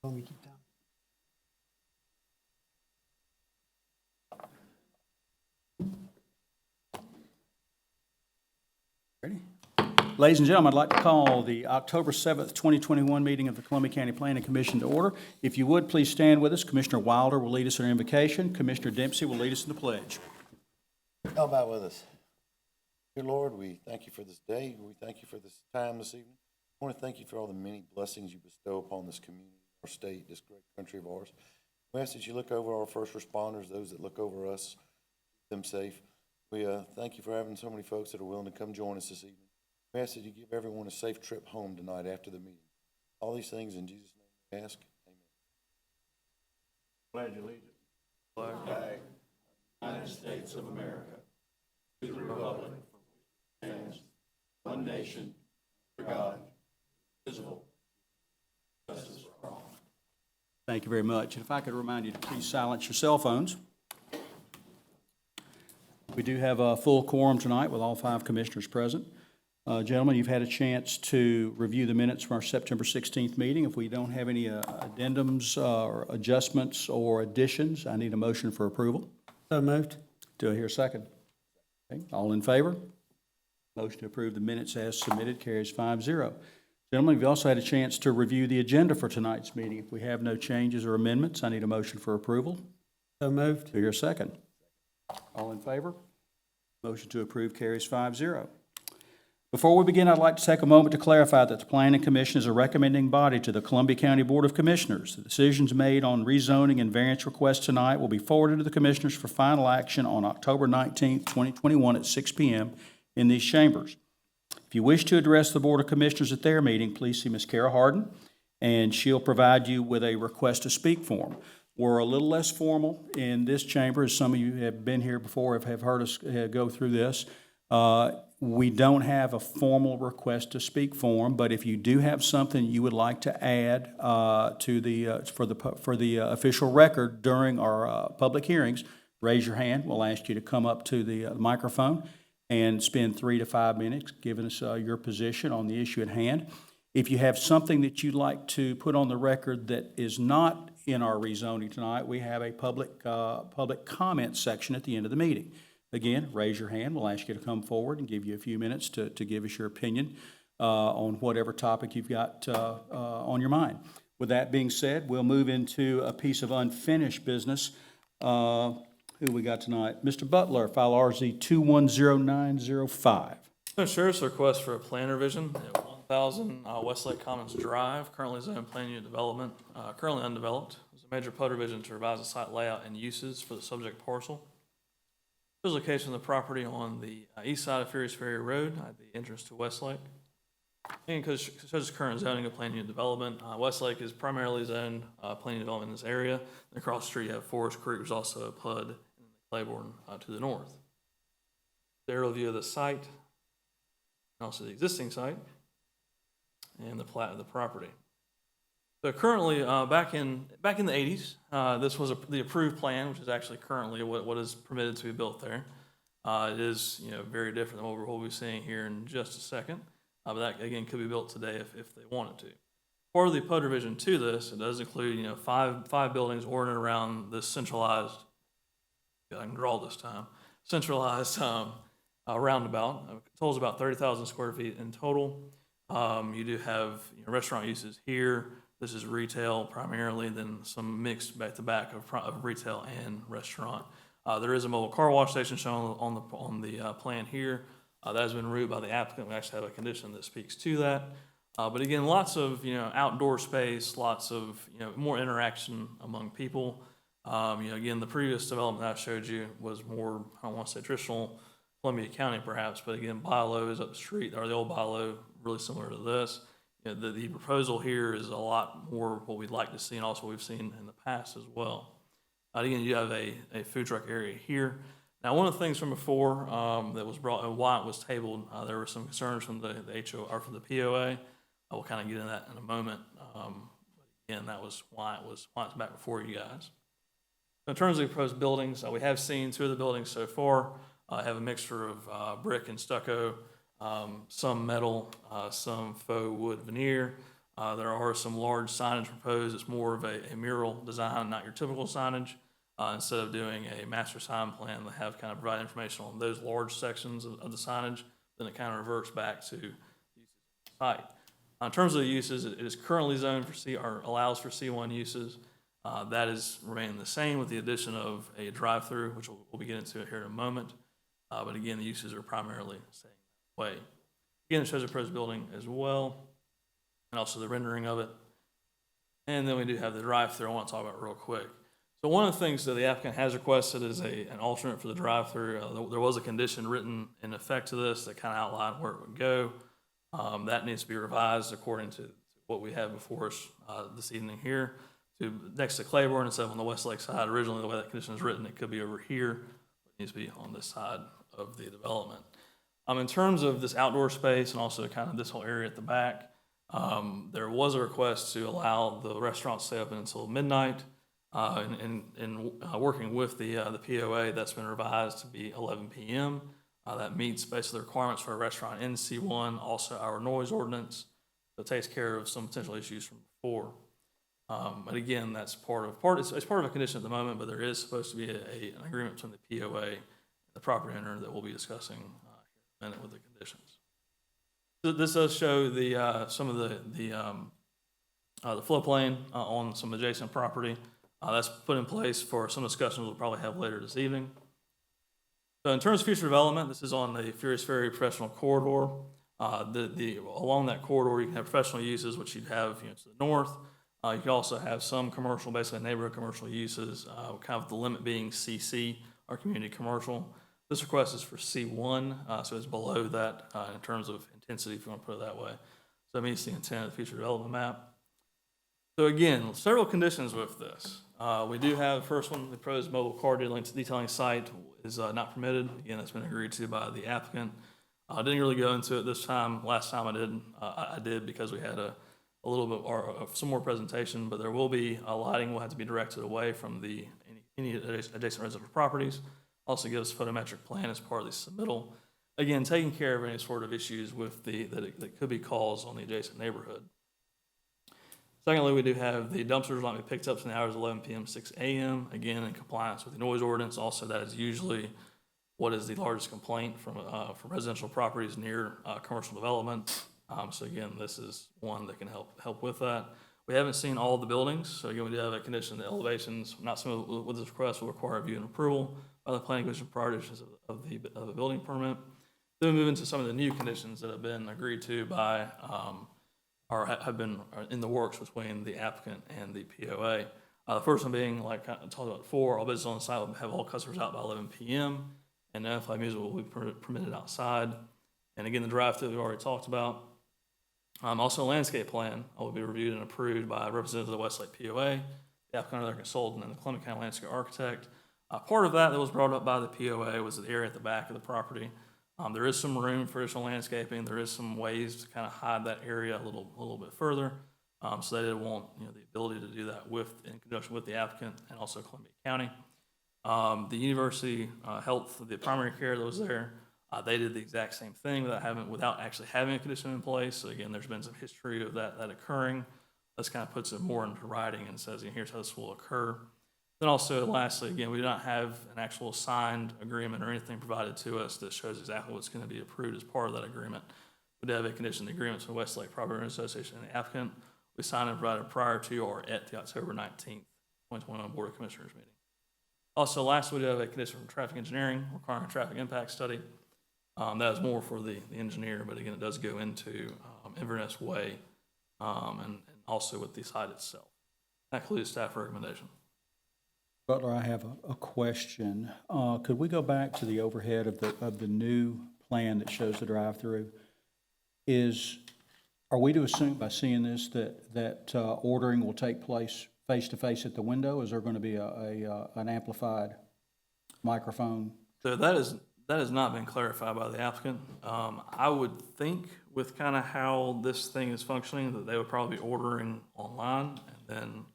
Want me to keep time? Ready? Ladies and gentlemen, I'd like to call the October 7th, 2021 meeting of the Columbia County Planning Commission to order. If you would, please stand with us. Commissioner Wilder will lead us in our invocation. Commissioner Dempsey will lead us in the pledge. How about with us? Dear Lord, we thank you for this day. We thank you for this time this evening. I want to thank you for all the many blessings you bestow upon this community, our state, this great country of ours. We ask that you look over our first responders, those that look over us, keep them safe. We thank you for having so many folks that are willing to come join us this evening. We ask that you give everyone a safe trip home tonight after the meeting. All these things in Jesus' name we ask. Amen. Pledge allegiance. Flag of the United States of America, to the republic for which it stands, one nation, under God, indivisible, justice for all. Thank you very much. And if I could remind you to please silence your cell phones. We do have a full quorum tonight with all 5 commissioners present. Gentlemen, you've had a chance to review the minutes from our September 16th meeting. If we don't have any addendums or adjustments or additions, I need a motion for approval. So moved. Do I hear a second? Okay. All in favor? Motion to approve the minutes as submitted carries 5-0. Gentlemen, you've also had a chance to review the agenda for tonight's meeting. If we have no changes or amendments, I need a motion for approval. So moved. Do I hear a second? All in favor? Motion to approve carries 5-0. Before we begin, I'd like to take a moment to clarify that the Planning Commission is a recommending body to the Columbia County Board of Commissioners. The decisions made on rezoning and variance requests tonight will be forwarded to the Commissioners for final action on October 19th, 2021 at 6 p.m. in these chambers. If you wish to address the Board of Commissioners at their meeting, please see Ms. Kara Harden, and she'll provide you with a request to speak form. We're a little less formal in this chamber, as some of you have been here before, have heard us go through this. We don't have a formal request to speak form, but if you do have something you would like to add to the for the official record during our public hearings, raise your hand. We'll ask you to come up to the microphone and spend 3 to 5 minutes giving us your position on the issue at hand. If you have something that you'd like to put on the record that is not in our rezoning tonight, we have a public comment section at the end of the meeting. Again, raise your hand. We'll ask you to come forward and give you a few minutes to give us your opinion on whatever topic you've got on your mind. With that being said, we'll move into a piece of unfinished business. Who we got tonight? Mr. Butler, file RZ 210905. Sheriff's request for a plan revision at 1000 Westlake Commons Drive, currently zoned plan unit development, currently undeveloped. There's a major PUD revision to revise the site layout and uses for the subject parcel. There's a location of the property on the east side of Ferry Road at the entrance to Westlake. And because it shows current zoning of plan unit development, Westlake is primarily zoned plan unit development in this area. And across the street you have Forest Creek. There's also a PUD in Claiborne to the north. The aerial view of the site, and also the existing site, and the plat of the property. So currently, back in the 80s, this was the approved plan, which is actually currently what is permitted to be built there. It is very different than what we'll be seeing here in just a second, but that again could be built today if they wanted to. For the PUD revision to this, it does include five buildings oriented around this centralized. I can draw this time. Centralized roundabout. It totals about 30,000 square feet in total. You do have restaurant uses here. This is retail primarily, then some mixed back-to-back of retail and restaurant. There is a mobile car wash station shown on the plan here. That has been reviewed by the applicant. We actually have a condition that speaks to that. But again, lots of outdoor space, lots of more interaction among people. Again, the previous development that I showed you was more, I don't want to say traditional Columbia County perhaps, but again, Bilo is up the street, or the old Bilo, really similar to this. The proposal here is a lot more what we'd like to see, and also what we've seen in the past as well. Again, you have a food truck area here. Now, one of the things from before that was brought, why it was tabled, there were some concerns from the HO or from the POA. I will kind of get into that in a moment. Again, that was why it's back before you guys. In terms of the proposed buildings, we have seen 2 of the buildings so far have a mixture of brick and stucco, some metal, some faux wood veneer. There are some large signage proposed. It's more of a mural design, not your typical signage. Instead of doing a master sign plan, they have kind of provide information on those large sections of the signage, then it kind of reverts back to uses of the site. In terms of the uses, it is currently zoned for or allows for C1 uses. That is remaining the same with the addition of a drive-through, which we'll be getting to here in a moment. But again, the uses are primarily the same way. Again, it shows a proposed building as well, and also the rendering of it. And then we do have the drive-through I want to talk about real quick. So one of the things that the applicant has requested is an alternate for the drive-through. There was a condition written in effect to this that kind of outlined where it would go. That needs to be revised according to what we have before us this evening here. Next to Claiborne, instead of on the Westlake side. Originally, the way that condition is written, it could be over here, but it needs to be on this side of the development. In terms of this outdoor space and also kind of this whole area at the back, there was a request to allow the restaurant to stay open until midnight. In working with the POA, that's been revised to be 11 p.m. That meets basically the requirements for a restaurant in C1, also our noise ordinance. So it takes care of some potential issues from before. But again, that's it's part of a condition at the moment, but there is supposed to be an agreement between the POA and the property owner that we'll be discussing here in a minute with the conditions. So this does show some of the floodplain on some adjacent property. That's put in place for some discussions we'll probably have later this evening. So in terms of future development, this is on the Furious Ferry professional corridor. Along that corridor, you can have professional uses, which you'd have to the north. You could also have some commercial, basically neighborhood commercial uses, kind of the limit being CC, or community commercial. This request is for C1, so it's below that in terms of intensity, if you want to put it that way. So it meets the intent of the future development map. So again, several conditions with this. We do have the first one, the proposed mobile car detailing site is not permitted. Again, that's been agreed to by the applicant. I didn't really go into it this time. Last time I did because we had a little bit or some more presentation, but there will be lighting will have to be directed away from any adjacent residential properties. Also gives a photometric plan as part of the submittal. Again, taking care of any sort of issues with that could be caused on the adjacent neighborhood. Secondly, we do have the dumpsters not be picked up from the hours of 11 p.m. to 6 a.m. Again, in compliance with the noise ordinance. Also, that is usually what is the largest complaint from residential properties near commercial development. So again, this is one that can help with that. We haven't seen all the buildings, so again, we do have a condition that elevations, not some with this request, will require review and approval by the planning commission prior to issuance of a building permit. Then we move into some of the new conditions that have been agreed to by or have been in the works between the applicant and the POA. The first one being, like I talked about before, all business on the site will have all customers out by 11 p.m. and notified music will be permitted outside. And again, the drive-through we already talked about. Also, a landscape plan will be reviewed and approved by representatives of the Westlake POA, the applicant or their consultant, and the Clement County landscape architect. Part of that was brought up by the POA was the area at the back of the property. There is some room for additional landscaping. There is some ways to kind of hide that area a little bit further. So they did want the ability to do that in conjunction with the applicant and also Columbia County. The University Health, the primary care that was there, they did the exact same thing without actually having a condition in place. So again, there's been some history of that occurring. This kind of puts it more into writing and says, here's how this will occur. Then also, lastly, again, we do not have an actual signed agreement or anything provided to us that shows exactly what's going to be approved as part of that agreement. We do have a condition of the agreement from the Westlake Property Owner Association and the applicant. We signed and provided prior to or at the October 19th, 2021 Board of Commissioners meeting. Also, lastly, we do have a condition from traffic engineering requiring a traffic impact study. That is more for the engineer, but again, it does go into Inverness Way and also with the site itself. That includes staff recommendation. Butler, I have a question. Could we go back to the overhead of the new plan that shows the drive-through? Are we to assume by seeing this that ordering will take place face-to-face at the window? Is there going to be an amplified microphone? So that has not been clarified by the applicant. I would think with kind of how this thing is functioning that they would probably be ordering online and then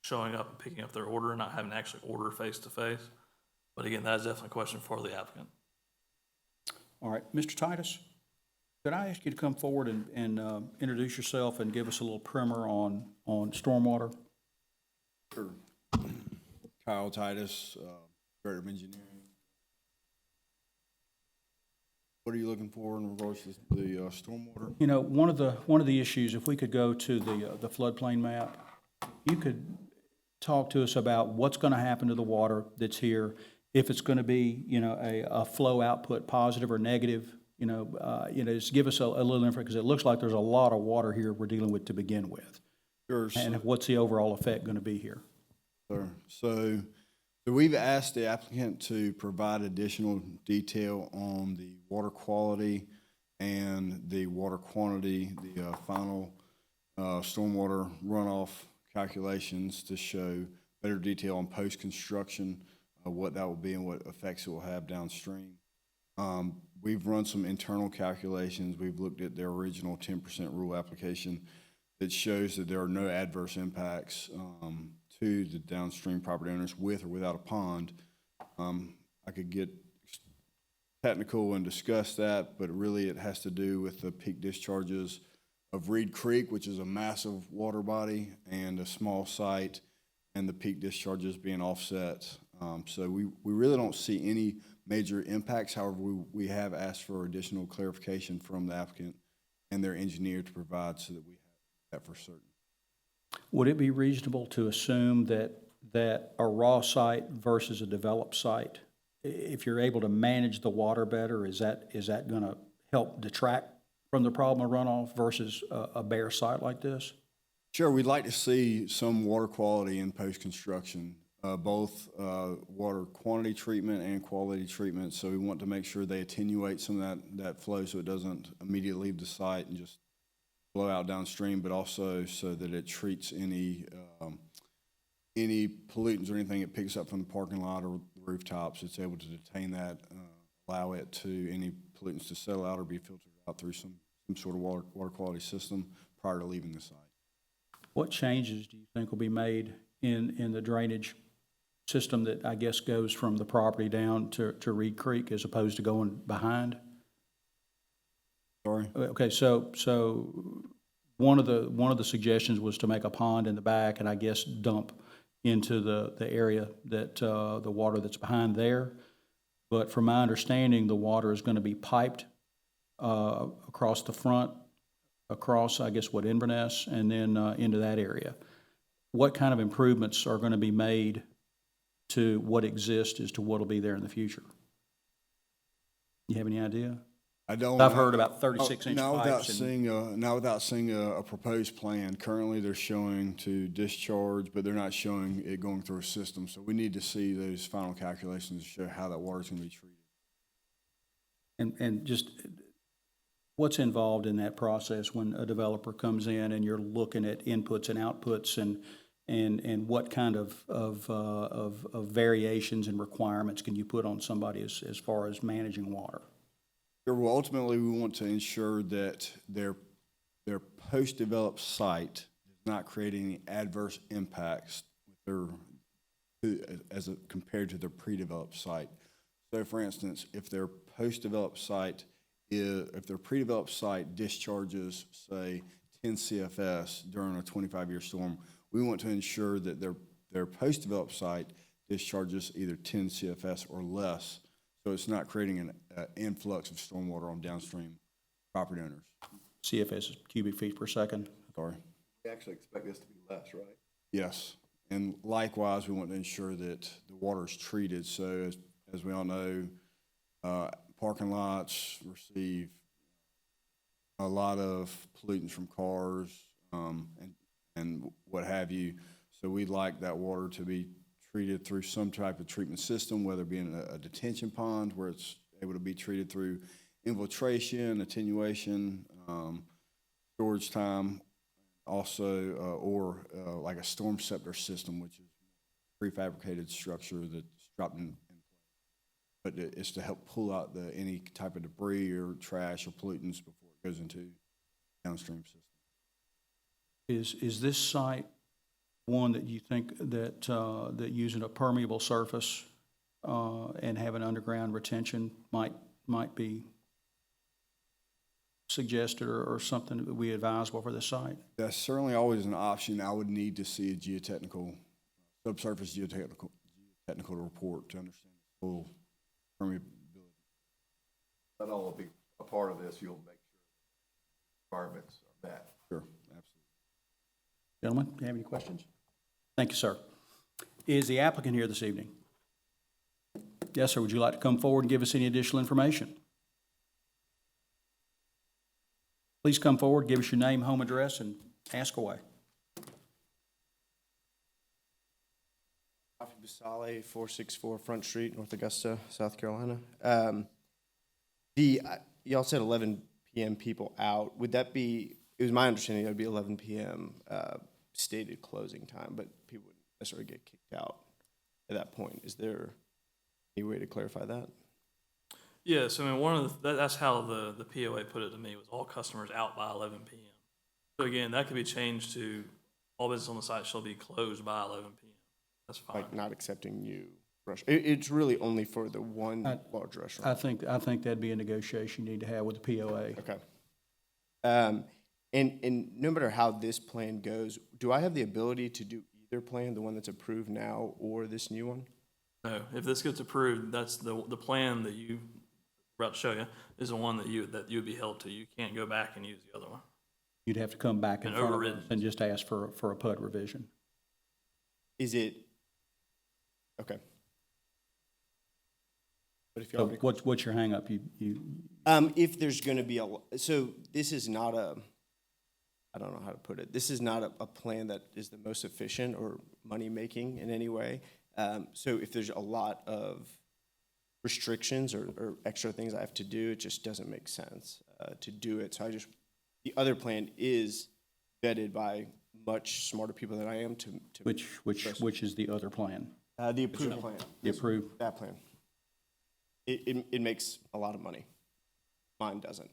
showing up and picking up their order and not having to actually order face-to-face. But again, that is definitely a question for the applicant. All right, Mr. Titus? Could I ask you to come forward and introduce yourself and give us a little primer on stormwater? Sure. Kyle Titus, Director of Engineering. What are you looking for in regards to the stormwater? You know, one of the issues, if we could go to the floodplain map, you could talk to us about what's gonna happen to the water that's here, if it's gonna be, you know, a flow output, positive or negative, just give us a little info, because it looks like there's a lot of water here we're dealing with to begin with. Sure. And what's the overall effect gonna be here? Sure. So we've asked the applicant to provide additional detail on the water quality and the water quantity, the final stormwater runoff calculations to show better detail on post-construction, what that will be and what effects it will have downstream. We've run some internal calculations. We've looked at their original 10% rule application that shows that there are no adverse impacts to the downstream property owners with or without a pond. I could get technical and discuss that, but really it has to do with the peak discharges of Reed Creek, which is a massive water body and a small site, and the peak discharges being offset. So we really don't see any major impacts. However, we have asked for additional clarification from the applicant and their engineer to provide so that we have that for certain. Would it be reasonable to assume that a raw site versus a developed site, if you're able to manage the water better, is that going to help detract from the problem of runoff versus a bare site like this? Sure, we'd like to see some water quality in post-construction, both water quantity treatment and quality treatment. So we want to make sure they attenuate some of that flow so it doesn't immediately leave the site and just blow out downstream, but also so that it treats any pollutants or anything it picks up from the parking lot or rooftops. It's able to detain that, allow it to any pollutants to settle out or be filtered out through some sort of water quality system prior to leaving the site. What changes do you think will be made in the drainage system that I guess goes from the property down to Reed Creek as opposed to going behind? Sorry? Okay, so one of the suggestions was to make a pond in the back and I guess dump into the area that the water that's behind there. But from my understanding, the water is going to be piped across the front, across, I guess, Inverness, and then into that area. What kind of improvements are going to be made to what exists as to what will be there in the future? You have any idea? I don't. I've heard about 36-inch Not pipes. without seeing a proposed plan. Currently, they're showing to discharge, but they're not showing it going through a system. So we need to see those final calculations to show how that water is going to be treated. And just what's involved in that process when a developer comes in and you're looking at inputs and outputs and what kind of variations and requirements can you put on somebody as far as managing water? Sure, well, ultimately, we want to ensure that their post-developed site does not create any adverse impacts compared to their pre-developed site. So, for instance, if their pre-developed site discharges, say, 10 CFS during a 25-year storm, we want to ensure that their post-developed site discharges either 10 CFS or less, so it's not creating an influx of stormwater on downstream property owners. CFS is cubic feet per second. Sorry. We actually expect this to be less, right? Yes, and likewise, we want to ensure that the water is treated. So, as we all know, parking lots receive a lot of pollutants from cars and what have you. So we'd like that water to be treated through some type of treatment system, whether it be in a detention pond where it's able to be treated through infiltration, attenuation, storage time, also, or like a storm scepter system, which is a prefabricated structure that's dropped in place. But it's to help pull out any type of debris or trash or pollutants before it goes into downstream system. Is this site one that you think that using a permeable surface and having underground retention might be suggested or something that would be advisable for this site? That's certainly always an option. I would need to see a subsurface technical report to understand the full permeability. That'll all be a part of this. You'll make sure requirements are met. Sure, absolutely. Gentlemen, do you have any questions? Thank you, sir. Is the applicant here this evening? Yes, sir. Would you like to come forward and give us any additional information? Please come forward, give us your name, home address, and ask away. Rafi Basale, 464 Front Street, North Augusta, South Carolina. Y'all said 11 p.m. people out. Would that be, it was my understanding that would be 11 p.m. Stated closing time, but people wouldn't necessarily get kicked out at that point. Is there any way to clarify that? Yes, I mean, one of the, that's how the POA put it to me, was all customers out by 11 p.m. So again, that could be changed to all business on the site shall be closed by 11 p.m. That's fine. Like not accepting new restaurant. It's really only for the one large restaurant. I think that'd be a negotiation you need to have with the POA. Okay. And no matter how this plan goes, do I have the ability to do either plan, the one that's approved now or this new one? No, if this gets approved, that's the plan that you about to show you is the one that you would be held to. You can't go back and use the other one. You'd have to come back in And front of overridden. us and just ask for a PUD revision. Is it, okay. But if So y'all, what's your hang up? if there's gonna be so this is not I don't know how to put it. This is not a plan that is the most efficient or money-making in any way. So if there's a lot of restrictions or extra things I have to do, it just doesn't make sense to do it. So the other plan is vetted by much smarter people than I am to Which is the other plan? the approved plan. The approved? That plan. It makes a lot of money. Mine doesn't.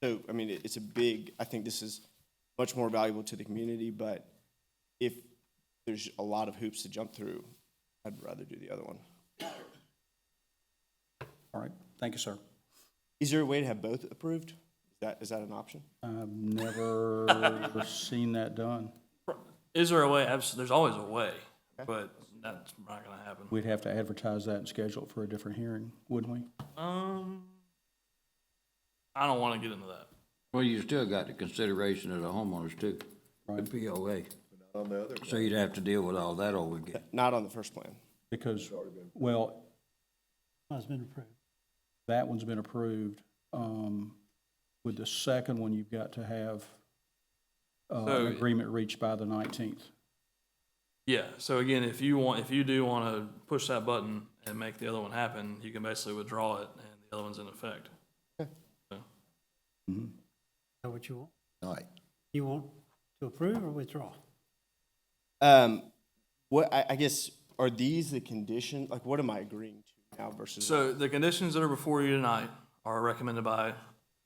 So, I mean, it's a big, I think this is much more valuable to the community, but if there's a lot of hoops to jump through, I'd rather do the other one. All right, thank you, sir. Is there a way to have both approved? Is that an option? I've never seen that done. Is there a way? There's always a way, but that's not going to happen. We'd have to advertise that and schedule it for a different hearing, wouldn't we? I don't want to get into that. Well, you still got the consideration of the homeowners too, the POA. So you'd have to deal with all that over again. Not on the first plan. Because, well, Has been approved. that one's been approved. With the second one, you've got to have an agreement reached by the 19th. Yeah. So again, if you do want to push that button and make the other one happen, you can basically withdraw it, and the other one's in effect. Mm-hmm. Is that what you want? All right. You want to approve or withdraw? What, I guess, are these the condition, like what am I agreeing to now versus? So the conditions that are before you tonight are recommended by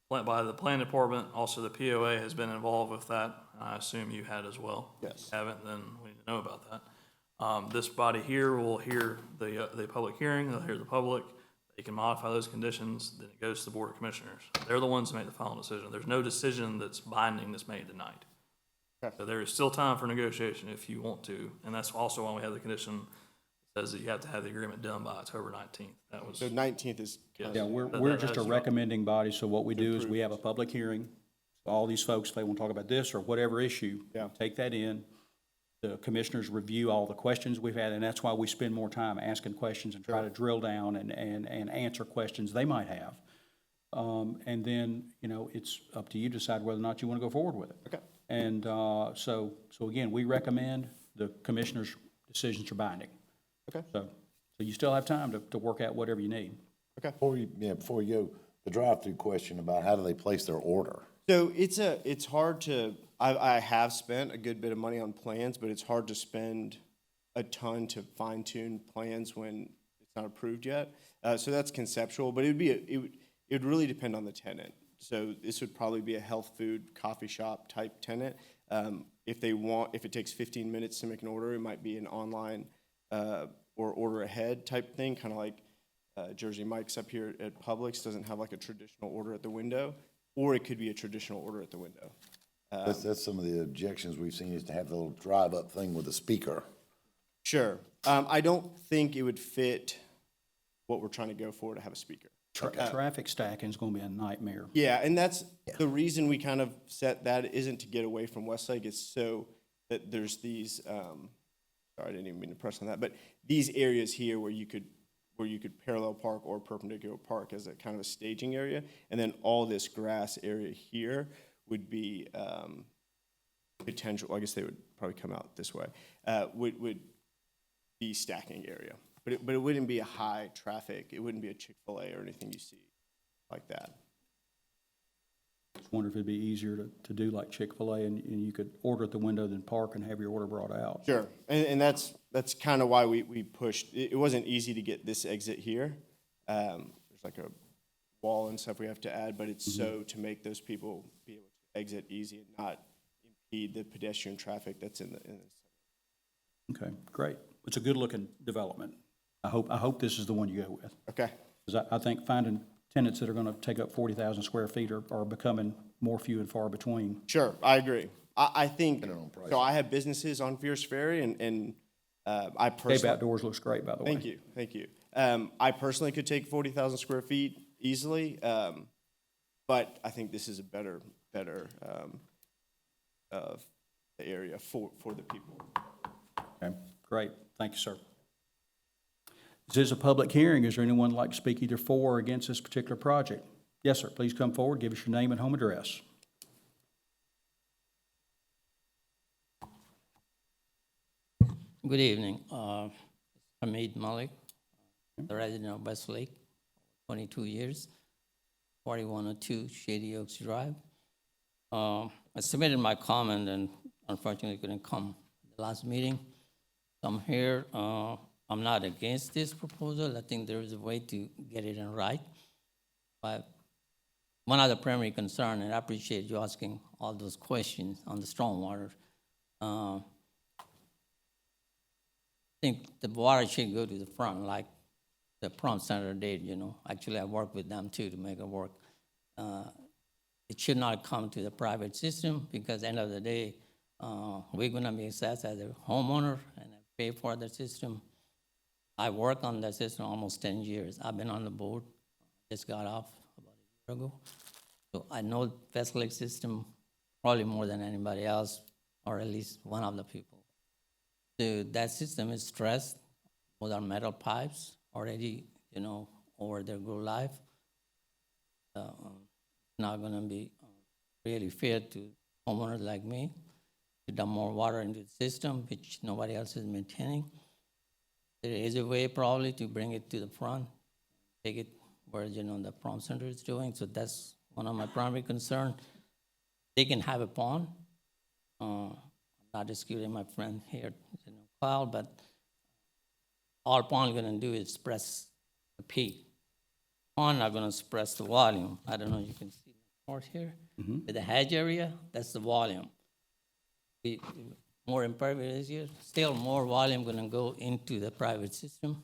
the plan department. Also, the POA has been involved with that. I assume you had as well. Yes. If you haven't, then we need to know about that. This body here will hear the public hearing. They'll hear the public. They can modify those conditions. Then it goes to the Board of Commissioners. They're the ones who make the final decision. There's no decision that's binding that's made tonight. Okay. So there is still time for negotiation if you want to, and that's also why we have the condition that says that you have to have the agreement done by October 19th. That was So 19th is. Yeah, we're that just is a recommending body, so what we do is we have a public hearing. All these folks, if they want to talk about this or whatever issue, Yeah. take that in. The commissioners review all the questions we've had, and that's why we spend more time asking questions and try to drill down and answer questions they might have. And then, it's up to you to decide whether or not you want to go forward with it. Okay. And so again, we recommend the commissioners' decisions are binding. Okay. So you still have time to work out whatever you need. Before you go, the drive-through question about how do they place their order? So it's hard to, I have spent a good bit of money on plans, but it's hard to spend a ton to fine tune plans when it's not approved yet. So that's conceptual, but it would really depend on the tenant. So this would probably be a health food coffee shop type tenant. If it takes 15 minutes to make an order, it might be an online or order ahead type thing, kind of like Jersey Mike's up here at Publix doesn't have like a traditional order at the window. or it could be a traditional order at the window. That's some of the objections we've seen, is to have the little drive-up thing with a speaker. Sure. I don't think it would fit what we're trying to go for to have a speaker. Traffic stacking is gonna be a nightmare. Yeah, and that's the reason we kind of set that, isn't to get away from Westlake, it's so that there's these, sorry, I didn't even mean to press on that, but these areas here where you could parallel park or perpendicular park as a kind of a staging area, and then all this grass area here would be potential, I guess they would probably come out this way, would be stacking area. But it wouldn't be a high traffic, it wouldn't be a Chick-fil-A or anything you see like that. Just wonder if it'd be easier to do like Chick-fil-A and you could order at the window, then park and have your order brought out. Sure, and that's kind of why we pushed, it wasn't easy to get this exit here. There's like a wall and stuff we have to add, but it's so to make those people be able to exit easy and not impede the pedestrian traffic that's in the. Okay, great. It's a good-looking development. I hope this is the one you go with. Okay. Because I think finding tenants that are gonna take up 40,000 square feet are becoming more few and far between. Sure, I agree. I think, Depending on price. so I have businesses on Fierce Ferry and I Cape personally. Outdoors looks great, by the way. Thank you. I personally could take 40,000 square feet easily, but I think this is a better of the area for the people. Okay, great. Thank you, sir. This is a public hearing. Is there anyone who'd like to speak either for or against this particular project? Yes, sir. Please come forward. Give us your name and home address. Good evening. Hamid Malik, the resident of Westlake, 22 years, 4102 Shady Oaks Drive. I submitted my comment and unfortunately couldn't come to the last meeting. So I'm here. I'm not against this proposal. I think there is a way to get it in right. But one other primary concern, and I appreciate you asking all those questions on the stormwater. I think the water should go to the front, like the Prompt Center did, you know. Actually, I work with them too to make it work. It should not come to the private system because end of the day, we're gonna be assessed as a homeowner and pay for the system. I work on the system almost 10 years. I've been on the board, just got off about a year ago. So I know Westlake system probably more than anybody else, or at least one of the people. So that system is stressed with our metal pipes already, you know, over their go life. Not gonna be really fair to homeowners like me to dump more water into the system, which nobody else is maintaining. There is a way probably to bring it to the front, take it where, you know, the Prompt Center is doing. So that's one of my primary concerns. They can have a pond. I'm not disputing my friend here, you know, Kyle, but all pond gonna do is suppress the peak. Pond not gonna suppress the volume. I don't know if you can see the part here. With the hedge area, that's the volume. The more impervious here, still more volume gonna go into the private system,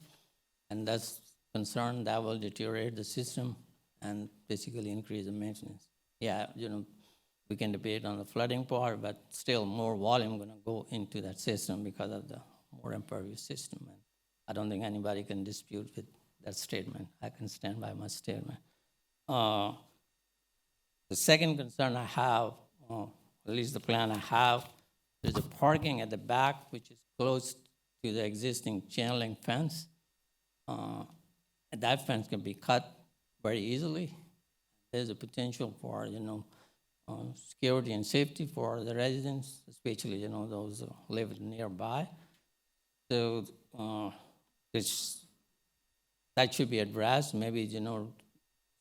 and that's concern that will deteriorate the system and basically increase the maintenance. Yeah, you know, we can debate on the flooding part, but still more volume gonna go into that system because of the more impervious system. And I don't think anybody can dispute with that statement. I can stand by my statement. The second concern I have, at least the plan I have, there's a parking at the back which is close to the existing chain link fence. And that fence can be cut very easily. There's a potential for, you know, security and safety for the residents, especially, you know, those who live nearby. So that should be addressed. Maybe, you know,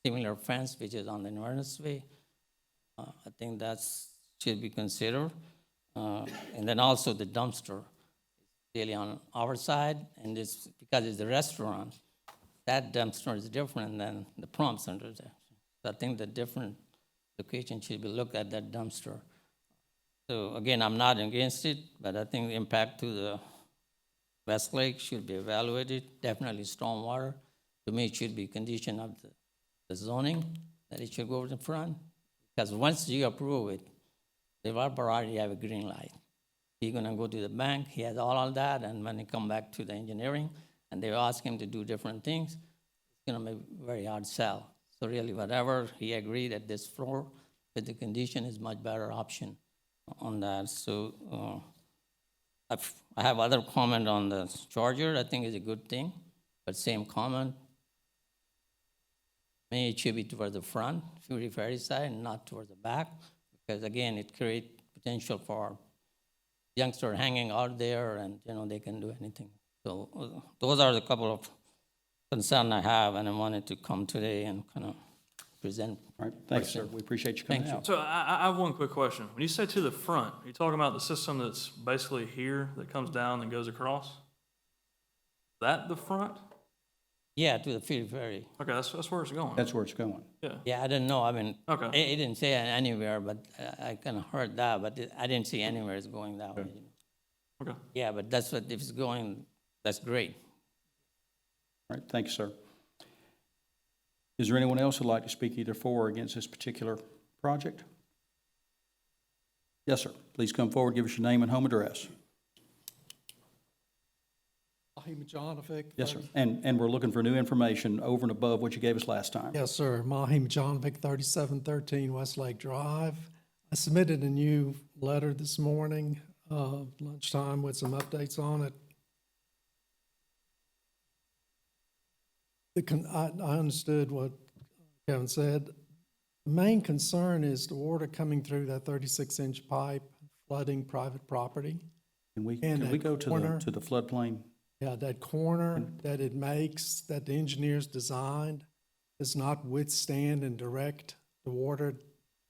similar fence which is on the Northern Way. I think that should be considered. And then also the dumpster is really on our side, and it's because it's a restaurant. That dumpster is different than the Prompt Center. So I think the different location should be looked at that dumpster. So again, I'm not against it, but I think the impact to the Westlake should be evaluated. Definitely stormwater. To me, it should be condition of the zoning, that it should go to the front. Because once you approve it, the developer already have a green light. He's gonna go to the bank, he has all of that, and when he come back to the engineering, and they ask him to do different things, it's gonna be very hard sell. So really, whatever he agreed at this floor with the condition is much better option on that. So, I have other comment on the charger, I think is a good thing, but same comment. Maybe it should be toward the front, Fury Ferry side, and not toward the back, because again, it creates potential for youngster hanging out there and, they can do anything. So those are the couple of concerns I have, and I wanted to come today and kind of present. All right, thanks, sir. We appreciate you coming Thank you. out. So I have one quick question. When you say to the front, are you talking about the system that's basically here that comes down and goes across? That the front? Yeah, to the Fury Ferry. Okay, that's where it's going. That's where it's going. Yeah. Yeah, I didn't know, I mean, Okay. it didn't say anywhere, but I kind of heard that, but I didn't see anywhere it's going that way. Okay. Yeah, but that's what, if it's going, that's great. All right, thank you, sir. Is there anyone else who'd like to speak either for or against this particular project? Yes, sir. Please come forward, give us your name and home address. Mahim Janovic. Yes, sir. And we're looking for new information over and above what you gave us last time. Yes, sir. Mahim Janovic, 3713 Westlake Drive. I submitted a new letter this morning, lunchtime, with some updates on it. I understood what Kevin said. The main concern is the water coming through that 36-inch pipe, flooding private property. Can we that go to corner- the floodplain? Yeah, that corner that it makes, that the engineers designed, does not withstand and direct the water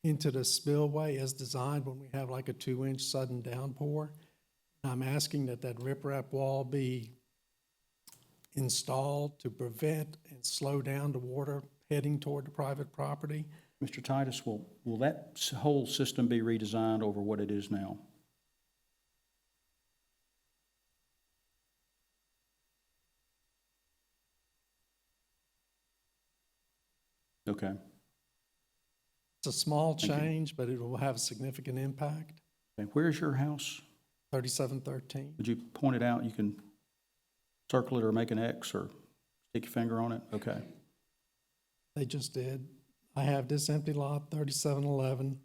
into the spillway as designed when we have like a 2-inch sudden downpour. I'm asking that riprap wall be installed to prevent and slow down the water heading toward the private property. Mr. Titus, will that whole system be redesigned over what it is now? Okay. It's a small Thank you. change, but it will have a significant impact. Okay, where's your house? 3713. Would you point it out? You can circle it or make an X or stick your finger on it? Okay. They just did. I have this empty lot, 3711,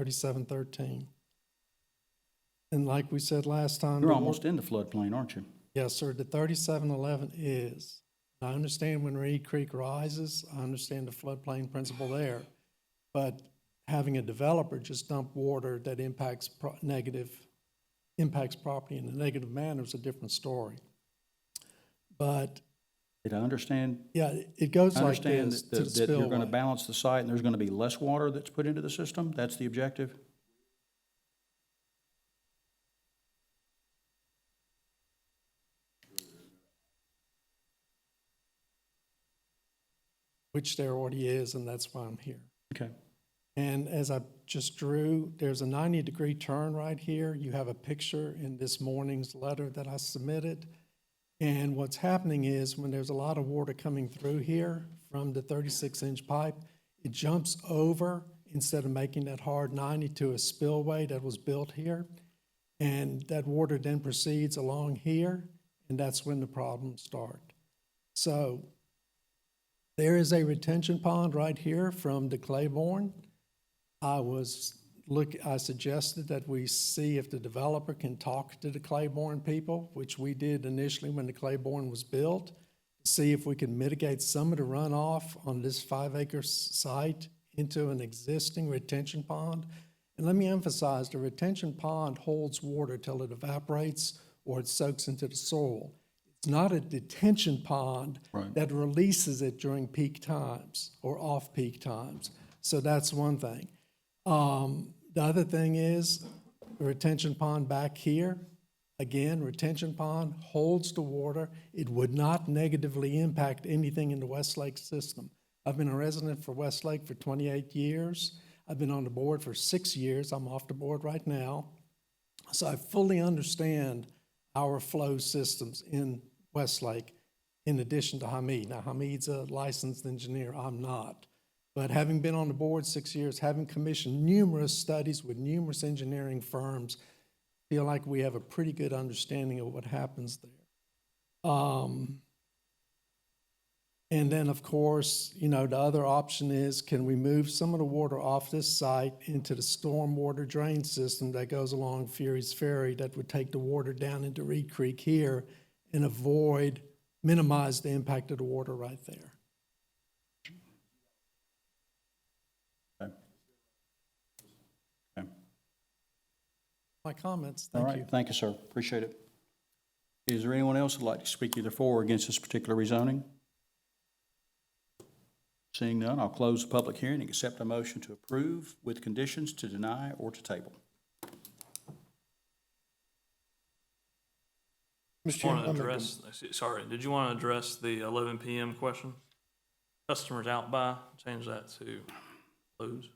this is 3713. And like we said last time. You're the almost in the floodplain, aren't you? Yes, sir, the 3711 is. I understand when Reed Creek rises, I understand the floodplain principle there. But having a developer just dump water that impacts property in a negative manner is a different story. But, Did I understand? yeah, it goes I like understand this to the that you're going to spillway. balance the site and there's going to be less water that's put into the system? That's the objective? Which there already is, and that's why I'm here. Okay. And as I just drew, there's a 90-degree turn right here. You have a picture in this morning's letter that I submitted. And what's happening is when there's a lot of water coming through here from the 36-inch pipe, it jumps over instead of making that hard 90 to a spillway that was built here. And that water then proceeds along here, and that's when the problems start. So there is a retention pond right here from the Claiborne. I suggested that we see if the developer can talk to the Claiborne people, which we did initially when the Claiborne was built, to see if we can mitigate some of the runoff on this 5-acre site into an existing retention pond. And let me emphasize, the retention pond holds water till it evaporates or it soaks into the soil. It's not a detention pond Right. that releases it during peak times or off-peak times. So that's one thing. The other thing is the retention pond back here. Again, retention pond holds the water. It would not negatively impact anything in the Westlake system. I've been a resident for Westlake for 28 years. I've been on the board for 6 years. I'm off the board right now. So I fully understand our flow systems in Westlake in addition to Hamid. Now, Hamid's a licensed engineer. I'm not. But having been on the board 6 years, having commissioned numerous studies with numerous engineering firms, feel like we have a pretty good understanding of what happens there. And then, of course, you know, the other option is, can we move some of the water off this site into the stormwater drain system that goes along Fury's Ferry that would take the water down into Reed Creek here and minimize the impact of the water right there? My comments, All thank right, you. thank you, sir. Appreciate it. Is there anyone else who'd like to speak either for or against this particular rezoning? Seeing none, I'll close the public hearing and accept a motion to approve with conditions to deny or to table. Mr. Want Chairman, to address, sorry, did you want to address the 11 PM question? Customers out by, change that to close.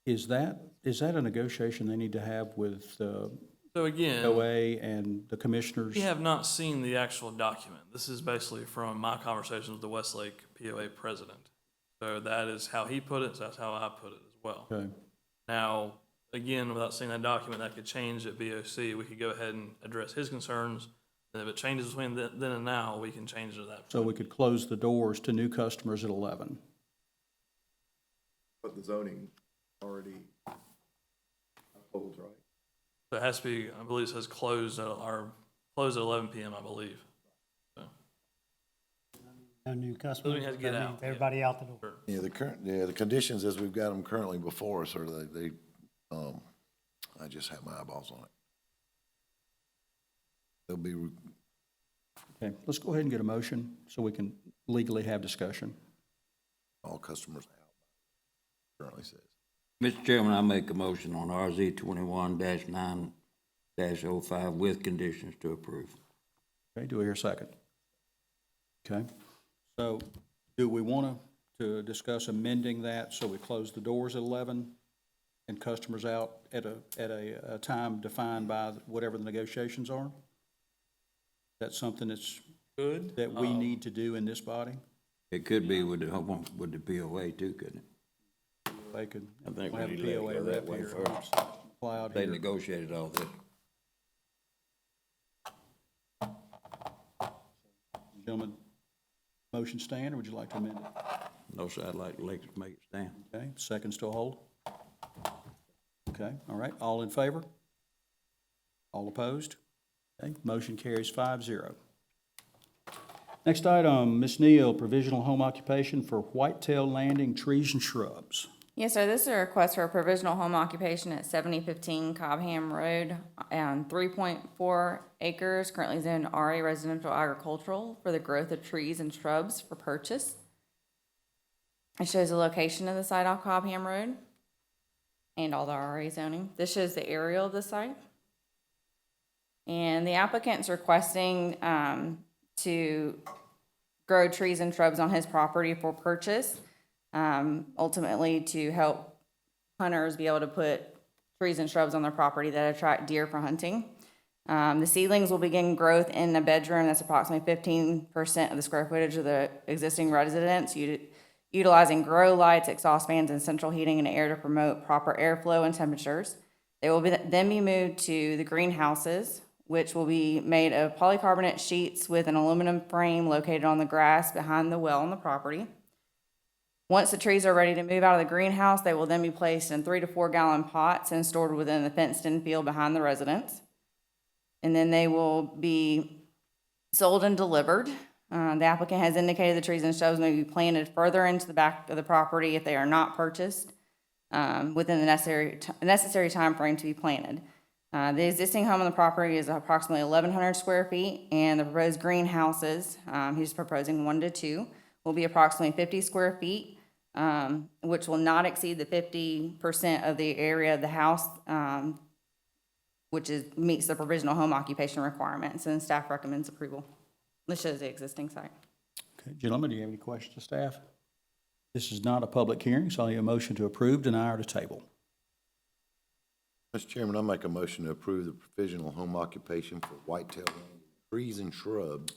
Is that a negotiation they need to have with So again, OA and the commissioners? we have not seen the actual document. This is basically from my conversations with the Westlake POA president. So that is how he put it, so that's how I put it as well. Okay. Now, again, without seeing that document, that could change at BOC. We could go ahead and address his concerns. And if it changes between then and now, we can change it at that point. So we could close the doors to new customers at 11. But the zoning already holds, right? So it has to be, I believe it says closed at 11 PM, I believe. No new customers. have to get That means out, yeah. Everybody out the door. Sure. Yeah, the conditions as we've got them currently before us are I just have my eyeballs on it. They'll be, Okay, let's go ahead and get a motion so we can legally have discussion. all customers out, currently says. Mr. Chairman, I make a motion on RZ 21-9-05 with conditions to approve. Okay, do we hear a second? Okay, so do we want to discuss amending that so we close the doors at 11 and customers out at a time defined by whatever the negotiations are? That's something Good. that we need to do in this body? It could be with the POA too, couldn't it? They could. I think we have a need to let it POA go that rep way here. first. Fly out They here. negotiated all this. Gentlemen, motion stand, or would you like to amend it? No, sir, I'd like to make it stand. Okay, second still hold? Okay, all right, all in favor? All opposed? Okay, motion carries 5-0. Next item, Ms. Neal, provisional home occupation for Whitetail Landing Trees and Shrubs. Yes, sir. This is a request for a provisional home occupation at 7015 Cobham Road, 3.4 acres, currently zoned RA residential agricultural for the growth of trees and shrubs for purchase. It shows the location of the site on Cobham Road and all the RA zoning. This shows the aerial of the site. And the applicant's requesting to grow trees and shrubs on his property for purchase. Ultimately to help hunters be able to put trees and shrubs on their property that attract deer for hunting. The seedlings will begin growth in a bedroom that's approximately 15% of the square footage of the existing residence, utilizing grow lights, exhaust fans, and central heating and air to promote proper airflow and temperatures. They will then be moved to the greenhouses, which will be made of polycarbonate sheets with an aluminum frame located on the grass behind the well on the property. Once the trees are ready to move out of the greenhouse, they will then be placed in 3 to 4 gallon pots and stored within the fenced-in field behind the residence. And then they will be sold and delivered. The applicant has indicated the trees and shrubs may be planted further into the back of the property if they are not purchased within the necessary time frame to be planted. The existing home on the property is approximately 1,100 square feet, and the proposed greenhouses, he's proposing 1 to 2, will be approximately 50 square feet, which will not exceed the 50% of the area of the house, which meets the provisional home occupation requirements, and staff recommends approval. This shows the existing site. Okay, gentlemen, do you have any questions of staff? This is not a public hearing, so I need a motion to approve, deny, or to table. Mr. Chairman, I make a motion to approve the provisional home occupation for Whitetail Landing Trees and Shrubs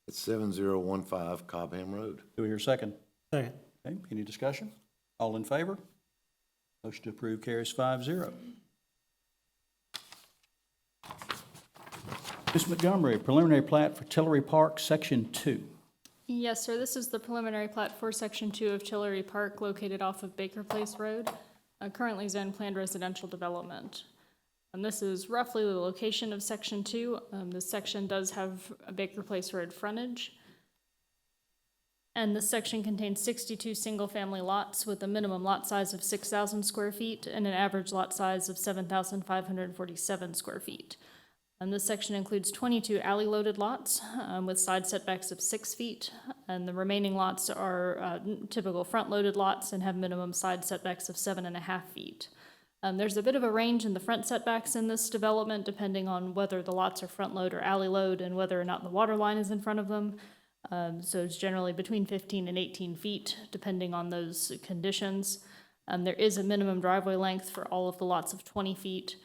at 7015 Cobham Road. Do we hear a second? Second. Okay, any discussion? All in favor? Motion to approve carries 5-0. Ms. Montgomery, preliminary plat for Tillery Park, Section 2. Yes, sir. This is the preliminary plat for Section 2 of Tillery Park located off of Baker Place Road, currently zone planned residential development. And this is roughly the location of Section 2. This section does have a Baker Place Road frontage. And this section contains 62 single-family lots with a minimum lot size of 6,000 square feet and an average lot size of 7,547 square feet. And this section includes 22 alley-loaded lots with side setbacks of 6 feet, and the remaining lots are typical front-loaded lots and have minimum side setbacks of 7.5 feet. There's a bit of a range in the front setbacks in this development, depending on whether the lots are front-load or alley-load and whether or not the water line is in front of them. So it's generally between 15 and 18 feet, depending on those conditions. There is a minimum driveway length for all of the lots of 20 feet.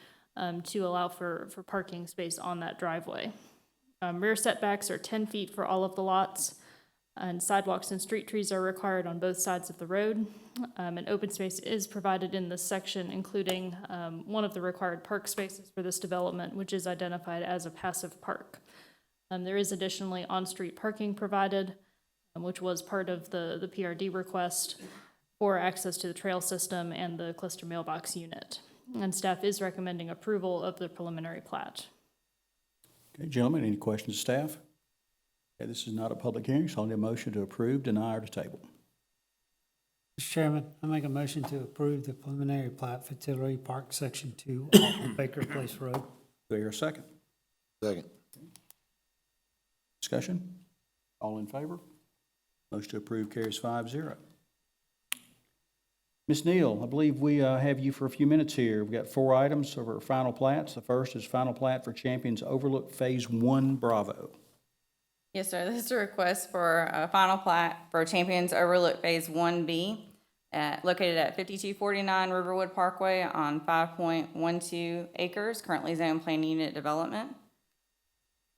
To allow for parking space on that driveway. Rear setbacks are 10 feet for all of the lots, and sidewalks and street trees are required on both sides of the road. And open space is provided in this section, including one of the required park spaces for this development, which is identified as a passive park. There is additionally on-street parking provided, which was part of the PRD request for access to the trail system and the cluster mailbox unit. And staff is recommending approval of the preliminary plat. Okay, gentlemen, any questions of staff? Okay, this is not a public hearing, so I'll need a motion to approve, deny, or to table. Mr. Chairman, I make a motion to approve the preliminary plat for Tillery Park, Section 2, off of Baker Place Road. Do I hear a second? Second. Discussion? All in favor? Motion to approve carries 5-0. Ms. Neal, I believe we have you for a few minutes here. We've got 4 items of our final plats. The first is final plat for Champions Overlook Phase 1 Bravo. Yes, sir. This is a request for a final plat for Champions Overlook Phase 1B, located at 5249 Riverwood Parkway on 5.12 acres, currently zone plan unit development.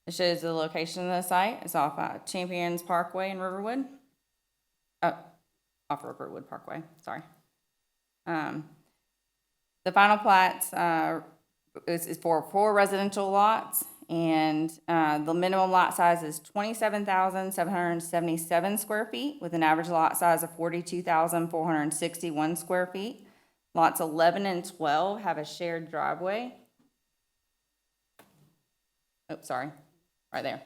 It shows the location of the site. It's off Champions Parkway in Riverwood. Off Riverwood Parkway, sorry. The final plat is for 4 residential lots, and the minimum lot size is 27,777 square feet with an average lot size of 42,461 square feet. Lots 11 and 12 have a shared driveway. Oh, sorry, right there.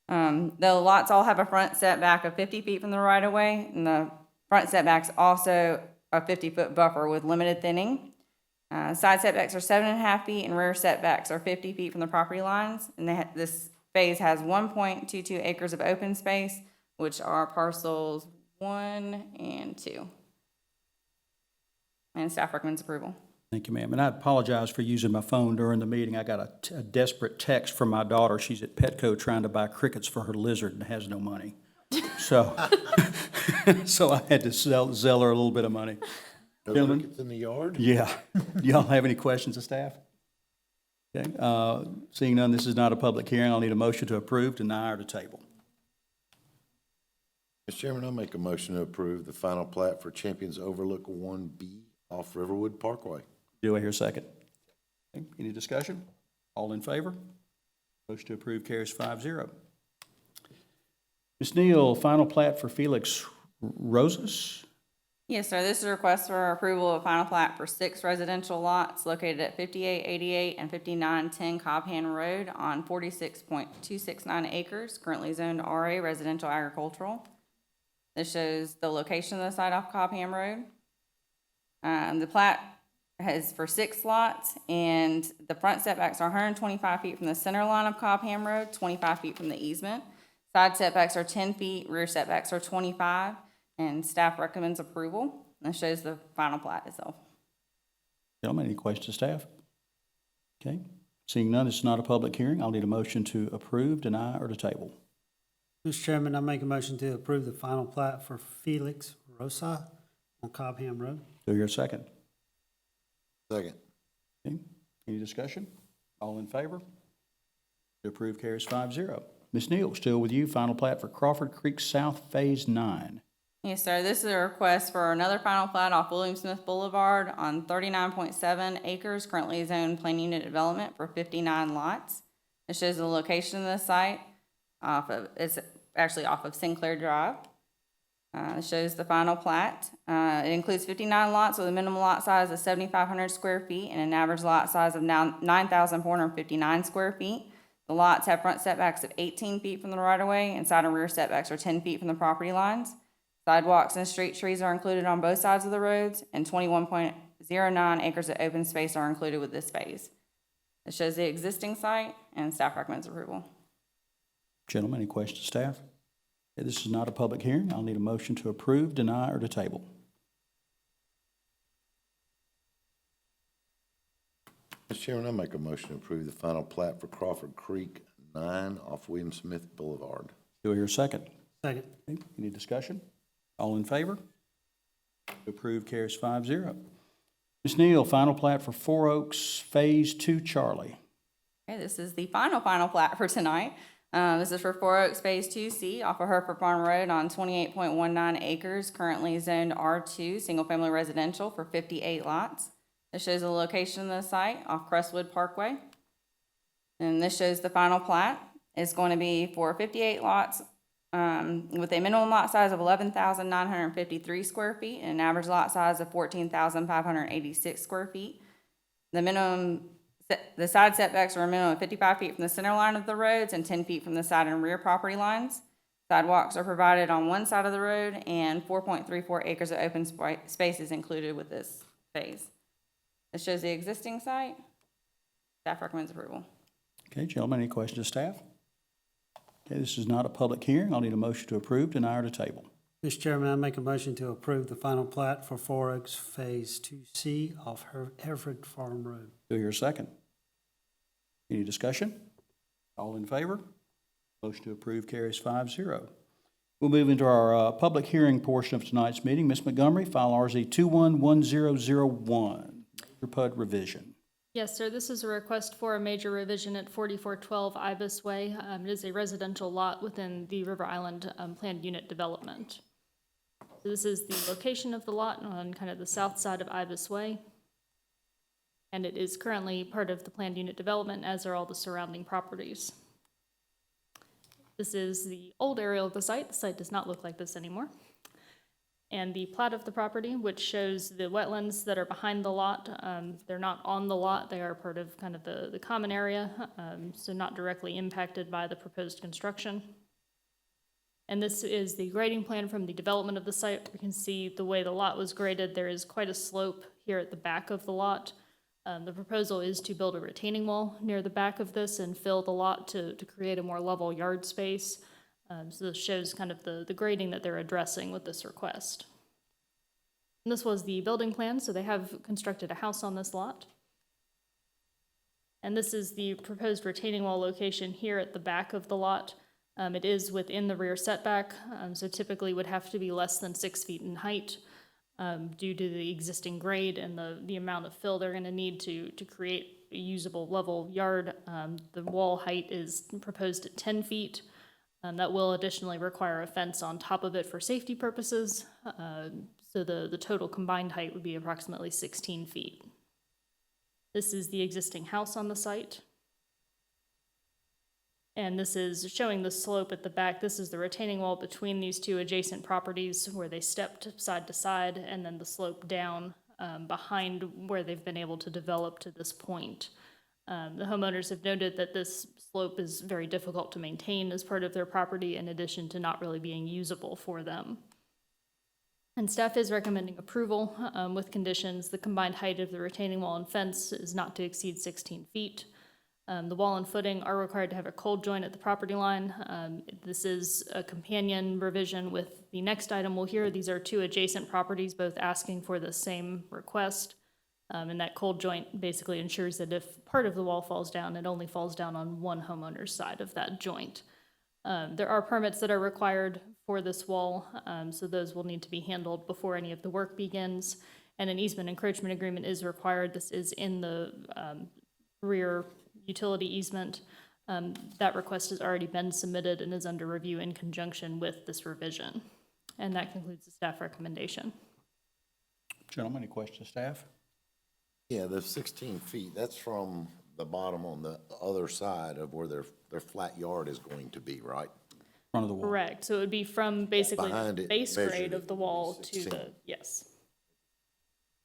The lots all have a front setback of 50 feet from the right-of-way, and the front setback's also a 50-foot buffer with limited thinning. Side setbacks are 7.5 feet, and rear setbacks are 50 feet from the property lines. And this phase has 1.22 acres of open space, which are parcels 1 and 2. And staff recommends approval. Thank you, ma'am. And I apologize for using my phone during the meeting. I got a desperate text from my daughter. She's at Petco trying to buy crickets for her lizard and has no money. So, so I had to sell her a little bit of money. No Gentlemen? crickets in the yard? Yeah. Do y'all have any questions of staff? Okay. Seeing none, this is not a public hearing. I'll need a motion to approve, deny, or to table. Mr. Chairman, I'll make a motion to approve the final plat for Champions Overlook 1B off Riverwood Parkway. Do I hear a second? Okay. Any discussion? All in favor? Motion to approve carries 5-0. Ms. Neal, final plat for Felix Rosas. Yes, sir. This is a request for approval of final plat for 6 residential lots located at 5888 and 5910 Cobhan Road on 46.269 acres, currently zoned RA Residential Agricultural. This shows the location of the site off Cobham Road. The plat is for 6 lots, and the front setbacks are 125 feet from the center line of Cobham Road, 25 feet from the easement. Side setbacks are 10 feet, rear setbacks are 25, and staff recommends approval. This shows the final plat itself. Gentlemen, any questions of staff? Okay. Seeing none, it's not a public hearing. I'll need a motion to approve, deny, or to table. Mr. Chairman, I make a motion to approve the final plat for Felix Rosa on Cobham Road. Do I hear a second? Second. Okay. Any discussion? All in favor? To approve carries 5-0. Ms. Neal, still with you. Final plat for Crawford Creek South Phase 9. Yes, sir. This is a request for another final plat off William Smith Boulevard on 39.7 acres, currently zoned plan unit development for 59 lots. It shows the location of the site it's actually off of Sinclair Drive. It shows the final plat. It includes 59 lots with a minimum lot size of 7,500 square feet and an average lot size of 9,459 square feet. The lots have front setbacks of 18 feet from the right-of-way, and side and rear setbacks are 10 feet from the property lines. Sidewalks and street trees are included on both sides of the roads, and 21.09 acres of open space are included with this phase. It shows the existing site, and staff recommends approval. Gentlemen, any questions, staff? Okay, this is not a public hearing. I'll need a motion to approve, deny, or to table. Mr. Chairman, I make a motion to approve the final plat for Crawford Creek 9 off William Smith Boulevard. Do I hear a second? Second. Okay, any discussion? All in favor? Approve carries 5-0. Ms. Neal, final plat for Four Oaks Phase 2 Charlie. Okay, this is the final plat for tonight. This is for Four Oaks Phase 2C off of Hereford Farm Road on 28.19 acres, currently zoned R2, single-family residential for 58 lots. This shows the location of the site off Crestwood Parkway. And this shows the final plat. It's going to be for 58 lots with a minimum lot size of 11,953 square feet and an average lot size of 14,586 square feet. The side setbacks are a minimum of 55 feet from the center line of the roads and 10 feet from the side and rear property lines. Sidewalks are provided on one side of the road, and 4.34 acres of open space is included with this phase. It shows the existing site. Staff recommends approval. Okay, gentlemen, any questions of staff? Okay, this is not a public hearing. I'll need a motion to approve, deny, or to table. Mr. Chairman, I make a motion to approve the final plat for Four Oaks Phase 2C off Hereford Farm Road. Do I hear a second? Any discussion? All in favor? Motion to approve carries 5-0. We'll move into our public hearing portion of tonight's meeting. Ms. Montgomery, file RZ 211001, major PUD revision. Yes, sir. This is a request for a major revision at 4412 Ibis Way. It is a residential lot within the River Island planned unit development. So this is the location of the lot on kind of the south side of Ibis Way. And it is currently part of the planned unit development, as are all the surrounding properties. This is the old aerial of the site. The site does not look like this anymore. And the plat of the property, which shows the wetlands that are behind the lot. They're not on the lot. They are part of kind of the common area, so not directly impacted by the proposed construction. And this is the grading plan from the development of the site. You can see the way the lot was graded. There is quite a slope here at the back of the lot. The proposal is to build a retaining wall near the back of this and fill the lot to create a more level yard space. So this shows kind of the grading that they're addressing with this request. And this was the building plan, so they have constructed a house on this lot. And this is the proposed retaining wall location here at the back of the lot. It is within the rear setback, so typically would have to be less than 6 feet in height due to the existing grade and the amount of fill they're going to need to create a usable level yard. The wall height is proposed at 10 feet. That will additionally require a fence on top of it for safety purposes. So the total combined height would be approximately 16 feet. This is the existing house on the site. And this is showing the slope at the back. This is the retaining wall between these two adjacent properties where they stepped side to side, and then the slope down behind where they've been able to develop to this point. The homeowners have noted that this slope is very difficult to maintain as part of their property, in addition to not really being usable for them. And staff is recommending approval with conditions. The combined height of the retaining wall and fence is not to exceed 16 feet. The wall and footing are required to have a cold joint at the property line. This is a companion revision with the next item we'll hear. These are two adjacent properties, both asking for the same request. And that cold joint basically ensures that if part of the wall falls down, it only falls down on one homeowner's side of that joint. There are permits that are required for this wall, so those will need to be handled before any of the work begins. And an easement encroachment agreement is required. This is in the rear utility easement. That request has already been submitted and is under review in conjunction with this revision. And that concludes the staff recommendation. Gentlemen, any questions, staff? Yeah, the 16 feet, that's from the bottom on the other side of where their flat yard is going to be, right? Front of the wall. Correct. So it would be from basically Behind the it, base measured grade it of the would be wall to 16. the, yes.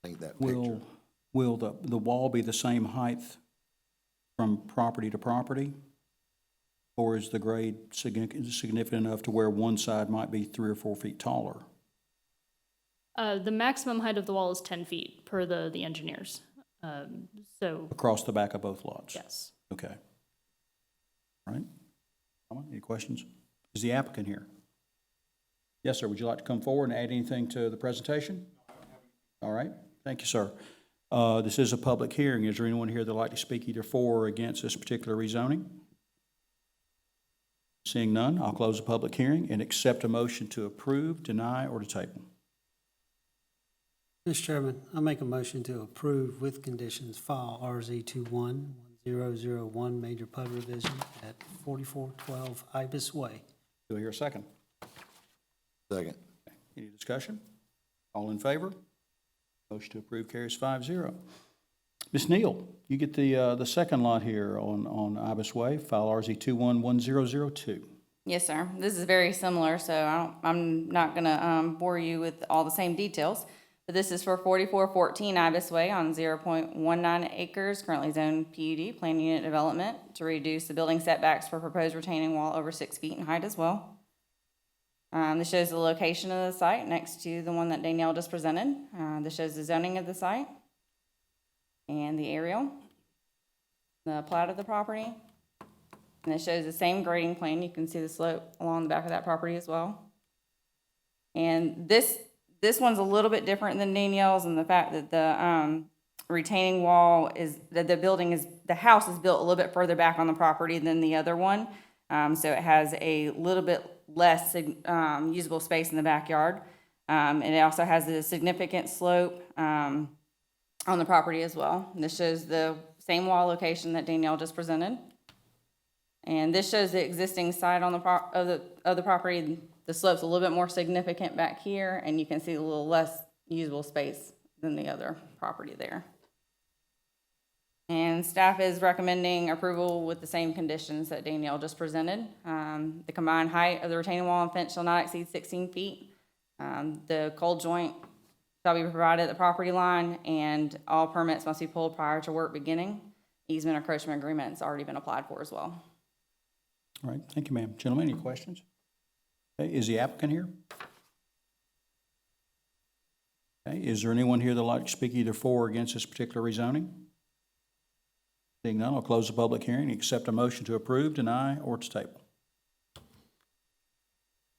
Paint that picture. Will the wall be the same height from property to property? Or is the grade significant enough to where one side might be 3 or 4 feet taller? The maximum height of the wall is 10 feet per the engineers. So, Across the back of both lots? yes. Okay. All right. Any questions? Is the applicant here? Yes, sir. Would you like to come forward and add anything to the presentation? All right. Thank you, sir. This is a public hearing. Is there anyone here that would like to speak either for or against this particular rezoning? Seeing none, I'll close the public hearing and accept a motion to approve, deny, or to table. Mr. Chairman, I make a motion to approve with conditions file RZ 211001 major PUD revision at 4412 Ibis Way. Do I hear a second? Second. Any discussion? All in favor? Motion to approve carries 5-0. Ms. Neal, you get the second lot here on Ibis Way, file RZ 211002. Yes, sir. This is very similar, so I'm not gonna bore you with all the same details. But this is for 4414 Ibis Way on 0.19 acres, currently zoned PUD, planned unit development, to reduce the building setbacks for proposed retaining wall over 6 feet in height as well. This shows the location of the site next to the one that Danielle just presented. This shows the zoning of the site and the aerial, the plat of the property. And it shows the same grading plan. You can see the slope along the back of that property as well. And this one's a little bit different than Danielle's in the fact that the retaining wall is, that the house is built a little bit further back on the property than the other one. So it has a little bit less usable space in the backyard. And it also has a significant slope on the property as well. And this shows the same wall location that Danielle just presented. And this shows the existing side on of the property. The slope's a little bit more significant back here, and you can see a little less usable space than the other property there. And staff is recommending approval with the same conditions that Danielle just presented. The combined height of the retaining wall and fence shall not exceed 16 feet. The cold joint shall be provided at the property line, and all permits must be pulled prior to work beginning. Easement encroachment agreement has already been applied for as well. All right, thank you, ma'am. Gentlemen, any questions? Okay, is the applicant here? Okay, is there anyone here that would like to speak either for or against this particular rezoning? Seeing none, I'll close the public hearing and accept a motion to approve, deny, or to table.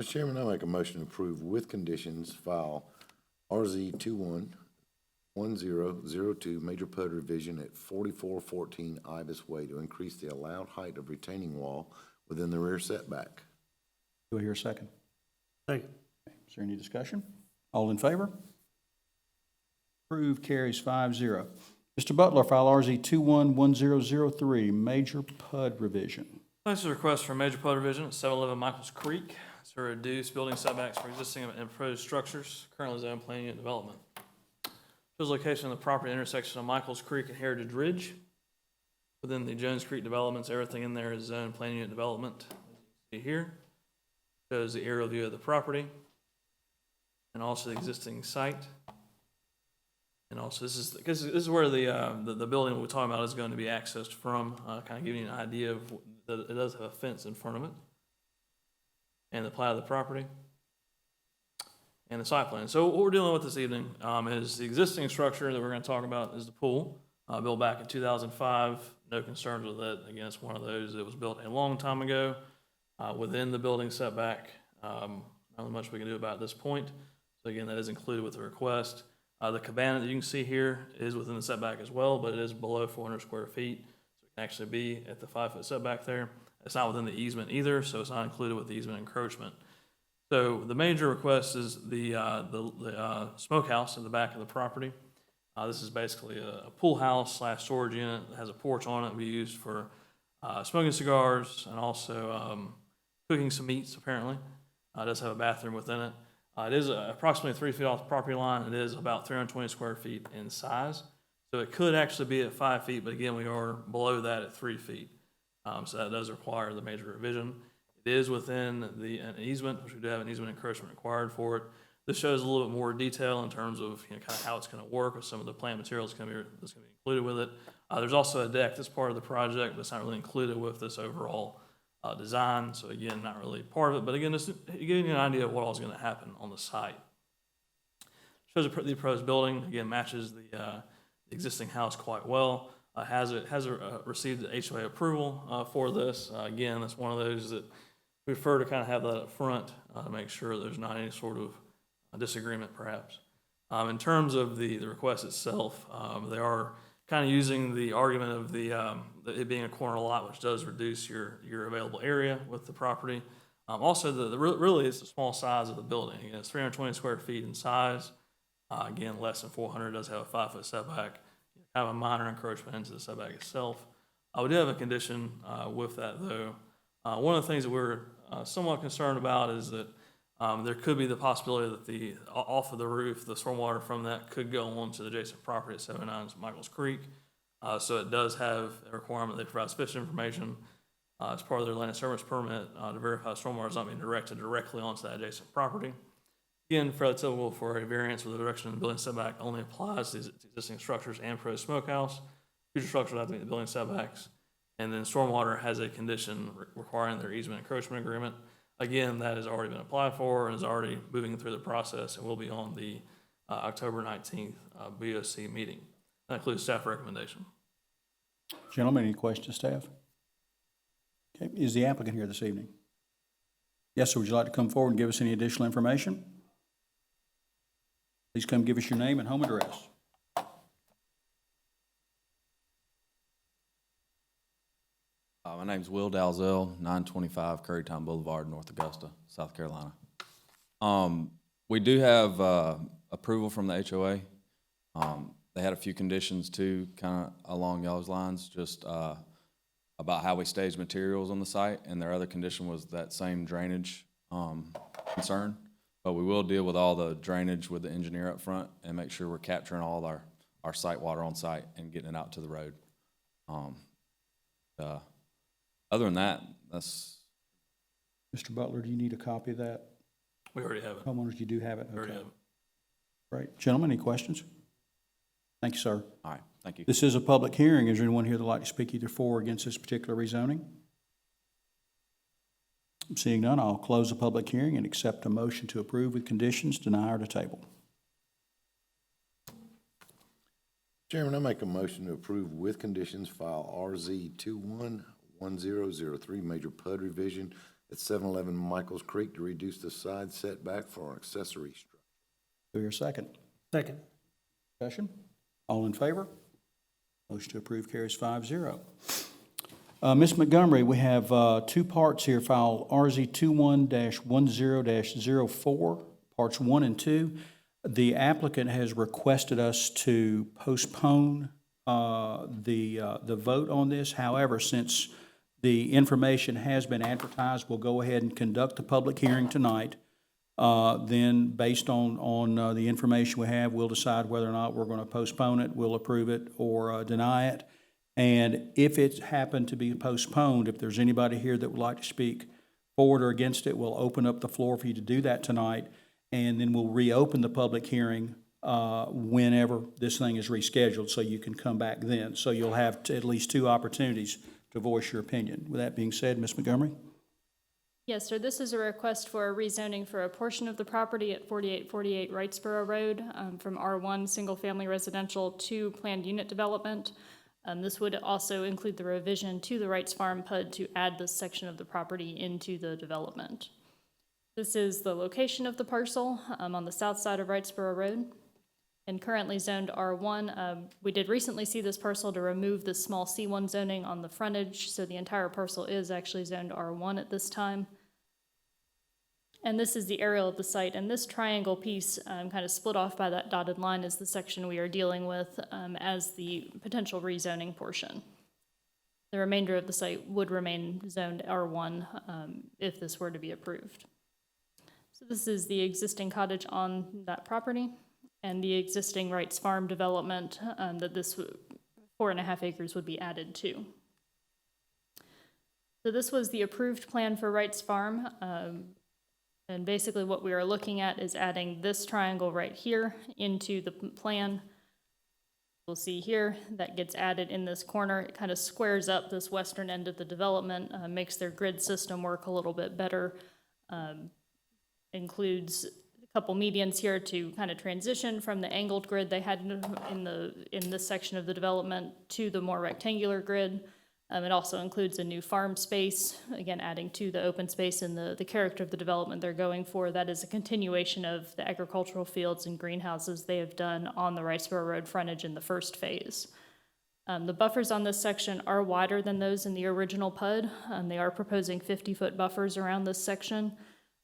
Mr. Chairman, I make a motion to approve with conditions file RZ 211002 major PUD revision at 4414 Ibis Way to increase the allowed height of retaining wall within the rear setback. Do I hear a second? Second. Is there any discussion? All in favor? Approved carries 5-0. Mr. Butler, file RZ 211003 major PUD revision. This is a request for a major PUD revision at 711 Michaels Creek to reduce building setbacks for existing and proposed structures, currently zoned plan unit development. Shows location of the property intersection of Michaels Creek and Heritage Ridge. Within the Jones Creek developments, everything in there is zoned plan unit development. As you can see here, shows the aerial view of the property and also the existing site. And also, this is where the building we're talking about is going to be accessed from, kind of giving you an idea of that it does have a fence in front of it. And the plat of the property. And the site plan. So what we're dealing with this evening is the existing structure that we're going to talk about is the pool, built back in 2005. No concerns with it. Again, it's one of those that was built a long time ago within the building setback. Not much we can do about it at this point. So again, that is included with the request. The cabana that you can see here is within the setback as well, but it is below 400 square feet. So it can actually be at the 5-foot setback there. It's not within the easement either, so it's not included with the easement encroachment. So the major request is the smokehouse in the back of the property. This is basically a pool house / storage unit that has a porch on it. It'll be used for smoking cigars and also cooking some meats, apparently. It does have a bathroom within it. It is approximately 3 feet off the property line. It is about 320 square feet in size. So it could actually be at 5 feet, but again, we are below that at 3 feet. So that does require the major revision. It is within an easement, which we do have an easement encroachment required for it. This shows a little bit more detail in terms of kind of how it's going to work with some of the plant materials that's going to be included with it. There's also a deck that's part of the project, but it's not really included with this overall design. So again, not really part of it, but again, just giving you an idea of what all is going to happen on the site. Shows the proposed building, again, matches the existing house quite well. Has received the HOA approval for this. Again, that's one of those that we prefer to kind of have that up front to make sure there's not any sort of disagreement perhaps. In terms of the request itself, they are kind of using the argument of it being a corner lot, which does reduce your available area with the property. Also, really it's the small size of the building. Again, it's 320 square feet in size. Again, less than 400, does have a 5-foot setback. Kind of a minor encroachment into the setback itself. We do have a condition with that though. One of the things that we're somewhat concerned about is that there could be the possibility that off of the roof, the stormwater from that could go on to the adjacent property at 79 Michaels Creek. So it does have a requirement that provides sufficient information as part of their land disturbance permit to verify stormwater is not being directed directly onto that adjacent property. Again, fairly typical for a variance where the reduction in the building setback only applies to existing structures and for the smokehouse. Future structures have to meet the building setbacks. And then stormwater has a condition requiring their easement encroachment agreement. Again, that has already been applied for and is already moving through the process and will be on the October 19th BOC meeting. That includes staff recommendation. Gentlemen, any questions, staff? Okay, is the applicant here this evening? Yes, sir, would you like to come forward and give us any additional information? Please come give us your name and home address. My name's Will Dalzell, 925 Currytown Boulevard, North Augusta, South Carolina. We do have approval from the HOA. They had a few conditions too, kind of along y'all's lines, just about how we stage materials on the site, and their other condition was that same drainage concern. But we will deal with all the drainage with the engineer up front and make sure we're capturing all our site water on site and getting it out to the road. Other than that, that's... Mr. Butler, do you need a copy of that? We already have it. Homeowners, you do have it? We already have it. Great. Gentlemen, any questions? Thank you, sir. All right, thank you. This is a public hearing. Is there anyone here that would like to speak either for or against this particular rezoning? Seeing none, I'll close the public hearing and accept a motion to approve with conditions, deny, or to table. Chairman, I make a motion to approve with conditions file RZ 211003, major PUD revision at 711 Michaels Creek to reduce the side setback for an accessory structure. Do I hear a second? Second. Discussion? All in favor? Motion to approve carries 5-0. Ms. Montgomery, we have two parts here, file RZ 21-10-04, parts 1 and 2. The applicant has requested us to postpone the vote on this. However, since the information has been advertised, we'll go ahead and conduct the public hearing tonight. Then, based on the information we have, we'll decide whether or not we're going to postpone it, we'll approve it, or deny it. And if it's happened to be postponed, if there's anybody here that would like to speak forward or against it, we'll open up the floor for you to do that tonight, and then we'll reopen the public hearing whenever this thing is rescheduled, so you can come back then. So you'll have at least two opportunities to voice your opinion. With that being said, Ms. Montgomery? Yes, sir. This is a request for a rezoning for a portion of the property at 4848 Wrightsboro Road from R1 single-family residential to planned unit development. This would also include the revision to the Wrights Farm PUD to add this section of the property into the development. This is the location of the parcel on the south side of Wrightsboro Road and currently zoned R1. We did recently see this parcel to remove the small C1 zoning on the frontage, so the entire parcel is actually zoned R1 at this time. And this is the aerial of the site, and this triangle piece kind of split off by that dotted line is the section we are dealing with as the potential rezoning portion. The remainder of the site would remain zoned R1 if this were to be approved. So So this is the existing cottage on that property and the existing Wrights Farm development that this 4.5 acres would be added to. So this was the approved plan for Wrights Farm. And basically what we are looking at is adding this triangle right here into the plan. We'll see here that gets added in this corner. It kind of squares up this western end of the development, makes their grid system work a little bit better. Includes a couple medians here to kind of transition from the angled grid they had in this section of the development to the more rectangular grid. It also includes a new farm space, again adding to the open space and the character of the development they're going for. That is a continuation of the agricultural fields and greenhouses they have done on the Wrightsboro Road frontage in the first phase. The buffers on this section are wider than those in the original PUD. They are proposing 50-foot buffers around this section.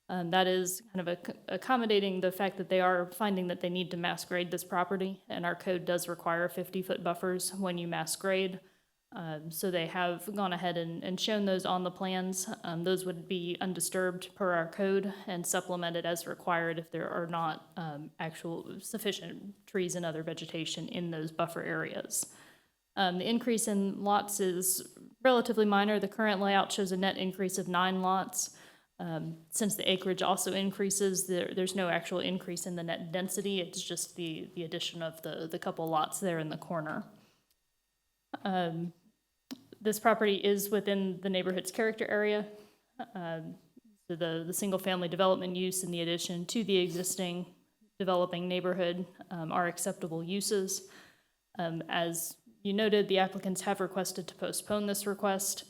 That is kind of accommodating the fact that they are finding that they need to mass grade this property, and our code does require 50-foot buffers when you mass grade. So they have gone ahead and shown those on the plans. Those would be undisturbed per our code and supplemented as required if there are not actual sufficient trees and other vegetation in those buffer areas. The increase in lots is relatively minor. The current layout shows a net increase of 9 lots. Since the acreage also increases, there's no actual increase in the net density. It's just the addition of the couple lots there in the corner. This property is within the neighborhood's character area. So the single-family development use and the addition to the existing developing neighborhood are acceptable uses. As you noted, the applicants have requested to postpone this request.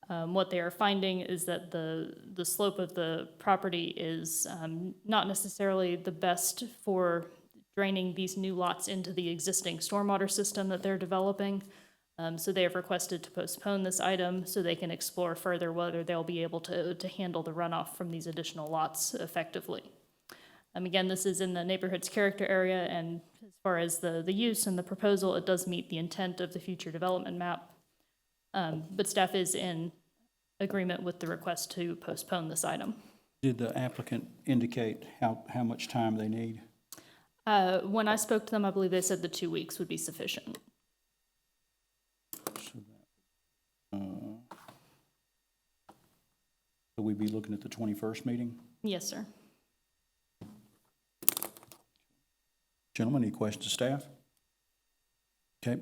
What they are finding is that the slope of the property is not necessarily the best for draining these new lots into the existing stormwater system that they're developing. So they have requested to postpone this item so they can explore further whether they'll be able to handle the runoff from these additional lots effectively. Again, this is in the neighborhood's character area, and as far as the use and the proposal, it does meet the intent of the future development map. But staff is in agreement with the request to postpone this item. Did the applicant indicate how much time they need? When I spoke to them, I believe they said the 2 weeks would be sufficient. Will we be looking at the 21st meeting? Yes, sir. Gentlemen, any questions to staff? Okay,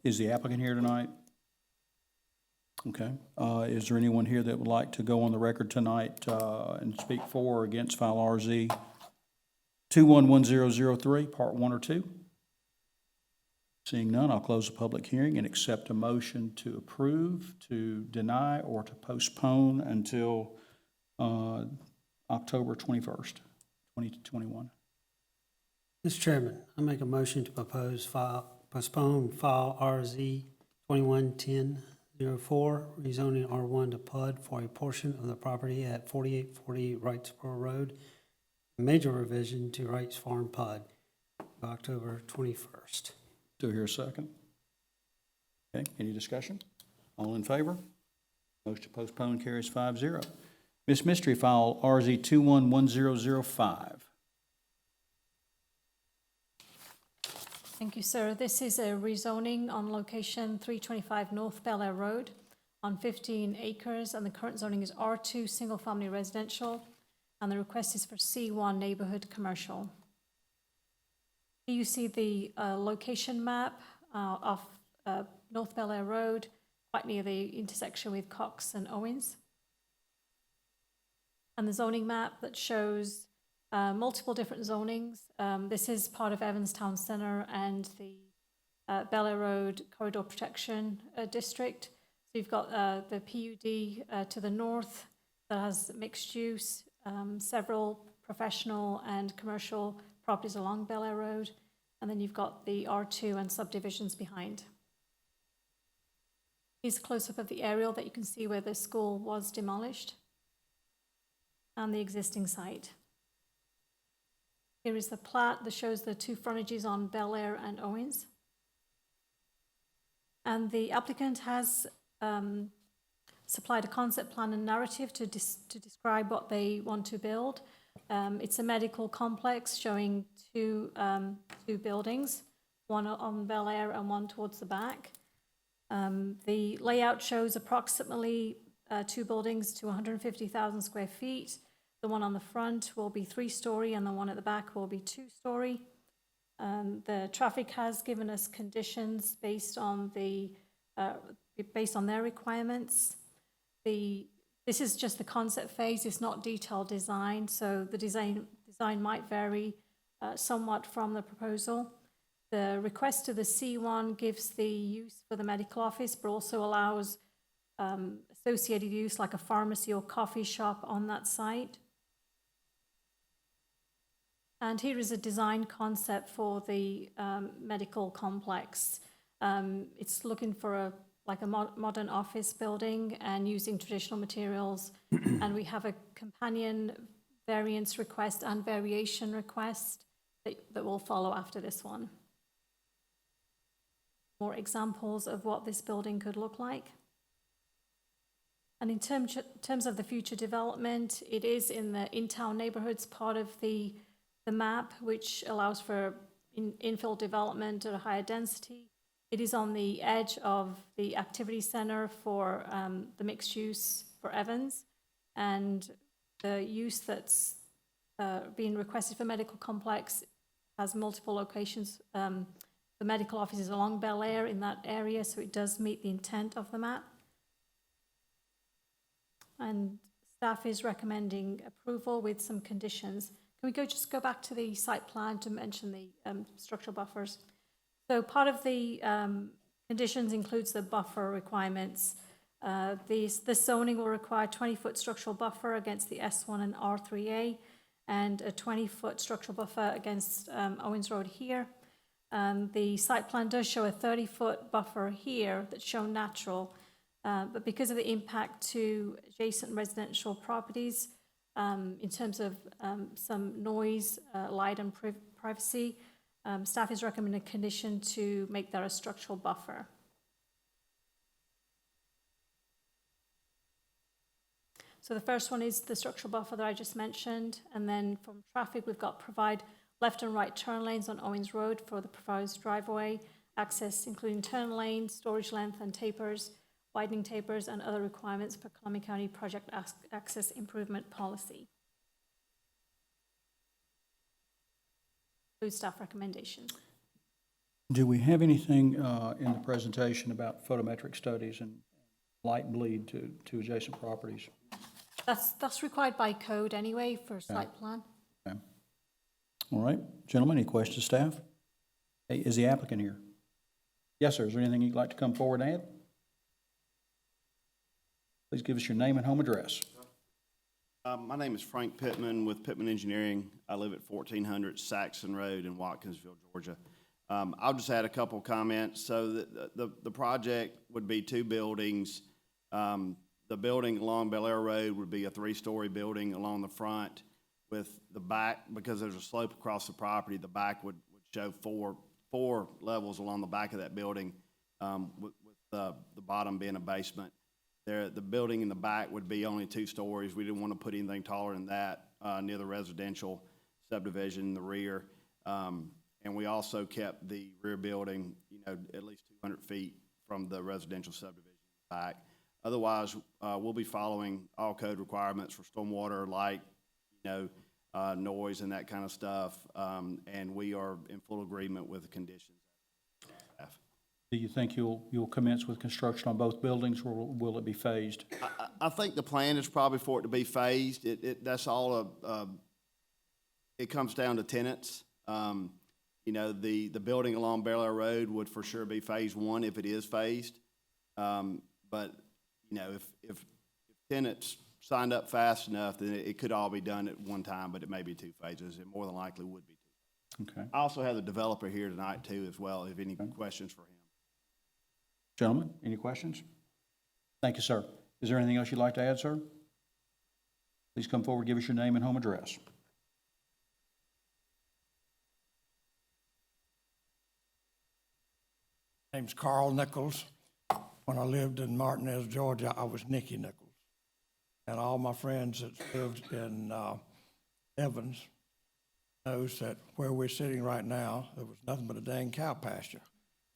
is the applicant here tonight? Okay, is there anyone here that would like to go on the record tonight and speak for or against file RZ 211003, part 1 or 2? Seeing none, I'll close the public hearing and accept a motion to approve, to deny, or to postpone until October 21st, 2021. Mr. Chairman, I make a motion to postpone file RZ 211004, rezoning R1 to PUD for a portion of the property at 4840 Wrightsboro Road, a major revision to Wrights Farm PUD, October 21st. Do I hear a second? Okay, any discussion? All in favor? Motion to postpone carries 5-0. Ms. Mystery, file RZ 211005. Thank you, sir. This is a rezoning on location 325 North Bel Air Road on 15 acres, and the current zoning is R2 single-family residential, and the request is for C1 neighborhood commercial. Here you see the location map of North Bel Air Road, quite near the intersection with Cox and Owens. And the zoning map that shows multiple different zonings. This is part of Evanstown Center and the Bel Air Road Corridor Protection District. So you've got the PUD to the north that has mixed use, several professional and commercial properties along Bel Air Road, and then you've got the R2 and subdivisions behind. Here's a close-up of the aerial that you can see where the school was demolished and the existing site. Here is the plat that shows the two frontages on Bel Air and Owens. And the applicant has supplied a concept plan and narrative to describe what they want to build. It's a medical complex showing two buildings, one on Bel Air and one towards the back. The layout shows approximately two buildings to 150,000 square feet. The one on the front will be 3-story and the one at the back will be 2-story. The traffic has given us conditions based on their requirements. This is just the concept phase, it's not detailed design, so the design might vary somewhat from the proposal. The request to the C1 gives the use for the medical office, but also allows associated use like a pharmacy or coffee shop on that site. And here is a design concept for the medical complex. It's looking for a modern office building and using traditional materials. And we have a companion variance request and variation request that will follow after this one. More examples of what this building could look like. And in terms of the future development, it is in the in-town neighborhoods part of the map, which allows for infill development at a higher density. It is on the edge of the activity center for the mixed use for Evans, and the use that's being requested for medical complex has multiple locations. The medical office is along Bel Air in that area, so it does meet the intent of the map. And staff is recommending approval with some conditions. Can we just go back to the site plan to mention the structural buffers? So part of the conditions includes the buffer requirements. The zoning will require 20-foot structural buffer against the S1 and R3A, and a 20-foot structural buffer against Owens Road here. The site plan does show a 30-foot buffer here that's shown natural, but because of the impact to adjacent residential properties, in terms of some noise, light, and privacy, staff is recommending a condition to make that a structural buffer. So the first one is the structural buffer that I just mentioned, and then from traffic, we've got provide left and right turn lanes on Owens Road for the proposed driveway access, including turn lanes, storage length, and tapers, widening tapers, and other requirements per Columbia County Project Access Improvement Policy. Those staff recommendations. Do we have anything in the presentation about photometric studies and light bleed to adjacent properties? That's required by code anyway for site plan. Okay. All right, gentlemen, any questions, staff? Hey, is the applicant here? Yes, sir. Is there anything you'd like to come forward and add? Please give us your name and home address. My name is Frank Pittman with Pittman Engineering. I live at 1400 Saxon Road in Watkinsville, Georgia. I'll just add a couple comments. So the project would be two buildings. The building along Bel Air Road would be a 3-story building along the front, with the back, because there's a slope across the property, the back would show four levels along the back of that building, with the bottom being a basement. The building in the back would be only 2 stories. We didn't want to put anything taller than that near the residential subdivision in the rear. And we also kept the rear building, at least 200 feet from the residential subdivision back. Otherwise, we'll be following all code requirements for stormwater, light, noise, and that kind of stuff. And we are in full agreement with the conditions. Do you think you'll commence with construction on both buildings, or will it be phased? I think the plan is probably for it to be phased. That's all it comes down to tenants. The building along Bel Air Road would for sure be phase 1 if it is phased. But if tenants signed up fast enough, then it could all be done at one time, but it may be 2 phases. It more than likely would be 2. Okay. I also have the developer here tonight too as well, if any questions for him. Gentlemen, any questions? Thank you, sir. Is there anything else you'd like to add, sir? Please come forward, give us your name and home address. Name's Carl Nichols. When I lived in Martinez, Georgia, I was Nicky Nichols. And all my friends that lived in Evans knows that where we're sitting right now, there was nothing but a dang cow pasture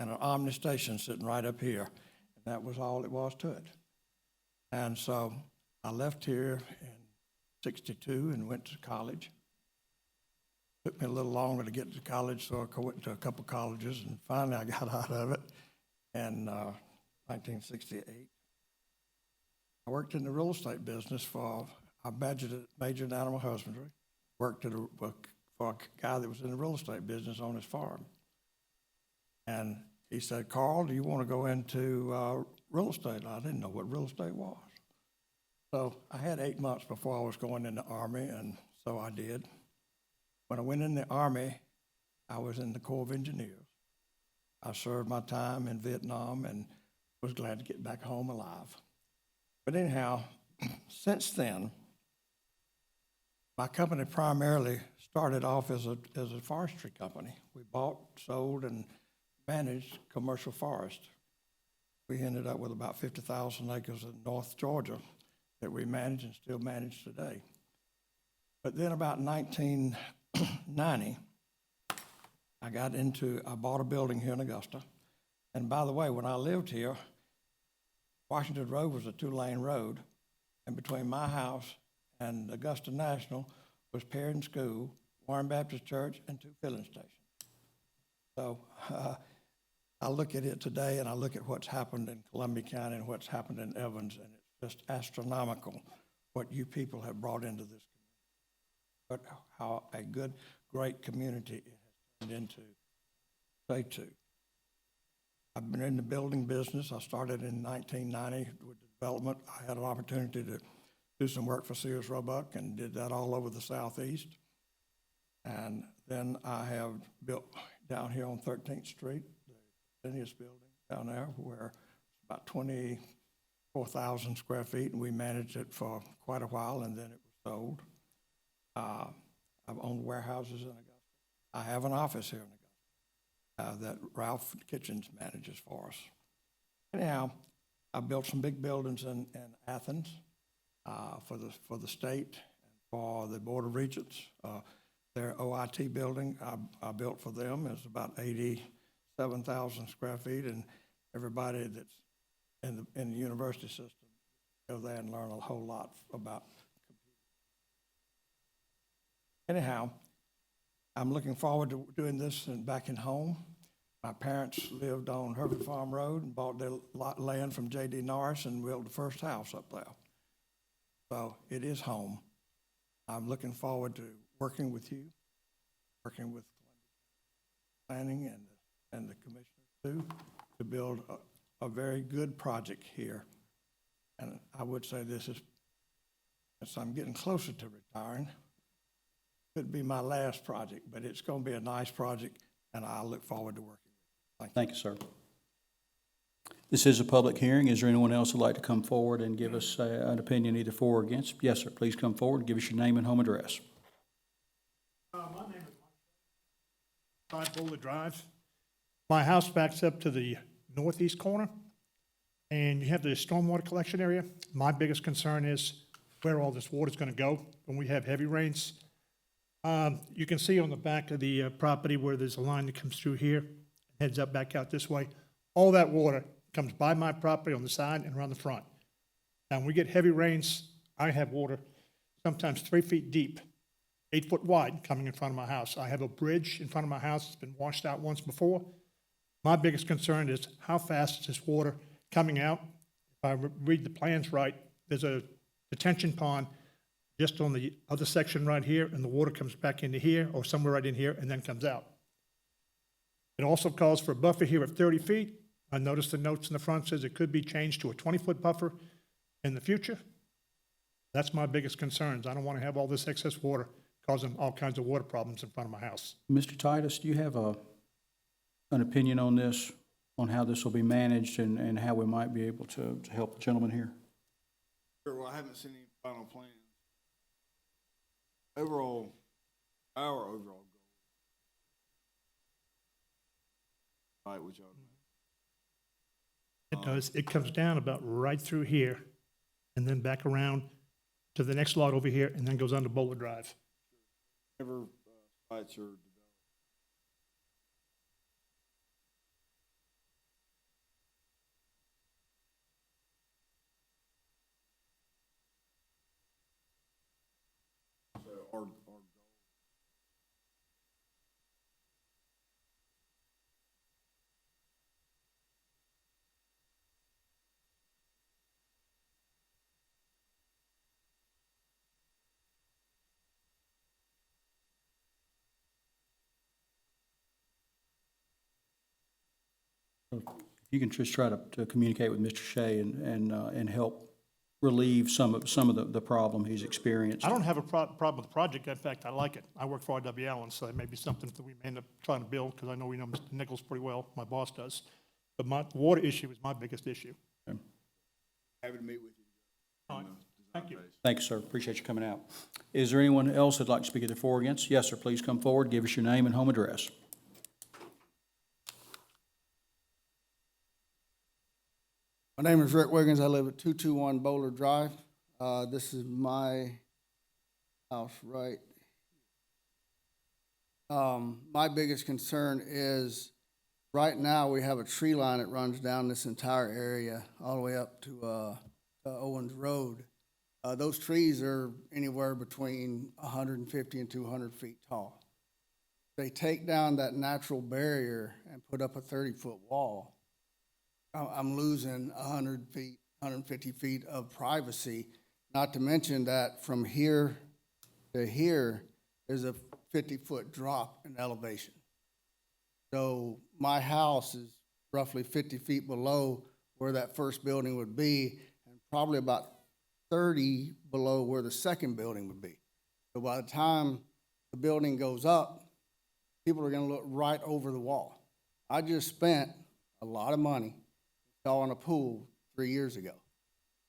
and an Omni station sitting right up here. And that was all it was to it. And so I left here in 62 and went to college. Took me a little longer to get to college, so I went to a couple colleges, and finally I got out of it in 1968. I worked in the real estate business I majored in animal husbandry, worked for a guy that was in the real estate business on his farm. And he said, Carl, do you want to go into real estate? I didn't know what real estate was. So I had 8 months before I was going in the Army, and so I did. When I went in the Army, I was in the Corps of Engineers. I served my time in Vietnam and was glad to get back home alive. But anyhow, since then, my company primarily started off as a forestry company. We bought, sold, and managed commercial forest. We ended up with about 50,000 acres in North Georgia that we manage and still manage today. But then about 1990, I bought a building here in Augusta. And by the way, when I lived here, Washington Road was a 2-lane road. And between my house and Augusta National was Perrin School, Warren Baptist Church, and 2 filling stations. So I look at it today and I look at what's happened in Columbia County and what's happened in Evans, and it's just astronomical what you people have brought into this community. But how a good, great community it has turned into. Say two. I've been in the building business. I started in 1990 with development. I had an opportunity to do some work for Sears Roebuck and did that all over the Southeast. And then I have built down here on 13th Street, the Phineas building down there, where it's about 24,000 square feet, and we managed it for quite a while, and then it was sold. I've owned warehouses in Augusta. I have an office here in Augusta that Ralph Kitchens manages for us. Anyhow, I built some big buildings in Athens for the state and for the Board of Regents. Their OIT building I built for them is about 87,000 square feet, and everybody that's in the university system go there and learn a whole lot about computers. Anyhow, I'm looking forward to doing this back in home. My parents lived on Hervey Farm Road and bought their land from J.D. Norris and built the first house up there. So it is home. I'm looking forward to working with you, working with planning and the commissioners too, to build a very good project here. And I would say this is, as I'm getting closer to retiring, could be my last project, but it's going to be a nice project, and I look forward to working with you. Thank you, sir. This is a public hearing. Is there anyone else who'd like to come forward and give us an opinion either for or against? Yes, sir. Please come forward and give us your name and home address. My name is Mike. 5 Boulder Drive. My house backs up to the northeast corner, and you have the stormwater collection area. My biggest concern is where all this water is going to go when we have heavy rains. You can see on the back of the property where there's a line that comes through here, heads up back out this way. All that water comes by my property on the side and around the front. Now, when we get heavy rains, I have water sometimes 3 feet deep, 8 foot wide coming in front of my house. I have a bridge in front of my house that's been washed out once before. My biggest concern is how fast is this water coming out? If I read the plans right, there's a detention pond just on the other section right here, and the water comes back into here or somewhere right in here and then comes out. It also calls for a buffer here at 30 feet. I noticed the notes in the front says it could be changed to a 20-foot buffer in the future. That's my biggest concerns. I don't want to have all this excess water causing all kinds of water problems in front of my house. Mr. Titus, do you have an opinion on this, on how this will be managed and how we might be able to help the gentleman here? Sure, well, I haven't seen any final plans. Our overall goal, right, which It does. It comes down about right through here and then back around to the next lot over here and then goes on to Boulder Drive. Whenever sites are developed, so our If you can just try to communicate with Mr. Shea and help relieve some of the problem he's experienced. I don't have a problem with the project. In fact, I like it. I work for R.W. Allen, so it may be something that we may end up trying to build, because I know we know Mr. Nichols pretty well, my boss does. But my water issue is my biggest issue. happy to meet with you. All right. Thank you. Thank you, sir. Appreciate you coming out. Is there anyone else that'd like to speak either for or against? Yes, sir. Please come forward. Give us your name and home address. My name is Rick Wiggins. I live at 221 Bowler Drive. This is my house, right? My biggest concern is right now we have a tree line that runs down this entire area all the way up to Owens Road. Those trees are anywhere between 150 and 200 feet tall. They take down that natural barrier and put up a 30-foot wall. I'm losing 100 feet, 150 feet of privacy, not to mention that from here to here is a 50-foot drop in elevation. So my house is roughly 50 feet below where that first building would be, and probably about 30 below where the second building would be. So by the time the building goes up, people are gonna look right over the wall. I just spent a lot of money installing a pool 3 years ago.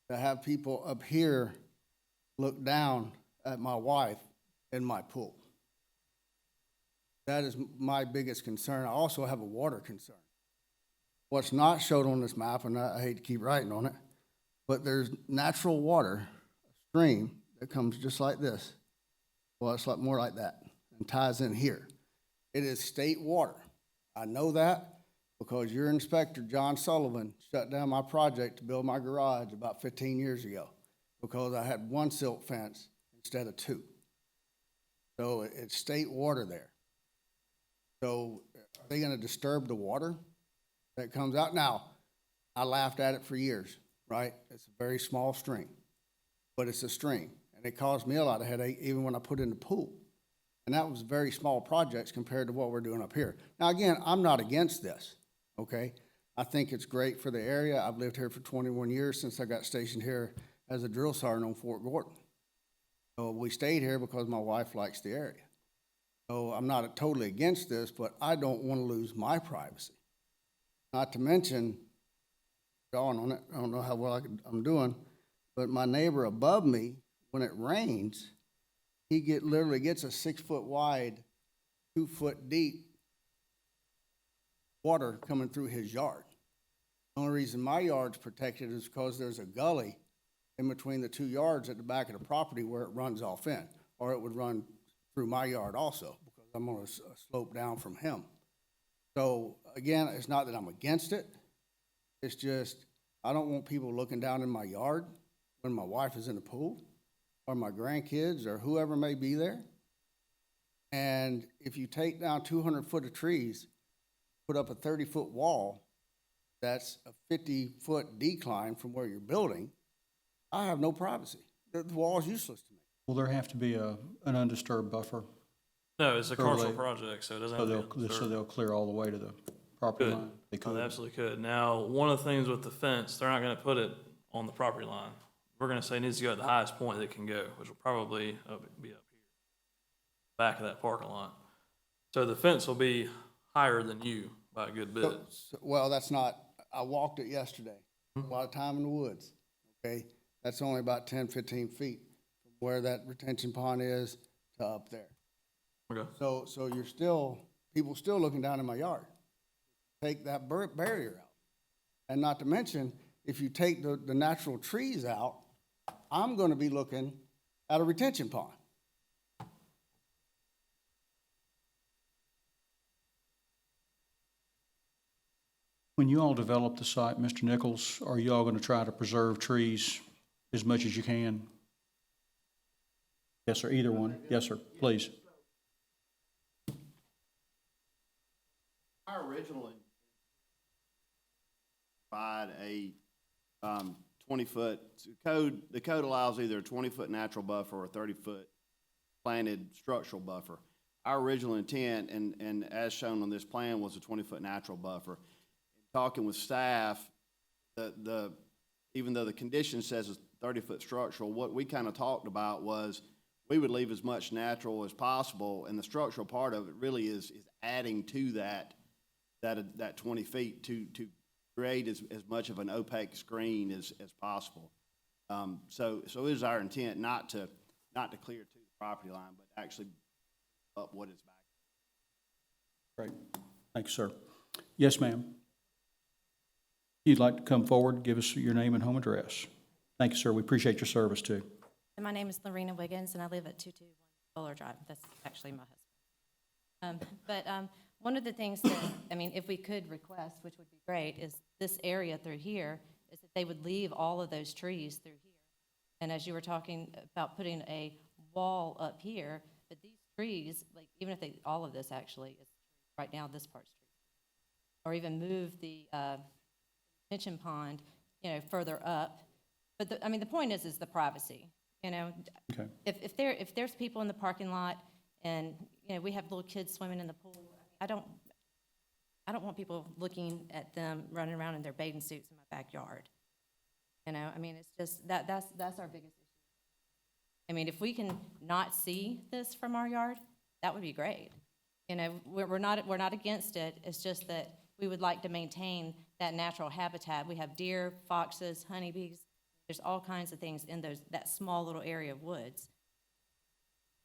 To have people up here look down at my wife in my pool. That is my biggest concern. I also have a water concern. What's not showed on this map, and I hate to keep writing on it, but there's natural water, a stream that comes just like this. Well, it's like more like that and ties in here. It is state water. I know that because your inspector, John Sullivan, shut down my project to build my garage about 15 years ago because I had one silt fence instead of two. So it's state water there. So are they gonna disturb the water that comes out? Now, I laughed at it for years, right? It's a very small stream, but it's a stream. And it caused me a lot of headache even when I put in the pool. And that was very small projects compared to what we're doing up here. Now, again, I'm not against this, okay? I think it's great for the area. I've lived here for 21 years since I got stationed here as a drill sergeant on Fort Gordon. So we stayed here because my wife likes the area. So I'm not totally against this, but I don't want to lose my privacy. Not to mention, drawing on it, I don't know how well I'm doing, but my neighbor above me, when it rains, he literally gets a 6-foot wide, 2-foot deep water coming through his yard. The only reason my yard's protected is because there's a gully in between the 2 yards at the back of the property where it runs off in, or it would run through my yard also because I'm on a slope down from him. So again, it's not that I'm against it. It's just, I don't want people looking down in my yard when my wife is in the pool or my grandkids or whoever may be there. And if you take down 200 foot of trees, put up a 30-foot wall, that's a 50-foot decline from where you're building, I have no privacy. The wall's useless to me. Will there have to be an undisturbed buffer? No, it's a commercial project, so it doesn't have to be So they'll clear all the way to the property line? They could. They absolutely could. Now, one of the things with the fence, they're not gonna put it on the property line. We're gonna say it needs to go at the highest point that it can go, which will probably be up here, back of that parking lot. So the fence will be higher than you by a good bit. Well, that's not, I walked it yesterday, a lot of time in the woods, okay? That's only about 10, 15 feet from where that retention pond is to up there. Okay. So you're still, people still looking down in my yard. Take that barrier out. And not to mention, if you take the natural trees out, I'm gonna be looking at a retention pond. When you all develop the site, Mr. Nichols, are you all going to try to preserve trees as much as you can? Yes, sir, either one. Yes, sir, please. I originally provide a 20-foot, the code allows either a 20-foot natural buffer or a 30-foot planted structural buffer. Our original intent, and as shown on this plan, was a 20-foot natural buffer. Talking with staff, even though the condition says it's 30-foot structural, what we kind of talked about was we would leave as much natural as possible, and the structural part of it really is adding to that 20 feet to create as much of an opaque screen as possible. So it is our intent not to clear to the property line, but actually up what is back. Great. Thank you, sir. Yes, ma'am. You'd like to come forward, give us your name and home address. Thank you, sir. We appreciate your service, too. My name is Lorena Wiggins, and I live at 221 Bowler Drive. That's actually my husband. But one of the things that, I mean, if we could request, which would be great, is this area through here, is that they would leave all of those trees through here. And as you were talking about putting a wall up here, but these trees, like even if they, all of this actually is right now, this part's tree, or even move the detention pond, you know, further up. But I mean, the point is the privacy. You know, okay. If there's people in the parking lot, and you know we have little kids swimming in the pool, I don't want people looking at them running around in their bathing suits in my backyard. You know, I mean, it's just that's our biggest issue. I mean, if we can not see this from our yard, that would be great. You know, we're not against it. It's just that we would like to maintain that natural habitat. We have deer, foxes, honeybees. There's all kinds of things in that small little area of woods.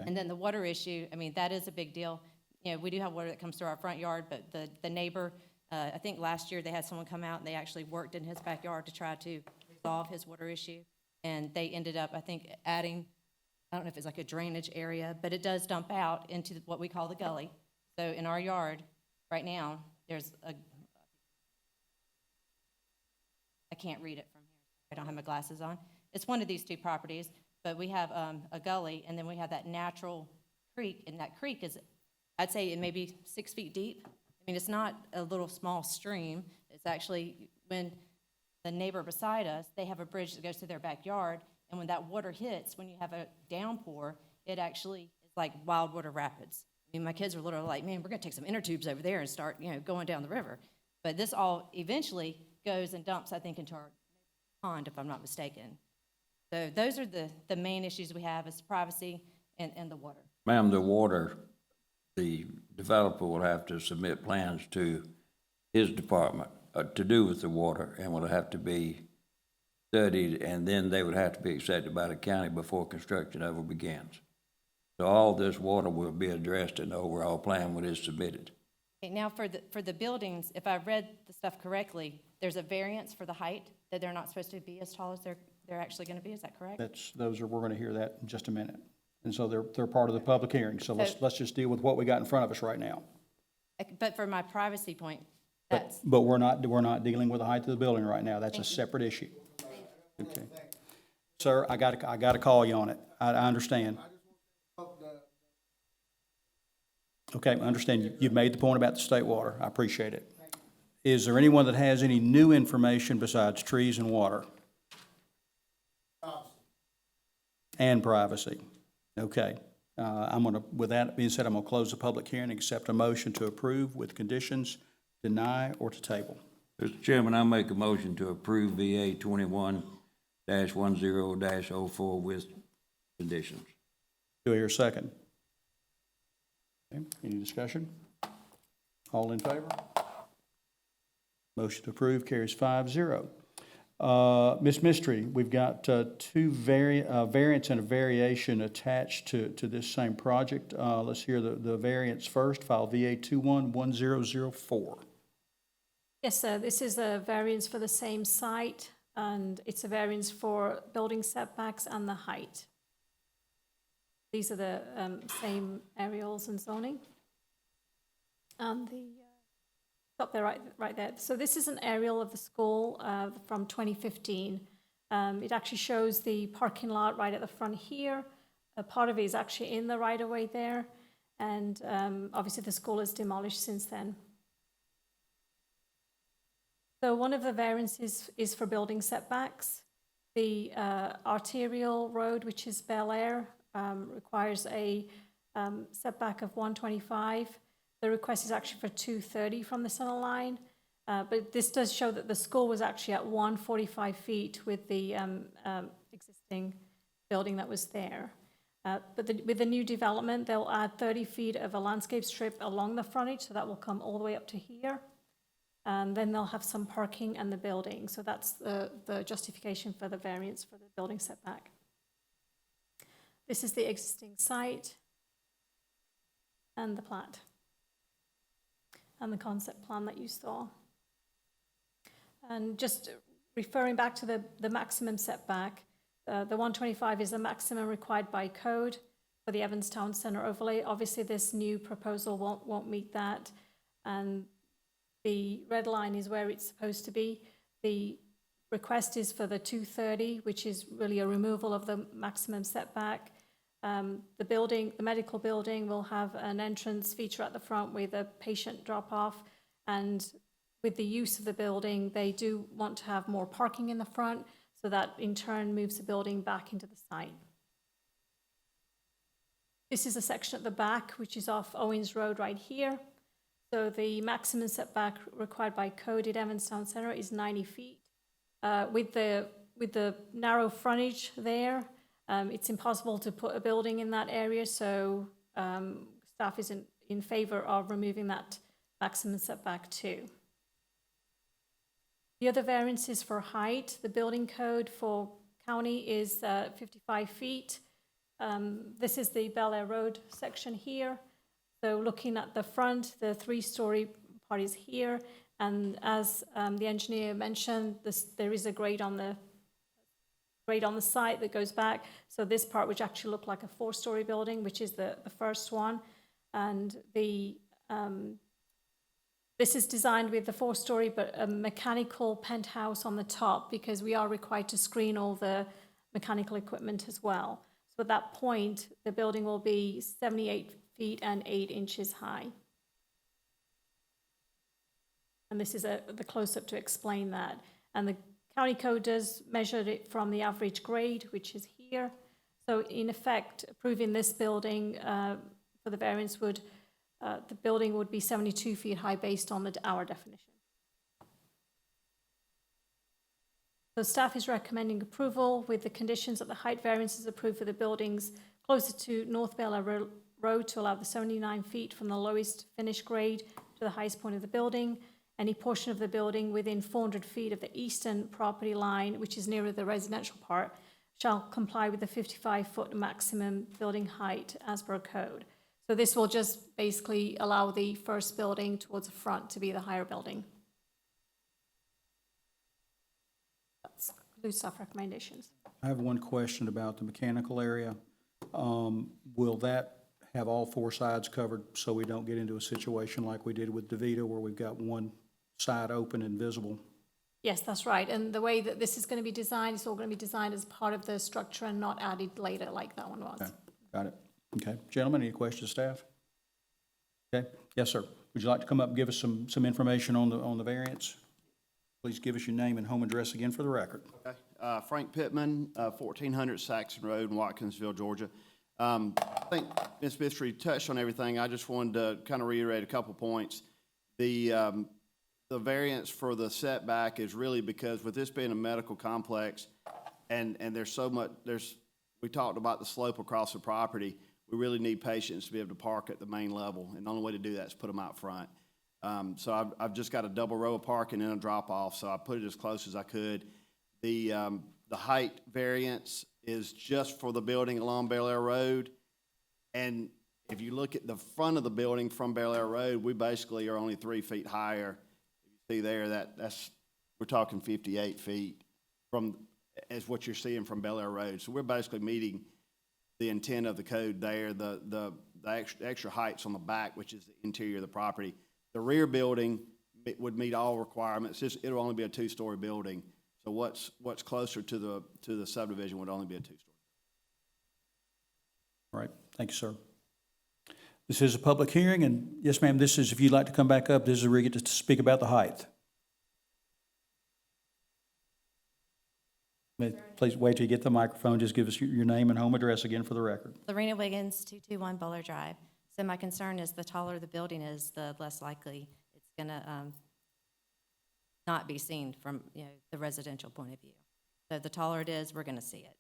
Okay. And then the water issue, I mean, that is a big deal. You know, we do have water that comes through our front yard, but the neighbor, I think last year they had someone come out and they actually worked in his backyard to try to resolve his water issue. And they ended up, I think, adding, I don't know if it's like a drainage area, but it does dump out into what we call the gully. So in our yard right now, there's I can't read it from here. I don't have my glasses on. It's one of these two properties, but we have a gully, and then we have that natural creek, and that creek is, I'd say it may be 6 feet deep. I mean, it's not a little small stream. It's actually, when the neighbor beside us, they have a bridge that goes to their backyard, and when that water hits, when you have a downpour, it actually is like wild water rapids. I mean, my kids are literally like, man, we're gonna take some inner tubes over there and start, you know, going down the river. But this all eventually goes and dumps, I think, into our pond, if I'm not mistaken. So those are the main issues we have, is privacy and the water. Ma'am, the water, the developer will have to submit plans to his department to do with the water, and will have to be studied, and then they would have to be accepted by the county before construction ever begins. So all this water will be addressed in the overall plan when it's submitted. Okay, now for the buildings, if I read the stuff correctly, there's a variance for the height, that they're not supposed to be as tall as they're actually going to be. Is that correct? We're going to hear that in just a minute. And so they're part of the public hearing. So let's just deal with what we got in front of us right now. But for my privacy point, But we're not dealing with the height of the building right now. That's a separate issue. Okay. Sir, I got to call you on it. I understand. Okay, I understand. You've made the point about the state water. I appreciate it. Is there anyone that has any new information besides trees and water? And privacy. Okay. With that being said, I'm gonna close the public hearing and accept a motion to approve with conditions, deny, or to table. Mr. Chairman, I make a motion to approve VA 21-10-04 with conditions. Do I hear a second? Okay. Any discussion? All in favor? Motion to approve carries 5-0. Ms. Mystery, we've got two variance and a variation attached to this same project. Let's hear the variance first. File VA 21-1004. Yes, sir. This is a variance for the same site, and it's a variance for building setbacks and the height. These are the same aerials and zoning. And the Stop there, right there. So this is an aerial of the school from 2015. It actually shows the parking lot right at the front here. A part of it is actually in the right-of-way there, and obviously the school is demolished since then. So one of the variances is for building setbacks. The arterial road, which is Bel Air, requires a setback of 125. The request is actually for 230 from the center line, but this does show that the school was actually at 145 feet with the existing building that was there. But with the new development, they'll add 30 feet of a landscape strip along the frontage, so that will come all the way up to here. And then they'll have some parking and the building. So that's the justification for the variance for the building setback. This is the existing site and the plat and the concept plan that you saw. And just referring back to the maximum setback, the 125 is the maximum required by code for the Evanstown Center overlay. Obviously, this new proposal won't meet that. And the red line is where it's supposed to be. The request is for the 230, which is really a removal of the maximum setback. The medical building will have an entrance feature at the front with a patient drop-off, and with the use of the building, they do want to have more parking in the front, so that in turn moves the building back into the site. This is a section at the back, which is off Owens Road right here. So the maximum setback required by code at Evanstown Center is 90 feet. With the narrow frontage there, it's impossible to put a building in that area, so staff is in favor of removing that maximum setback too. The other variance is for height. The building code for county is 55 feet. This is the Bel Air Road section here. So looking at the front, the 3-story part is here, and as the engineer mentioned, there is a grade on the site that goes back. So this part, which actually looked like a 4-story building, which is the first one, and this is designed with the 4-story, but a mechanical penthouse on the top, because we are required to screen all the mechanical equipment as well. So at that point, the building will be 78 feet and 8 inches high. And this is the close-up to explain that. And the county code does measure it from the average grade, which is here. So in effect, approving this building for the variance would, the building would be 72 feet high based on our definition. So staff is recommending approval with the conditions that the height variance is approved for the buildings closer to North Bel Air Road to allow the 79 feet from the lowest finished grade to the highest point of the building. Any portion of the building within 400 feet of the eastern property line, which is nearer the residential part, shall comply with the 55-foot maximum building height as per code. So this will just basically allow the first building towards the front to be the higher building. That's concludes staff recommendations. I have one question about the mechanical area. Will that have all 4 sides covered so we don't get into a situation like we did with DeVita where we've got one side open and visible? Yes, that's right. And the way that this is going to be designed, it's all going to be designed as part of the structure and not added later like that one was. Okay, got it. Okay. Gentlemen, any questions, staff? Okay. Yes, sir. Would you like to come up and give us some information on the variance? Please give us your name and home address again for the record. Okay. Frank Pittman, 1400 Saxon Road in Watkinsville, Georgia. I think Ms. Mystery touched on everything. I just wanted to kind of reiterate a couple points. The variance for the setback is really because with this being a medical complex and there's so much, we talked about the slope across the property. We really need patients to be able to park at the main level, and the only way to do that is put them out front. So I've just got a double row of parking and a drop-off, so I put it as close as I could. The height variance is just for the building along Bel Air Road, and if you look at the front of the building from Bel Air Road, we basically are only 3 feet higher. If you see there, that's we're talking 58 feet from as what you're seeing from Bel Air Road. So we're basically meeting the intent of the code there. The extra heights on the back, which is the interior of the property. The rear building would meet all requirements. It'll only be a two-story building. So what's closer to the subdivision would only be a two-story. All right, thank you, sir. This is a public hearing, and yes, ma'am, this is, if you'd like to come back up, this is where you get to speak about the height. Please wait till you get the microphone. Just give us your name and home address again for the record. Lorena Wiggins, 221 Bel Air Drive. So my concern is the taller the building is, the less likely it's gonna not be seen from, the residential point of view. So the taller it is, we're gonna see it.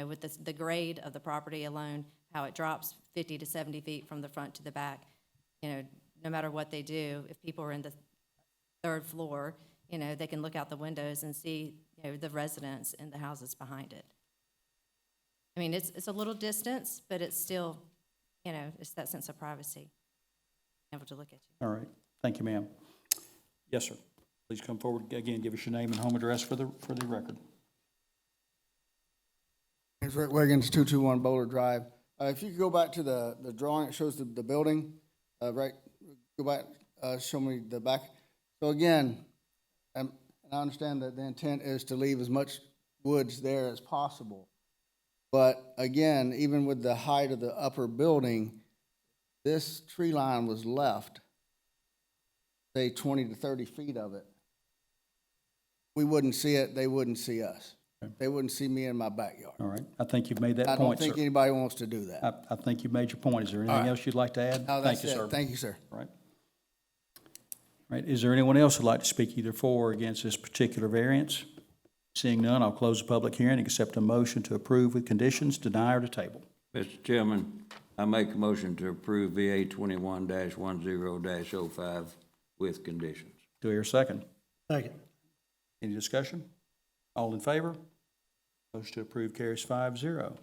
With the grade of the property alone, how it drops 50 to 70 feet from the front to the back, no matter what they do, if people are in the third floor, they can look out the windows and see, the residents and the houses behind it. I mean, it's a little distance, but it's still, it's that sense of privacy, able to look at you. All right, thank you, ma'am. Yes, sir. Please come forward again, give us your name and home address for the record. It's Rick Wiggins, 221 Boulder Drive. If you could go back to the drawing, it shows the building, right? Go back, show me the back. So again, and I understand that the intent is to leave as much woods there as possible. But again, even with the height of the upper building, this tree line was left, say 20 to 30 feet of it. We wouldn't see it, they wouldn't see us. They wouldn't see me in my backyard. All right, I think you've made that point, sir. I don't think anybody wants to do that. I think you've made your point. Is there anything else you'd like to add? No, Thank that's you, it. sir. Thank you, sir. All right. All right, is there anyone else who'd like to speak either for or against this particular variance? Seeing none, I'll close the public hearing and accept a motion to approve with conditions, deny, or to table. Mr. Chairman, I make a motion to approve VA 21-10-05 with conditions. Do I hear a second? Second. Any discussion? All in favor? Motion to approve carries 5-0.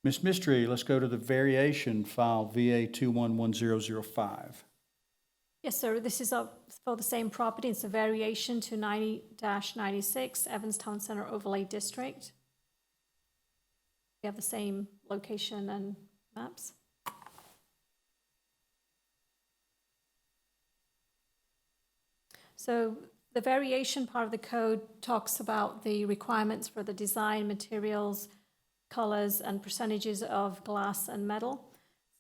Ms. Mystery, let's go to the variation file VA 211005. Yes, sir. This is for the same property. It's a variation to 90-96 Evanstown Center Overlay District. We have the same location and maps. So the variation part of the code talks about the requirements for the design, materials, colors, and percentages of glass and metal.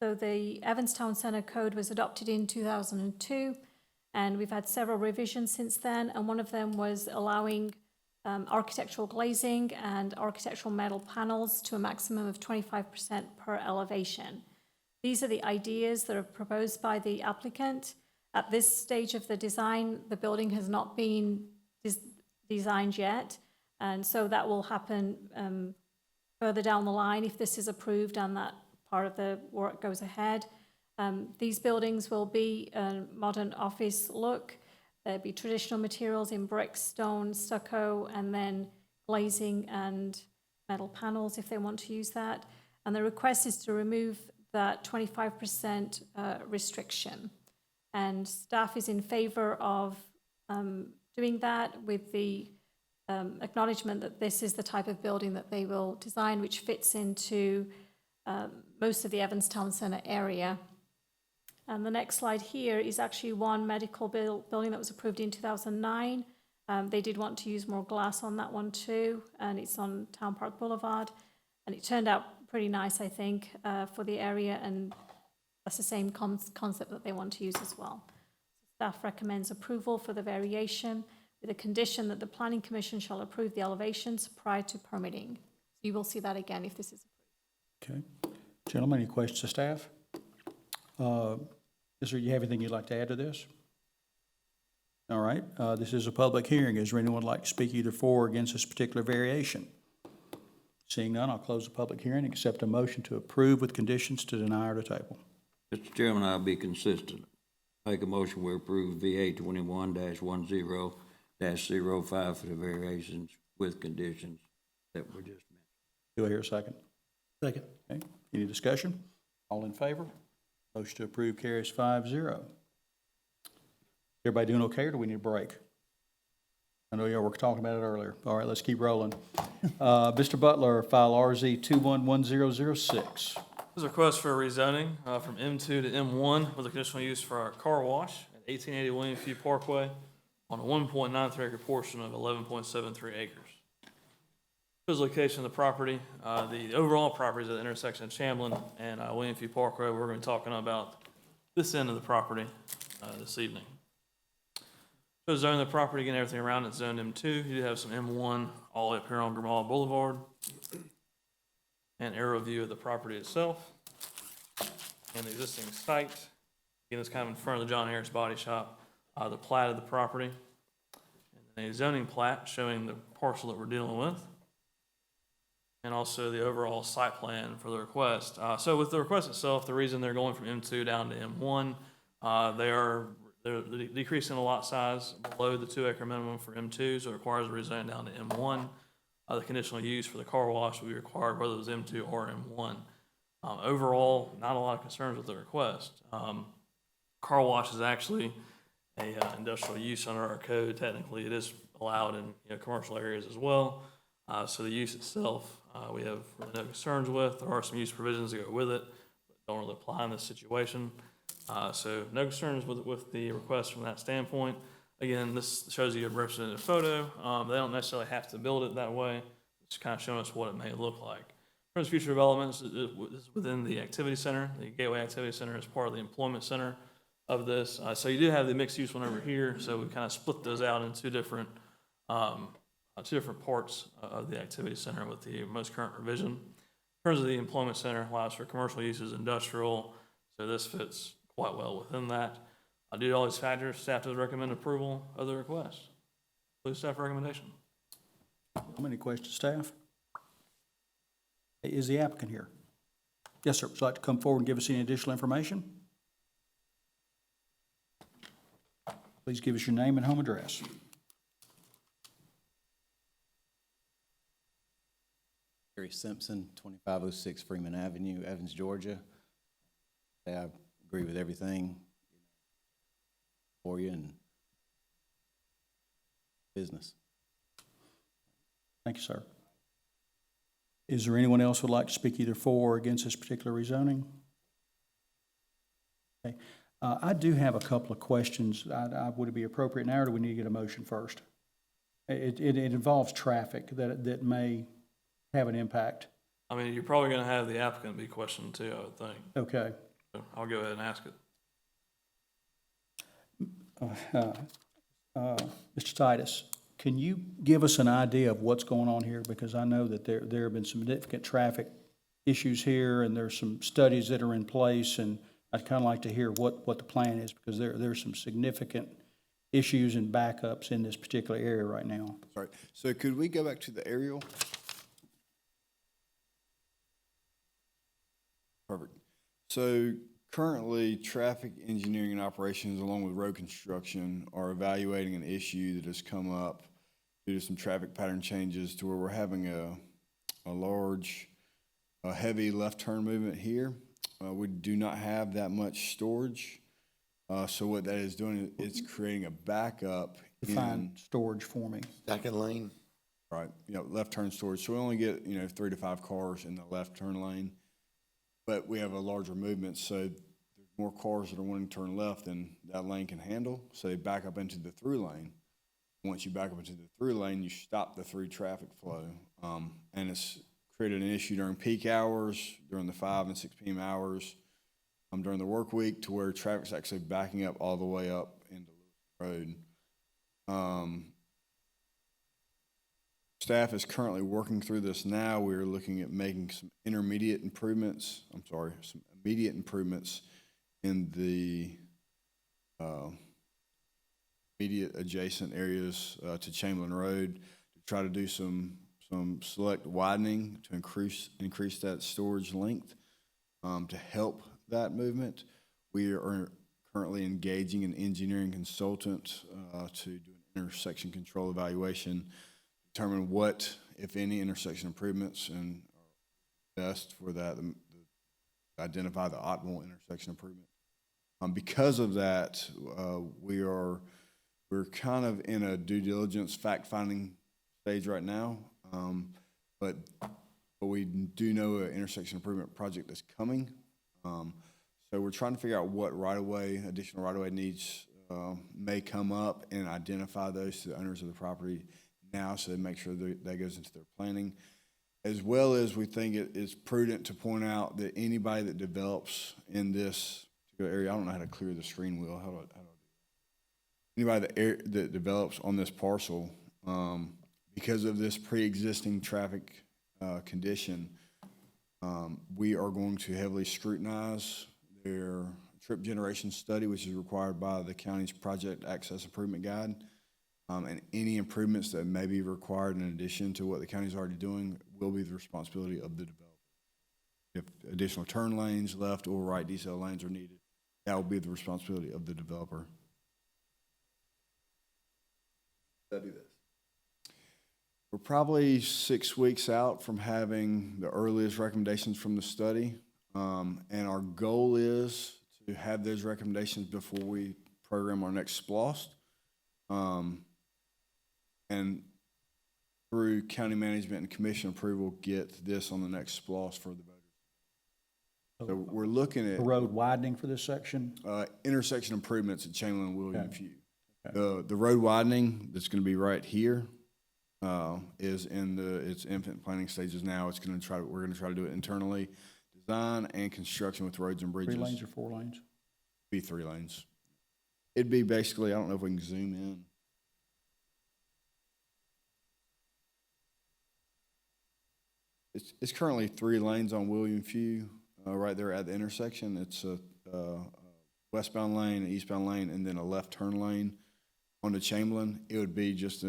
So the Evanstown Center Code was adopted in 2002, and we've had several revisions since then, and one of them was allowing architectural glazing and architectural metal panels to a maximum of 25% per elevation. These are the ideas that are proposed by the applicant. At this stage of the design, the building has not been designed yet, and so that will happen further down the line if this is approved and that part of the work goes ahead. These buildings will be a modern office look. There'll be traditional materials in brick, stone, stucco, and then glazing and metal panels if they want to use that. And the request is to remove that 25% restriction. And staff is in favor of doing that with the acknowledgement that this is the type of building that they will design, which fits into most of the Evanstown Center area. And the next slide here is actually one medical building that was approved in 2009. They did want to use more glass on that one too, and it's on Town Park Boulevard. And it turned out pretty nice, I think, for the area, and that's the same concept that they want to use as well. Staff recommends approval for the variation with a condition that the Planning Commission shall approve the elevations prior to permitting. So you will see that again if this is approved. Okay. Gentlemen, any questions of staff? Is there, you have anything you'd like to add to this? All right, this is a public hearing. Is there anyone like to speak either for or against this particular variation? Seeing none, I'll close the public hearing and accept a motion to approve with conditions, to deny, or to table. Mr. Chairman, I'll be consistent. Make a motion we approve VA 21-10-05 for the variations with conditions that were just mentioned. Do I hear a second? Second. Okay, any discussion? All in favor? Motion to approve carries 5-0. Everybody doing okay, or do we need a break? I know y'all were talking about it earlier. All right, let's keep rolling. Mr. Butler, file RZ 211006. This is a request for a rezoning from M2 to M1 with a conditional use for our car wash at 1880 William Few Parkway on a 1.93 acre portion of 11.73 acres. This location of the property, the overall property is at the intersection of Chamblin and William Few Parkway. We're going to be talking about this end of the property this evening. So zone the property, again, everything around it's zoned M2. You do have some M1 all the way up here on Grimal Boulevard. An aerial view of the property itself and the existing site. Again, it's kind of in front of the John Harris Body Shop, the plat of the property, and a zoning plat showing the parcel that we're dealing with, and also the overall site plan for the request. So with the request itself, the reason they're going from M2 down to M1, they're decreasing the lot size below the 2 acre minimum for M2, so it requires a rezone down to M1. The conditional use for the car wash will be required whether it was M2 or M1. Overall, not a lot of concerns with the request. Car wash is actually a industrial use under our code. Technically, it is allowed in commercial areas as well. So the use itself, we have really no concerns with. There are some use provisions that go with it, but don't really apply in this situation. So no concerns with the request from that standpoint. Again, this shows you a representative photo. They don't necessarily have to build it that way. It's kind of showing us what it may look like. In terms of future developments, this is within the activity center. The Gateway Activity Center is part of the employment center of this. So you do have the mixed use one over here. So we kind of split those out in two different parts of the activity center with the most current revision. In terms of the employment center, allows for commercial uses, industrial. So this fits quite well within that. Due to all these factors, staff does recommend approval of the request. Please, staff recommendation. How many questions, staff? Is the applicant here? Yes, sir. Would you like to come forward and give us any additional information? Please give us your name and home address. Gary Simpson, 2506 Freeman Avenue, Evans, Georgia. I agree with everything for you and business. Thank you, sir. Is there anyone else who would like to speak either for or against this particular rezoning? Okay. I do have a couple of questions. Would it be appropriate now, or do we need to get a motion first? It involves traffic that may have an impact. I mean, you're probably going to have the applicant be questioned too, I would think. Okay. So I'll go ahead and ask it. Mr. Titus, can you give us an idea of what's going on here? Because I know that there have been some significant traffic issues here, and there's some studies that are in place, and I'd kind of like to hear what the plan is, because there's some significant issues and backups in this particular area right now. Sorry. So could we go back to the aerial? Perfect. So currently, traffic engineering and operations, along with road construction, are evaluating an issue that has come up due to some traffic pattern changes to where we're having a large, heavy left turn movement here. We do not have that much storage. So what that is doing is it's creating a backup. Define storage for me. Second lane. Right, left turn storage. So we only get, 3 to 5 cars in the left turn lane, but we have a larger movement. So there's more cars that are wanting to turn left than that lane can handle. So they back up into the through lane. Once you back up into the through lane, you stop the through traffic flow. And it's created an issue during peak hours, during the 5 and 6 p.m. hours, during the work week, to where traffic's actually backing up all the way up into Lewis Road. Staff is currently working through this now. We're looking at making some immediate improvements in the immediate adjacent areas to Chamberlain Road to try to do some select widening to increase that storage length to help that movement. We are currently engaging an engineering consultant to do an intersection control evaluation, determine what, if any, intersection improvements and are best for that, identify the optimal intersection improvement. Because of that, we're kind of in a due diligence fact-finding stage right now, but we do know an intersection improvement project that's coming. So we're trying to figure out what additional right-of-way needs may come up and identify those to the owners of the property now, so they make sure that goes into their planning. As well as we think it is prudent to point out that anybody that develops in this particular area, I don't know how to clear the screen wheel, how do I do that? Anybody that develops on this parcel, because of this pre-existing traffic condition, we are going to heavily scrutinize their trip generation study, which is required by the county's Project Access Improvement Guide. And any improvements that may be required in addition to what the county's already doing will be the responsibility of the developer. If additional turn lanes, left or right decel lanes are needed, that will be the responsibility of the developer. That'd be this. We're probably 6 weeks out from having the earliest recommendations from the study. And our goal is to have those recommendations before we program our next SPLOST. And through county management and commission approval, get this on the next SPLOST for the voters. So we're looking at The road widening for this section? Intersection improvements at Chamberlain and William Okay. Few. The road widening that's going to be right here is in its infant planning stages now. We're going to try to do it internally, design and construction with roads and bridges. 3 lanes or 4 lanes? Be 3 lanes. It'd be basically, I don't know if we can zoom in. It's currently 3 lanes on William Few, right there at the intersection. It's a westbound lane, an eastbound lane, and then a left turn lane. On the Chamberlain, it would be just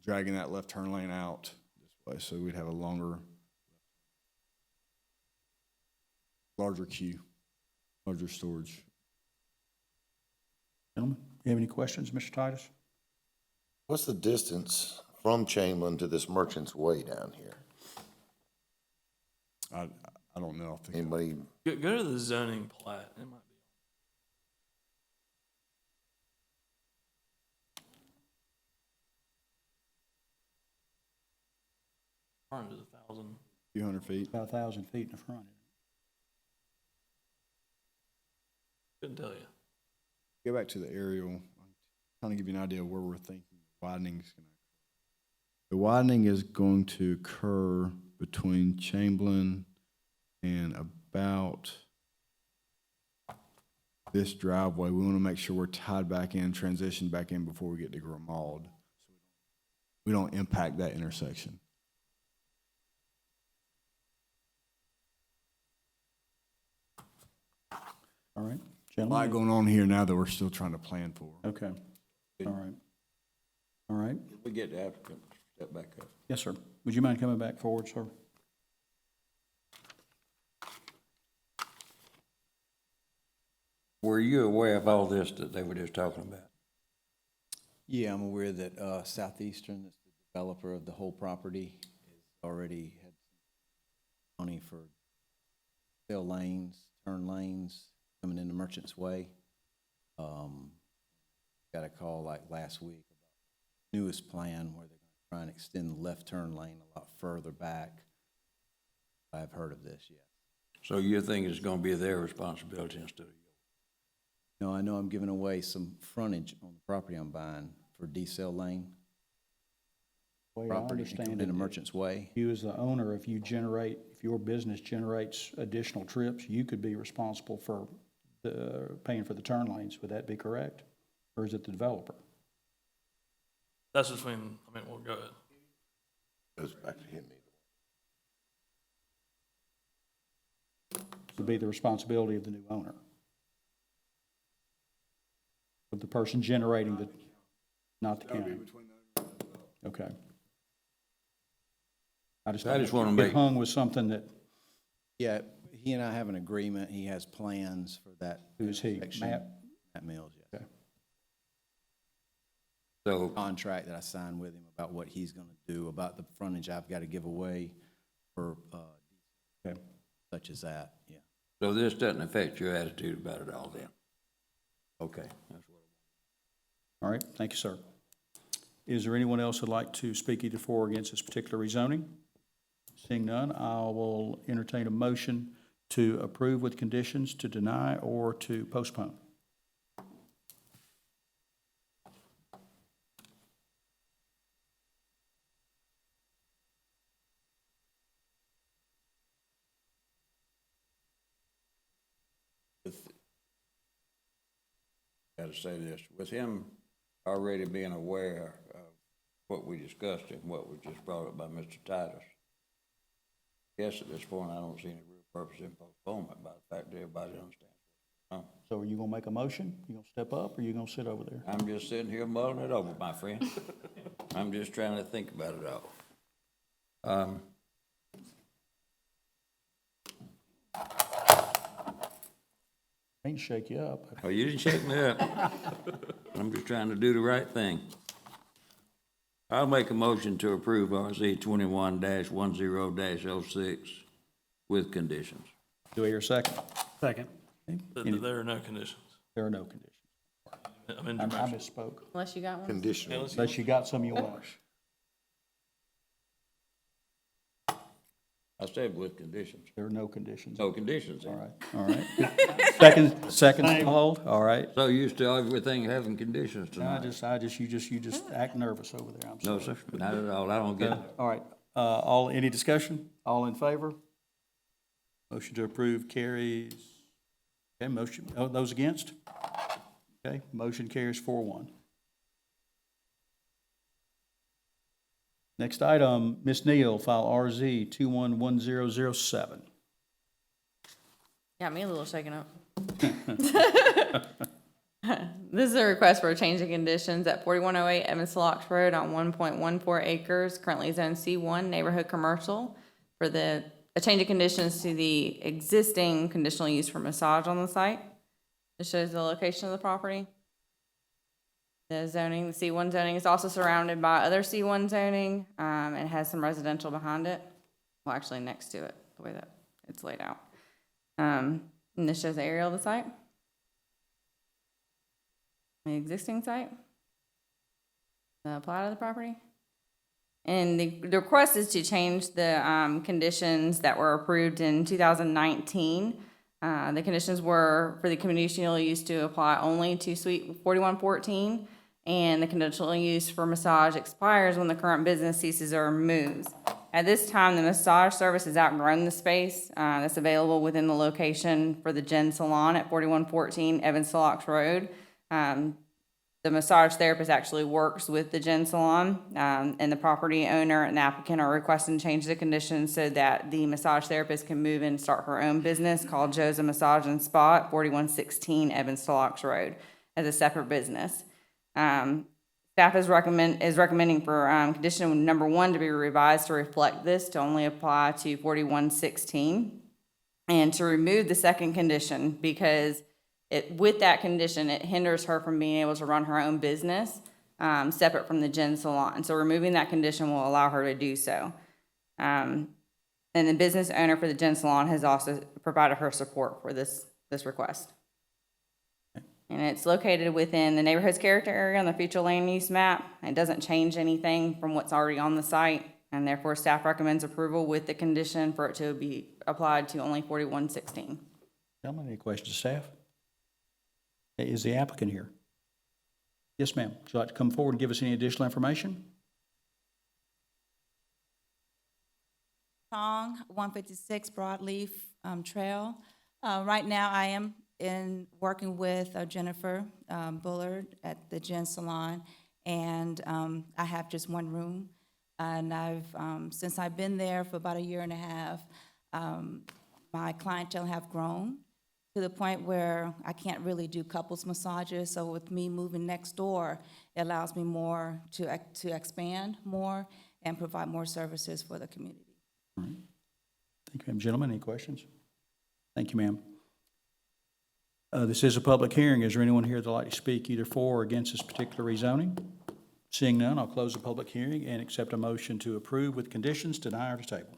dragging that left turn lane out this way, so we'd have a larger queue, larger storage. Gentlemen, you have any questions, Mr. Titus? What's the distance from Chamberlain to this Merchant's Way down here? I don't know. Anybody? Go to the zoning plat. It might be. Front is 1,000. A few hundred feet. About 1,000 feet in the front. Couldn't tell you. Go back to the aerial, kind of give you an idea of where we're thinking widening is going to occur. The widening is going to occur between Chamberlain and about this driveway. We want to make sure we're tied back in, transitioned back in before we get to Grimald, so we don't impact that intersection. All right, A lot going on here now that we're still trying to plan for. Okay, all right. All right. If we get the applicant, step back up. Yes, sir. Would you mind coming back forward, sir? Were you aware of all this that they were just talking about? Yeah, I'm aware that Southeastern, that's the developer of the whole property, has already had money for fill lanes, turn lanes, coming into Merchant's Way. Got a call like last week about the newest plan where they're going to try and extend the left turn lane a lot further back. I've heard of this, yes. So you think it's going to be their responsibility instead of yours? No, I know I'm giving away some frontage on the property I'm buying for decel lane. Way I Property understand coming it, into Merchant's Way. you as the owner, if your business generates additional trips, you could be responsible for paying for the turn lanes. Would that be correct? Or is it the developer? That's between, we'll go ahead. Goes back to him. It would be the responsibility of the new owner. Of the person generating not the county. Okay. I just want to get make hung with something that. Yeah, he and I have an agreement. He has plans for that. Who's he? section. Matt? Matt Mills, yes. Okay. So contract that I signed with him about what he's going to do, about the frontage I've got to give away for such as that, yeah. So this doesn't affect your attitude about it all then? Okay. That's what All right, thank you, sir. Is there anyone else who'd like to speak either for or against this particular rezoning? Seeing none, I will entertain a motion to approve with conditions, to deny, or to postpone. gotta say this, with him already being aware of what we discussed and what was just brought up by Mr. Titus, I guess at this point, I don't see any real purpose in postponement by the fact that everybody understands what's going on. So are you gonna make a motion? You gonna step up, or you gonna sit over there? I'm just sitting here mulling it over, my friend. I'm just trying to think about it all. I ain't shake you up. Oh, you didn't shake me up. I'm just trying to do the right thing. I'll make a motion to approve RZ 21-10-06 with conditions. Do I hear a second? Second. There are no conditions. There are no conditions. I'm in I your motion. misspoke. Unless you got one. Conditional. Unless you got some you want. I said with conditions. There are no conditions. No conditions. All right, all right. Second hold, all right. So you still everything having conditions I tonight? you just act nervous over there, I'm sorry. No, sir, not at all. I don't get it. All right, any discussion? All in favor? Motion to approve carries. Okay, motion, those against? Okay, motion carries 4-1. Next item, Ms. Neal, file RZ 211007. Got me a little shaken up. This is a request for a change of conditions at 4108 Evans Locks Road on 1.14 acres, currently zone C1, neighborhood commercial, for a change of conditions to the existing conditional use for massage on the site. This shows the location of the property. The zoning, the C1 zoning is also surrounded by other C1 zoning, and has some residential behind it. Well, actually next to it, the way that it's laid out. And this shows the aerial of the site. The existing site. The plot of the property. And the request is to change the conditions that were approved in 2019. The conditions were for the conditional use to apply only to Suite 4114, and the conditional use for massage expires when the current business ceases or moves. At this time, the massage service has outgrown the space that's available within the location for the Gen Salon at 4114 Evans Locks Road. The massage therapist actually works with the Gen Salon, and the property owner and the applicant are requesting to change the conditions so that the massage therapist can move in and start her own business called Joe's Massage and Spa at 4116 Evans Locks Road as a separate business. Staff is recommending for condition number 1 to be revised to reflect this, to only apply to 4116, and to remove the second condition because with that condition, it hinders her from being able to run her own business separate from the Gen Salon. So removing that condition will allow her to do so. And the business owner for the Gen Salon has also provided her support for this request. And it's located within the neighborhood's character area on the future land use map. It doesn't change anything from what's already on the site, and therefore staff recommends approval with the condition for it to be applied to only 4116. Gentlemen, any questions of staff? Is the applicant here? Yes, ma'am. Would you like to come forward and give us any additional information? Tong, 156 Broadleaf Trail. Right now, I am working with Jennifer Bullard at the Gen Salon, and I have just one room. And since I've been there for about a year and a half, my clientele have grown to the point where I can't really do couples massages. So with me moving next door, it allows me more to expand more and provide more services for the community. All right. Thank you, ma'am. Gentlemen, any questions? Thank you, ma'am. This is a public hearing. Is there anyone here that'd like to speak either for or against this particular rezoning? Seeing none, I'll close the public hearing and accept a motion to approve with conditions, deny or to table.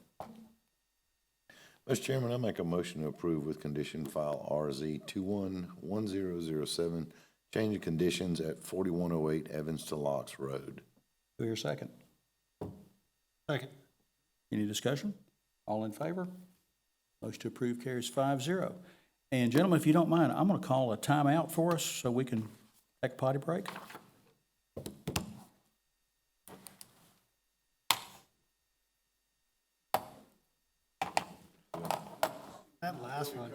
Mr. Chairman, I make a motion to approve with condition file RZ 211007, change of conditions at 4108 Evans to Locks Road. Do I hear a second? Second. Any discussion? All in favor? Motion to approve carries 5-0. And gentlemen, if you don't mind, I'm going to call a timeout for us so we can take a potty break. That last one.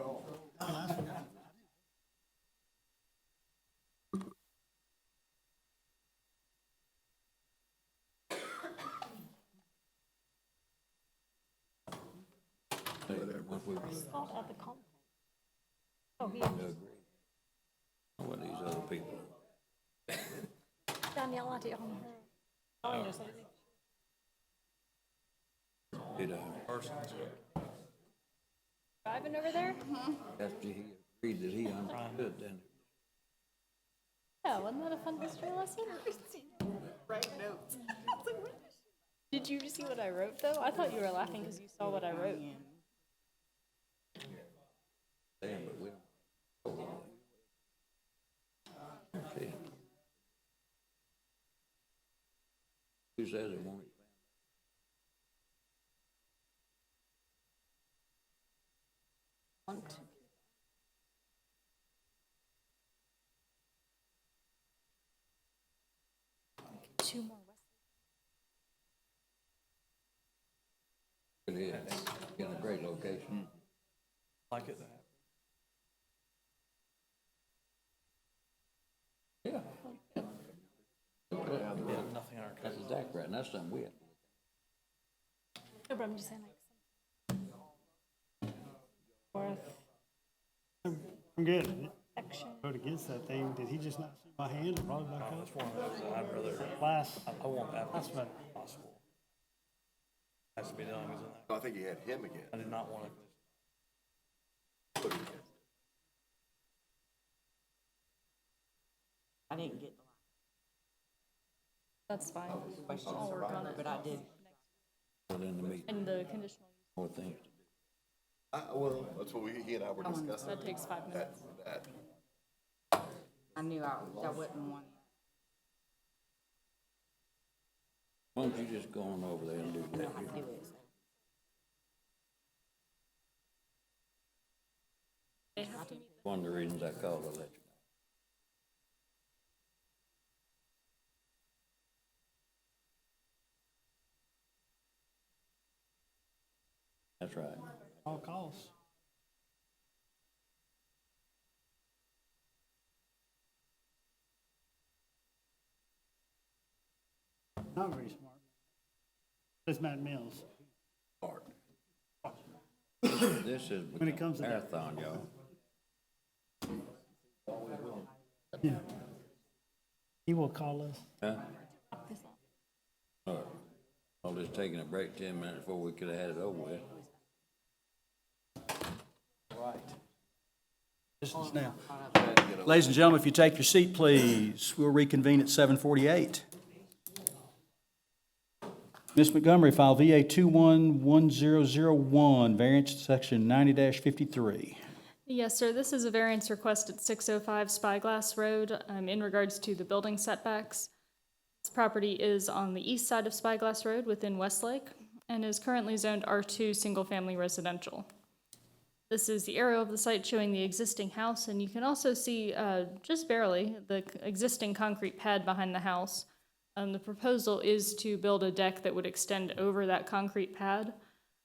Not at the conference. Oh, yeah. What these other people. Danielle had it on her. Oh, yes, I think. Did Driving over there? after he agreed that he understood, then Yeah, wasn't that a fun history lesson? Write notes. Did you see what I wrote, though? I thought you were laughing because you saw what I wrote. damn, but we don't. Okay. Who says it won't? Two more It is, in a great location. Like it. Yeah. Yeah, nothing on our That's exactly right, and that's something we have to look No, but I'm just saying, like, worth I'm good. action. Vote against that thing. Did he just not see my hand and brought it back up? It's one of those that I'd rather, Last, I want that last vote. as possible. Has to be done, isn't it? I think you had him again. I did not want to. I didn't get the That's fine. questions I'll work on it. but I did. at in the meeting, And the conditional use, more things to do. Well, that's what he and I were discussing. that takes 5 minutes. That. I knew I wouldn't want. Why don't you just go on over there and do I that? know how to do it. They have to meet. One of the reasons I called to let you know. That's right. All calls. Not very smart. That's Matt Mills. Smart. This is When it comes to that. marathon, y'all. Yeah. He will call us. Huh? All right. I'll just taking a break 10 minutes before we could have had it over with. Business now. Ladies and gentlemen, if you take your seat, please, we'll reconvene at 7:48. Ms. Montgomery, file VA 211001, variance section 90-53. Yes, sir. This is a variance request at 605 Spyglass Road in regards to the building setbacks. This property is on the east side of Spyglass Road within Westlake and is currently zoned R2 single-family residential. This is the aerial of the site showing the existing house, and you can also see, just barely, the existing concrete pad behind the house. The proposal is to build a deck that would extend over that concrete pad.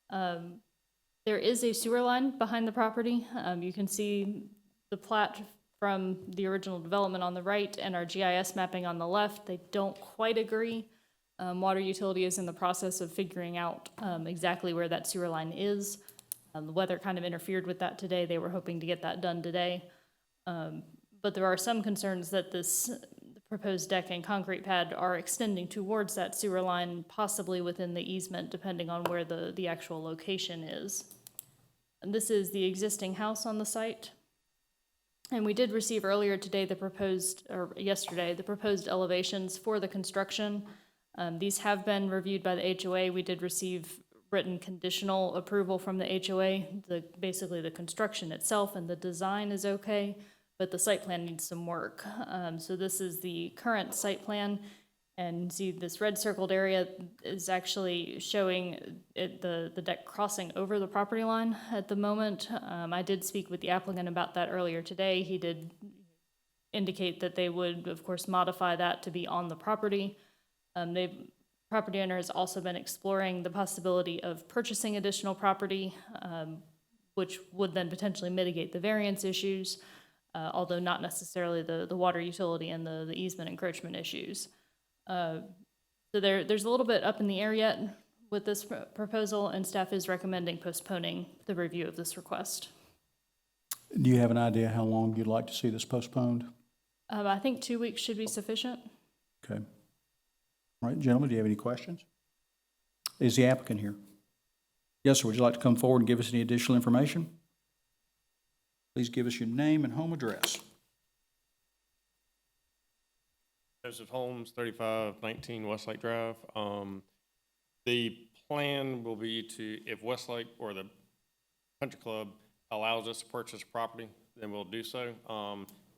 There is a sewer line behind the property. You can see the plat from the original development on the right and our GIS mapping on the left. They don't quite agree. Water utility is in the process of figuring out exactly where that sewer line is. The weather kind of interfered with that today. They were hoping to get that done today. But there are some concerns that this proposed deck and concrete pad are extending towards that sewer line, possibly within the easement, depending on where the actual location is. And this is the existing house on the site. And we did receive earlier today yesterday, the proposed elevations for the construction. These have been reviewed by the HOA. We did receive written conditional approval from the HOA. Basically the construction itself and the design is okay, but the site plan needs some work. So this is the current site plan, and see this red circled area is actually showing the deck crossing over the property line at the moment. I did speak with the applicant about that earlier today. He did indicate that they would, of course, modify that to be on the property. Property owner has also been exploring the possibility of purchasing additional property, which would then potentially mitigate the variance issues, although not necessarily the water utility and the easement encroachment issues. So there's a little bit up in the air yet with this proposal, and staff is recommending postponing the review of this request. Do you have an idea how long you'd like to see this postponed? I think 2 weeks should be sufficient. Okay. All right, gentlemen, do you have any questions? Is the applicant here? Yes, sir. Would you like to come forward and give us any additional information? Please give us your name and home address. Joseph Holmes, 3519 Westlake Drive. The plan will be to, if Westlake or the country club allows us to purchase property, then we'll do so.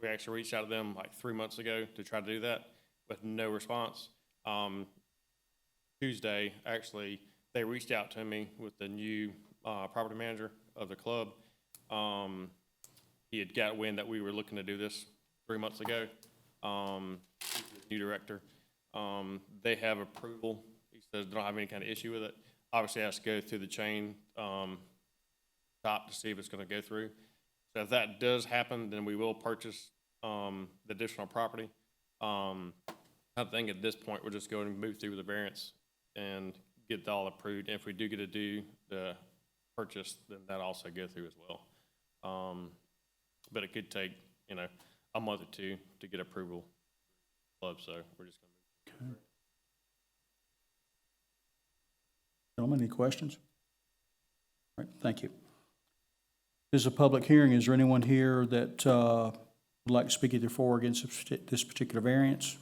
We actually reached out to them like 3 months ago to try to do that with no response. Tuesday, actually, they reached out to me with the new property manager of the club. He had got wind that we were looking to do this 3 months ago. New director. They have approval. He says they don't have any kind of issue with it. Obviously, it has to go through the chain top to see if it's going to go through. So if that does happen, then we will purchase the additional property. I think at this point, we're just going to move through with the variance and get it all approved. And if we do get to do the purchase, then that also go through as well. But it could take, you know, a month or two to get approval. Club, so we're just going to move. Okay. Gentlemen, any questions? All right, thank you. This is a public hearing. Is there anyone here that would like to speak either for or against this particular variance?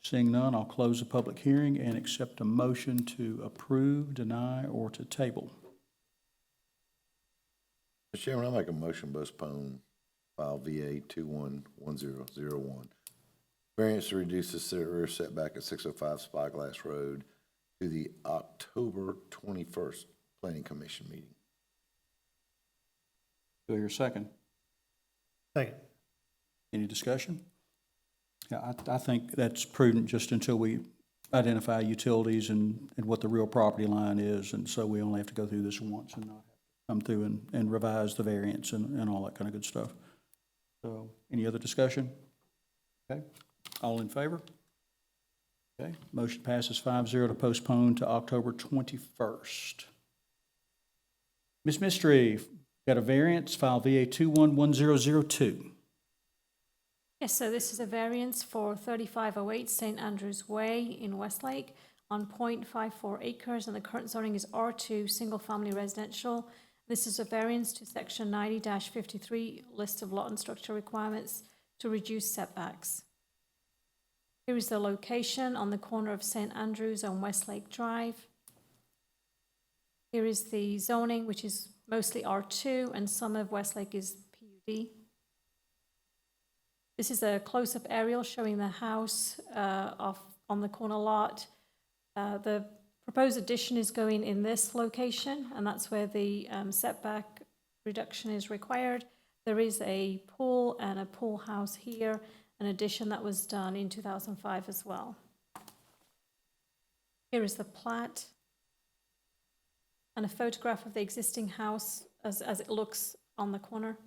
Seeing none, I'll close the public hearing and accept a motion to approve, deny, or to table. Mr. Chairman, I'll make a motion to postpone file VA 211001. Variance to reduce the rear setback at 605 Spyglass Road to the October 21st Planning Commission meeting. Do I hear a second? Second. Any discussion? Yeah, I think that's prudent just until we identify utilities and what the real property line is, and so we only have to go through this once and not have to come through and revise the variance and all that kind of good stuff. So, any other discussion? Okay, all in favor? Okay, motion passes 5-0 to postpone to October 21st. Ms. Mystery, got a variance, file VA 211002. Yes, so this is a variance for 3508 St. Andrews Way in Westlake on 0.54 acres, and the current zoning is R2, single-family residential. This is a variance to section 90-53, list of lot and structure requirements to reduce setbacks. Here is the location on the corner of St. Andrews and Westlake Drive. Here is the zoning, which is mostly R2, and some of Westlake is PUD. This is a close-up aerial showing the house on the corner lot. The proposed addition is going in this location, and that's where the setback reduction is required. There is a pool and a pool house here, an addition that was done in 2005 as well. Here is the plat and a photograph of the existing house as it looks on the corner.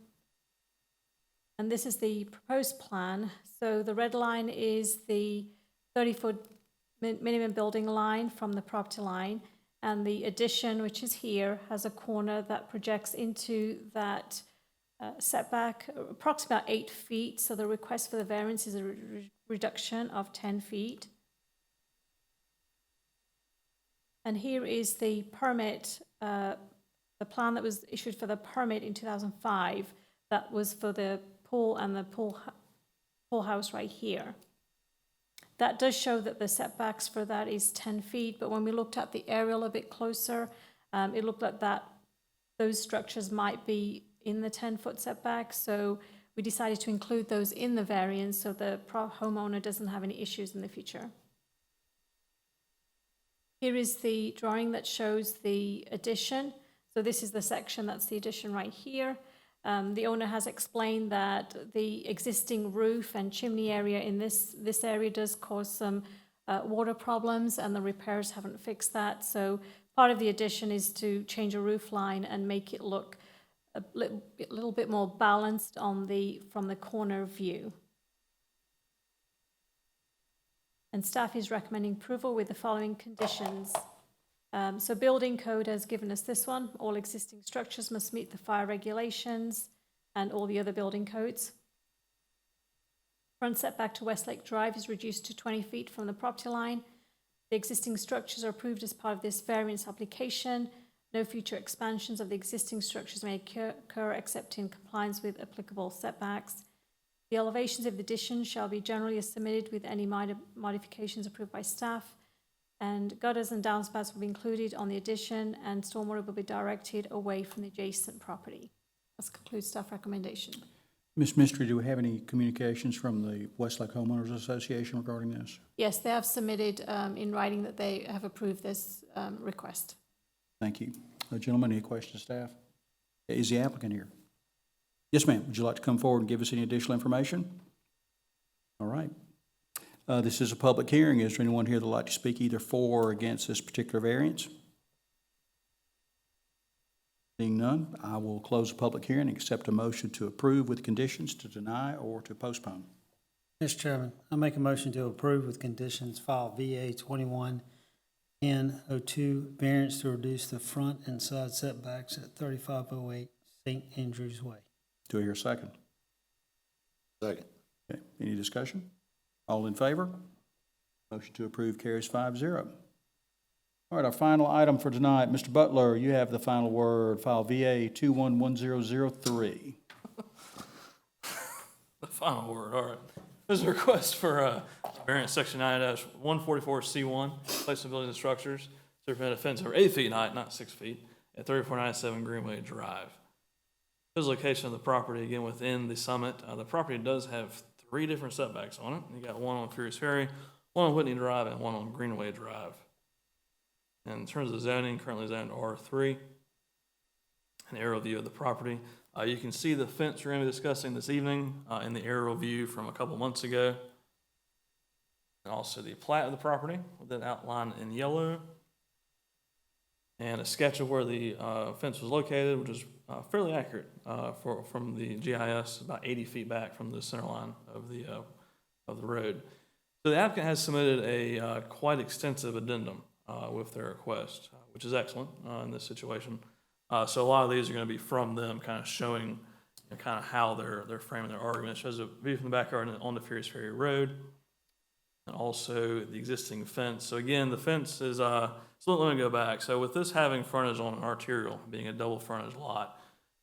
And this is the proposed plan. So the red line is the 30-foot minimum building line from the property line, and the addition, which is here, has a corner that projects into that setback, approximately about 8 feet. So the request for the variance is a reduction of 10 feet. And here is the permit, the plan that was issued for the permit in 2005. That was for the pool and the pool house right here. That does show that the setbacks for that is 10 feet, but when we looked at the aerial a bit closer, it looked like those structures might be in the 10-foot setback, so we decided to include those in the variance so the homeowner doesn't have any issues in the future. Here is the drawing that shows the addition. So this is the section that's the addition right here. The owner has explained that the existing roof and chimney area in this area does cause some water problems, and the repairs haven't fixed that. So part of the addition is to change a roof line and make it look a little bit more balanced from the corner view. And staff is recommending approval with the following conditions. So building code has given us this one. All existing structures must meet the fire regulations and all the other building codes. Front setback to Westlake Drive is reduced to 20 feet from the property line. The existing structures are approved as part of this variance application. No future expansions of the existing structures may occur except in compliance with applicable setbacks. The elevations of the addition shall be generally submitted with any minor modifications approved by staff. And gutters and downspouts will be included on the addition, and stormwater will be directed away from the adjacent property. That concludes staff recommendation. Ms. Mystery, do we have any communications from the Westlake Homeowners Association regarding this? Yes, they have submitted in writing that they have approved this request. Thank you. Gentlemen, any questions, staff? Is the applicant here? Yes, ma'am. Would you like to come forward and give us any additional information? All right. This is a public hearing. Is there anyone here that would like to speak either for or against this particular variance? Seeing none, I will close the public hearing and accept a motion to approve with conditions, to deny, or to postpone. Mr. Chairman, I make a motion to approve with conditions file VA 21N02, variance to reduce the front and side setbacks at 3508 St. Andrews Way. Do I hear a second? Second. Okay. Any discussion? All in favor? Motion to approve carries 5-0. All right, our final item for tonight, Mr. Butler, you have the final word, file VA 211003. The final word, all right. There's a request for variance section 9-144C1, place of buildings and structures, to permit a fence over 8 feet in height, not 6 feet, at 3497 Greenway Drive. Physical location of the property, again, within the summit. The property does have 3 different setbacks on it. You got one on Furious Ferry, one on Whitney Drive, and one on Greenway Drive. And in terms of zoning, currently zoned R3. An aerial view of the property. You can see the fence we're going to be discussing this evening in the aerial view from a couple months ago. And also the plat of the property with that outline in yellow. And a sketch of where the fence was located, which is fairly accurate from the GIS, about 80 feet back from the center line of the road. So the applicant has submitted a quite extensive addendum with their request, which is excellent in this situation. So a lot of these are going to be from them, kind of showing kind of how they're framing their argument. It shows a view from the backyard on the Furious Ferry Road, and also the existing fence. So again, the fence is, so let me go back. So with this having frontage on an arterial, being a double frontage lot,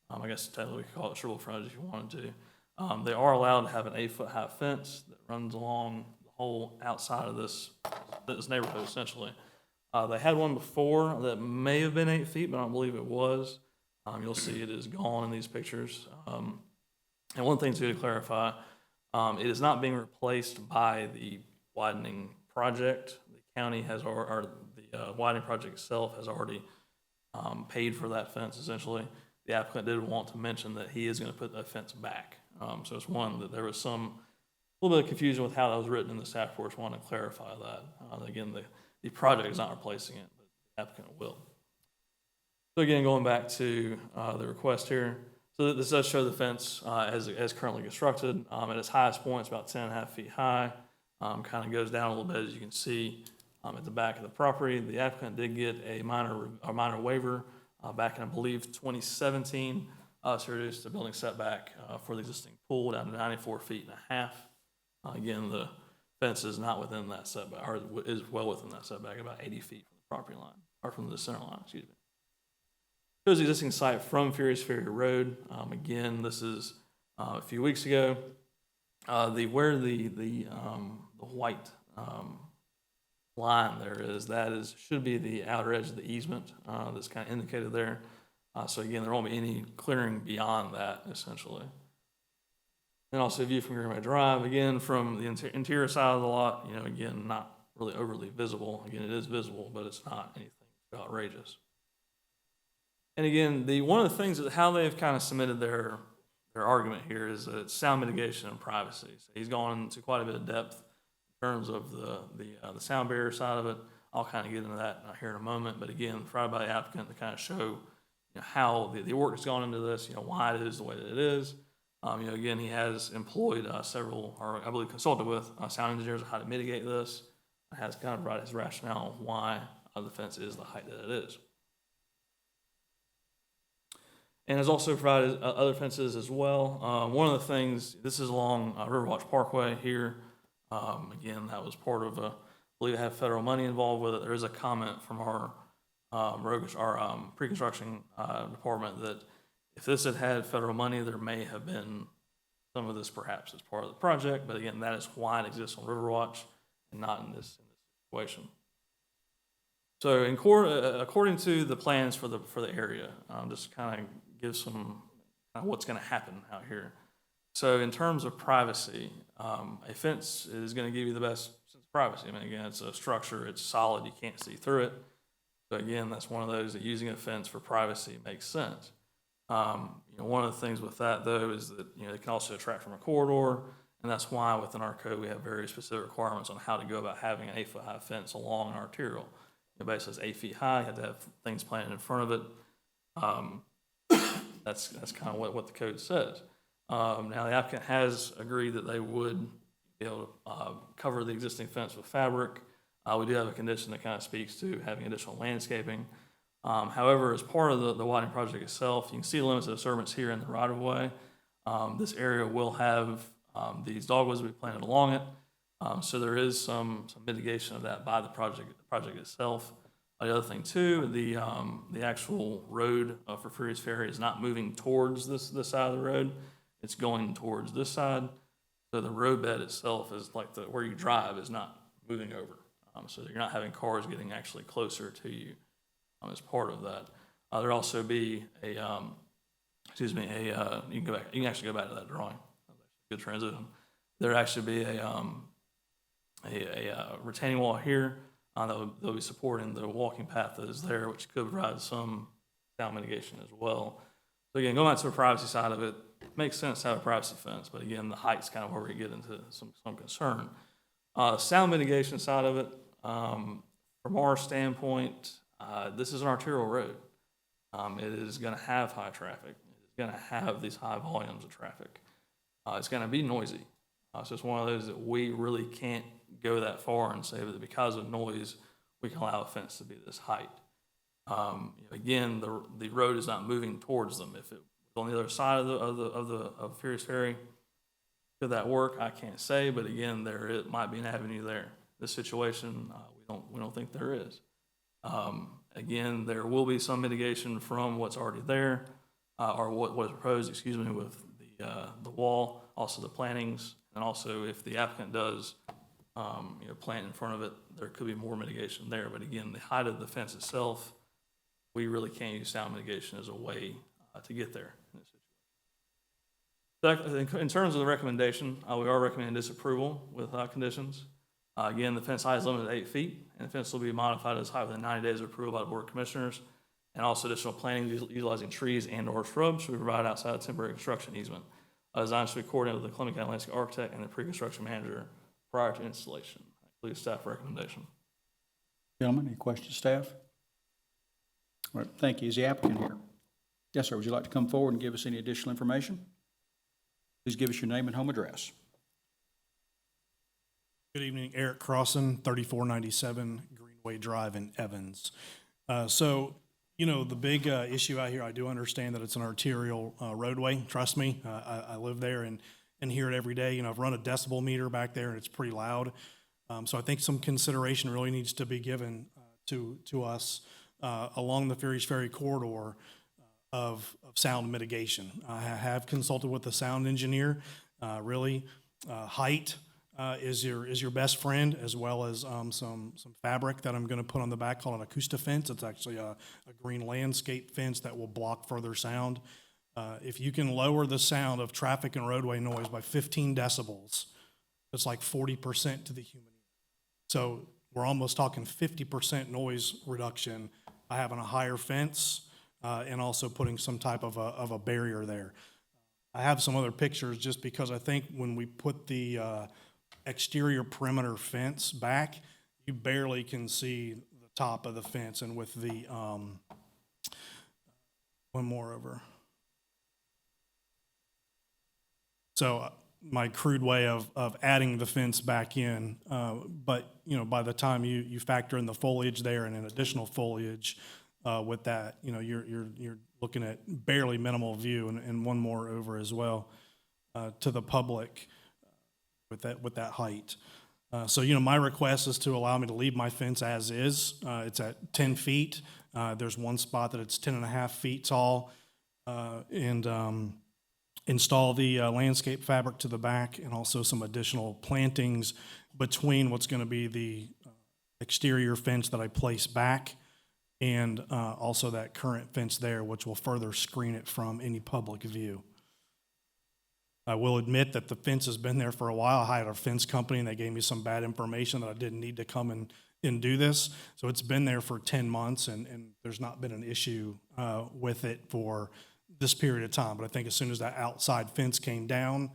I guess technically we could call it triple frontage if you wanted to, they are allowed to have an 8-foot high fence that runs along the whole outside of this neighborhood, essentially. They had one before that may have been 8 feet, but I don't believe it was. You'll see it is gone in these pictures. And one thing to clarify, it is not being replaced by the widening project. The county has, or the widening project itself has already paid for that fence, essentially. The applicant did want to mention that he is going to put that fence back. So it's one that there was a little bit of confusion with how that was written in the staff report. I want to clarify that. Again, the project is not replacing it, but the applicant will. So again, going back to the request here. So this does show the fence as currently constructed. At its highest point, it's about 10.5 feet high. Kind of goes down a little bit, as you can see at the back of the property. The applicant did get a minor waiver back in, I believe, 2017 to reduce the building setback for the existing pool down to 94.5 feet. Again, the fence is not within that setback, or is well within that setback, about 80 feet from the property line, or from the center line, excuse me. Here's the existing site from Furious Ferry Road. Again, this is a few weeks ago. Where the white line there is, should be the outer edge of the easement that's kind of indicated there. So again, there won't be any clearing beyond that, essentially. And also a view from Greenway Drive, again, from the interior side of the lot, again, not really overly visible. Again, it is visible, but it's not anything outrageous. And again, one of the things that how they've kind of submitted their argument here is that it's sound mitigation and privacy. So he's gone into quite a bit of depth in terms of the sound barrier side of it. I'll kind of get into that here in a moment. But again, provided by the applicant to kind of show how the work has gone into this, why it is the way that it is. Again, he has employed several, or I believe consulted with sound engineers on how to mitigate this. Has kind of brought his rationale on why the fence is the height that it is. And has also provided other fences as well. One of the things, this is along Riverwatch Parkway here. Again, that was part of I believe it had federal money involved with it. There is a comment from our pre-construction department that if this had had federal money, there may have been some of this perhaps as part of the project. But again, that is why it exists on Riverwatch and not in this situation. So according to the plans for the area, just kind of give some what's going to happen out here. So in terms of privacy, a fence is going to give you the best sense of privacy. I mean, again, it's a structure, it's solid, you can't see through it. So again, that's one of those that using a fence for privacy makes sense. One of the things with that though is that it can also attract from a corridor, and that's why within our code we have very specific requirements on how to go about having an 8-foot high fence along an arterial. It basically says 8 feet high. You have to have things planted in front of it. That's kind of what the code says. Now the applicant has agreed that they would be able to cover the existing fence with fabric. We do have a condition that kind of speaks to having additional landscaping. However, as part of the widening project itself, you can see the limits of disturbance here in the right of way. This area will have these dogwoods will be planted along it. So there is some mitigation of that by the project itself. The other thing too, the actual road for Furious Ferry is not moving towards this side of the road. It's going towards this side. So the roadbed itself is like where you drive is not moving over. So you're not having cars getting actually closer to you as part of that. There'll also be you can actually go back to that drawing. Good transition. There'll actually be a retaining wall here they'll be supporting the walking path that is there, which could provide some sound mitigation as well. So again, going back to the privacy side of it, makes sense to have a privacy fence, but again, the height's kind of where we get into some concern. Sound mitigation side of it, from our standpoint, this is an arterial road. It is going to have high traffic. It's going to have these high volumes of traffic. It's going to be noisy. It's just one of those that we really can't go that far and say that because of noise, we can allow a fence to be this height. Again, the road is not moving towards them. If it was on the other side of Furious Ferry, could that work? I can't say, but again, it might be an avenue there. This situation, we don't think there is. Again, there will be some mitigation from what's already there, or what was proposed, with the wall, also the plantings, and also if the applicant does plant in front of it, there could be more mitigation there. But again, the height of the fence itself, we really can't use sound mitigation as a way to get there. In terms of the recommendation, we are recommending disapproval with conditions. Again, the fence height is limited to 8 feet, and the fence will be modified as high within 90 days of approval by the Board of Commissioners, and also additional planting utilizing trees and/or shrubs should be provided outside of temporary construction easement. Design should be coordinated with the Columbia County Landscape Architect and the pre-construction manager prior to installation. That includes staff recommendation. Gentlemen, any questions, staff? All right, thank you. Is the applicant here? Yes, sir. Would you like to come forward and give us any additional information? Please give us your name and home address. Good evening, Eric Crossan, 3497 Greenway Drive in Evans. The big issue out here, I do understand that it's an arterial roadway. Trust me, I live there and hear it every day. I've run a decibel meter back there and it's pretty loud. So I think some consideration really needs to be given to us along the Furious Ferry corridor of sound mitigation. I have consulted with the sound engineer. Height is your best friend, as well as some fabric that I'm going to put on the back called an acoustic fence. It's actually a green landscape fence that will block further sound. If you can lower the sound of traffic and roadway noise by 15 decibels, it's like 40% to the human ear. So we're almost talking 50% noise reduction by having a higher fence and also putting some type of a barrier there. I have some other pictures just because I think when we put the exterior perimeter fence back, you barely can see the top of the fence. And with the, one more over. So my crude way of adding the fence back in. But, you know, by the time you factor in the foliage there and an additional foliage with that, you know, you're looking at barely minimal view and one more over as well to the public with that height. So, you know, my request is to allow me to leave my fence as is. It's at 10 feet. There's one spot that it's 10.5 feet tall. And install the landscape fabric to the back and also some additional plantings between what's going to be the exterior fence that I place back and also that current fence there, which will further screen it from any public view. I will admit that the fence has been there for a while. I hired a fence company and they gave me some bad information that I didn't need to come and do this. So it's been there for 10 months and there's not been an issue with it for this period of time. But I think as soon as that outside fence came down,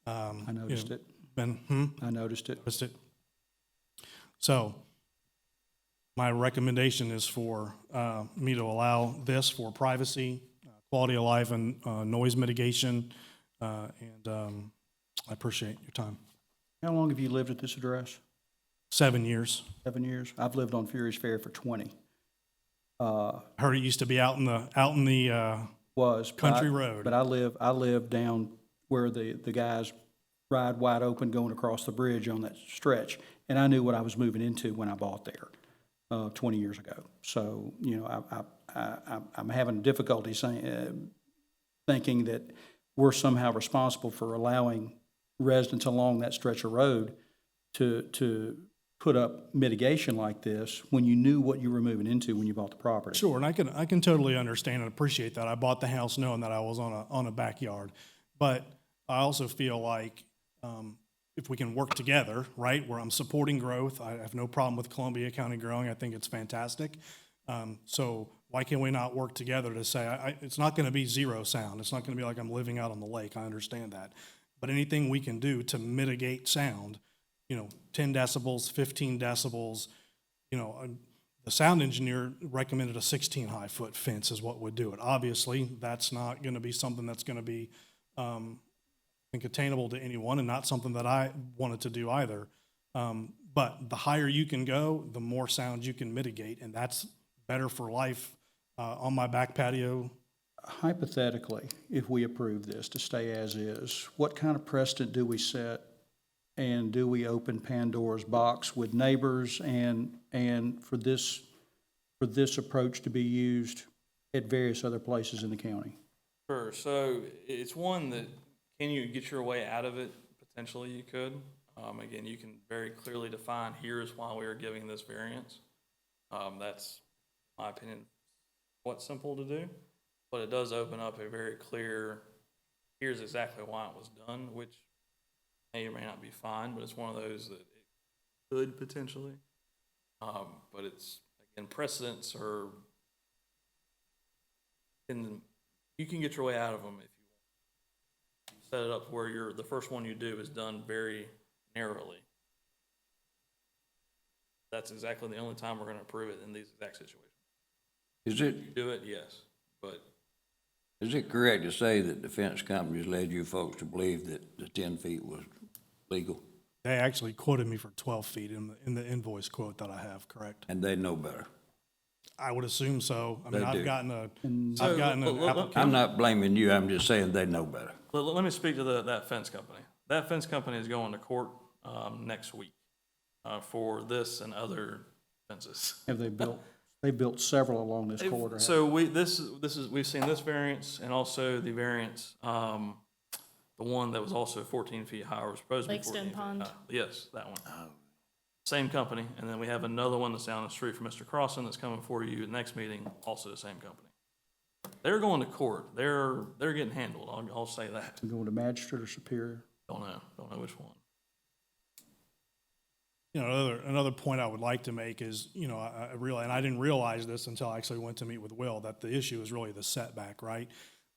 I noticed it. I noticed it. So my recommendation is for me to allow this for privacy, quality of life, and noise mitigation. And I appreciate your time. How long have you lived at this address? 7 years. 7 years? I've lived on Furious Fair for 20. Heard it used to be out in the country road. But I live down where the guys ride wide open going across the bridge on that stretch, and I knew what I was moving into when I bought there 20 years ago. So, you know, I'm having difficulty thinking that we're somehow responsible for allowing residents along that stretch of road to put up mitigation like this when you knew what you were moving into when you bought the property. Sure, and I can totally understand and appreciate that. I bought the house knowing that I was on a backyard, but I also feel like if we can work together, right, where I'm supporting growth, I have no problem with Columbia County growing. I think it's fantastic. So why can we not work together to say it's not going to be zero sound? It's not going to be like I'm living out on the lake. I understand that, but anything we can do to mitigate sound. 10 decibels, 15 decibels, the sound engineer recommended a 16 high foot fence is what would do it. Obviously, that's not going to be something that's going to be, I think, attainable to anyone and not something that I wanted to do either. But the higher you can go, the more sound you can mitigate, and that's better for life on my back patio. Hypothetically, if we approve this to stay as is, what kind of precedent do we set? And do we open Pandora's box with neighbors and for this approach to be used at various other places in the county? Sure. So it's one that, can you get your way out of it? Potentially you could. Again, you can very clearly define, here's why we are giving this variance. That's, in my opinion, what's simple to do, but it does open up a very clear, here's exactly why it was done, which may or may not be fine, but it's one of those that it could potentially. But it's, again, precedents are, you can get your way out of them if you want. Set it up where the first one you do is done very narrowly. That's exactly the only time we're going to approve it in these exact situations. Is it? If you do it, yes, but. Is it correct to say that the fence companies led you folks to believe that the 10 feet was legal? They actually quoted me for 12 feet in the invoice quote that I have, correct? And they know better? I would assume so. I mean, They do. I've gotten an application. I'm not blaming you, I'm just saying they know better. Let me speak to that fence company. That fence company is going to court next week for this and other fences. Have they built? They built several along this corridor. So we've seen this variance and also the variance, the one that was also 14 feet high, or was supposed to be 14 feet high. Yes, that one. Same company, and then we have another one that's down the street from Mr. Crossan that's coming for you at the next meeting, also the same company. They're going to court. They're getting handled. I'll say that. Going to magistrate or superior? Don't know which one. Another point I would like to make is, I realize, and I didn't realize this until I actually went to meet with Will, that the issue is really the setback, right?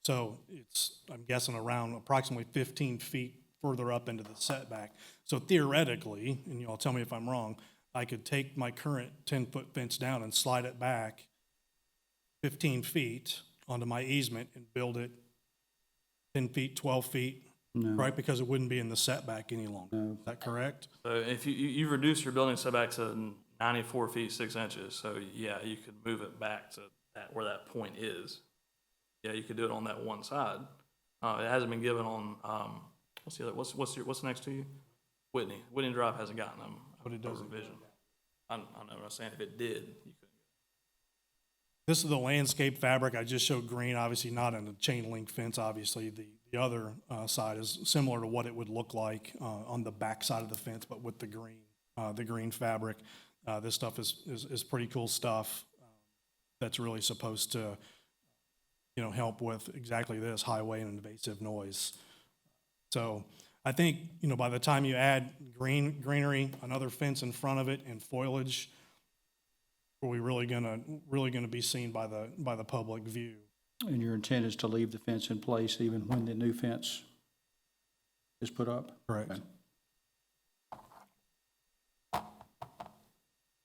So it's, I'm guessing, around approximately 15 feet further up into the setback. So theoretically, and y'all tell me if I'm wrong, I could take my current 10-foot fence down and slide it back 15 feet onto my easement and build it 10 feet, 12 feet No. right? Because it wouldn't be in the setback any longer. No. Is that correct? So if you reduce your building setback to 94 feet, 6 inches, so yeah, you could move it back to that, where that point is. Yeah, you could do it on that one side. It hasn't been given on, what's the other, what's next to you? Whitney Drive hasn't gotten them. But it doesn't. Revision. I know what I'm saying, if it did, you could. This is the landscape fabric. I just showed green, obviously not in a chain link fence, obviously. The other side is similar to what it would look like on the back side of the fence, but with the green fabric. This stuff is pretty cool stuff that's really supposed to, you know, help with exactly this, highway and invasive noise. So I think, you know, by the time you add greenery, another fence in front of it, and foliage, are we really gonna be seen by the public view? And your intent is to leave the fence in place even when the new fence is put up? Correct. Okay.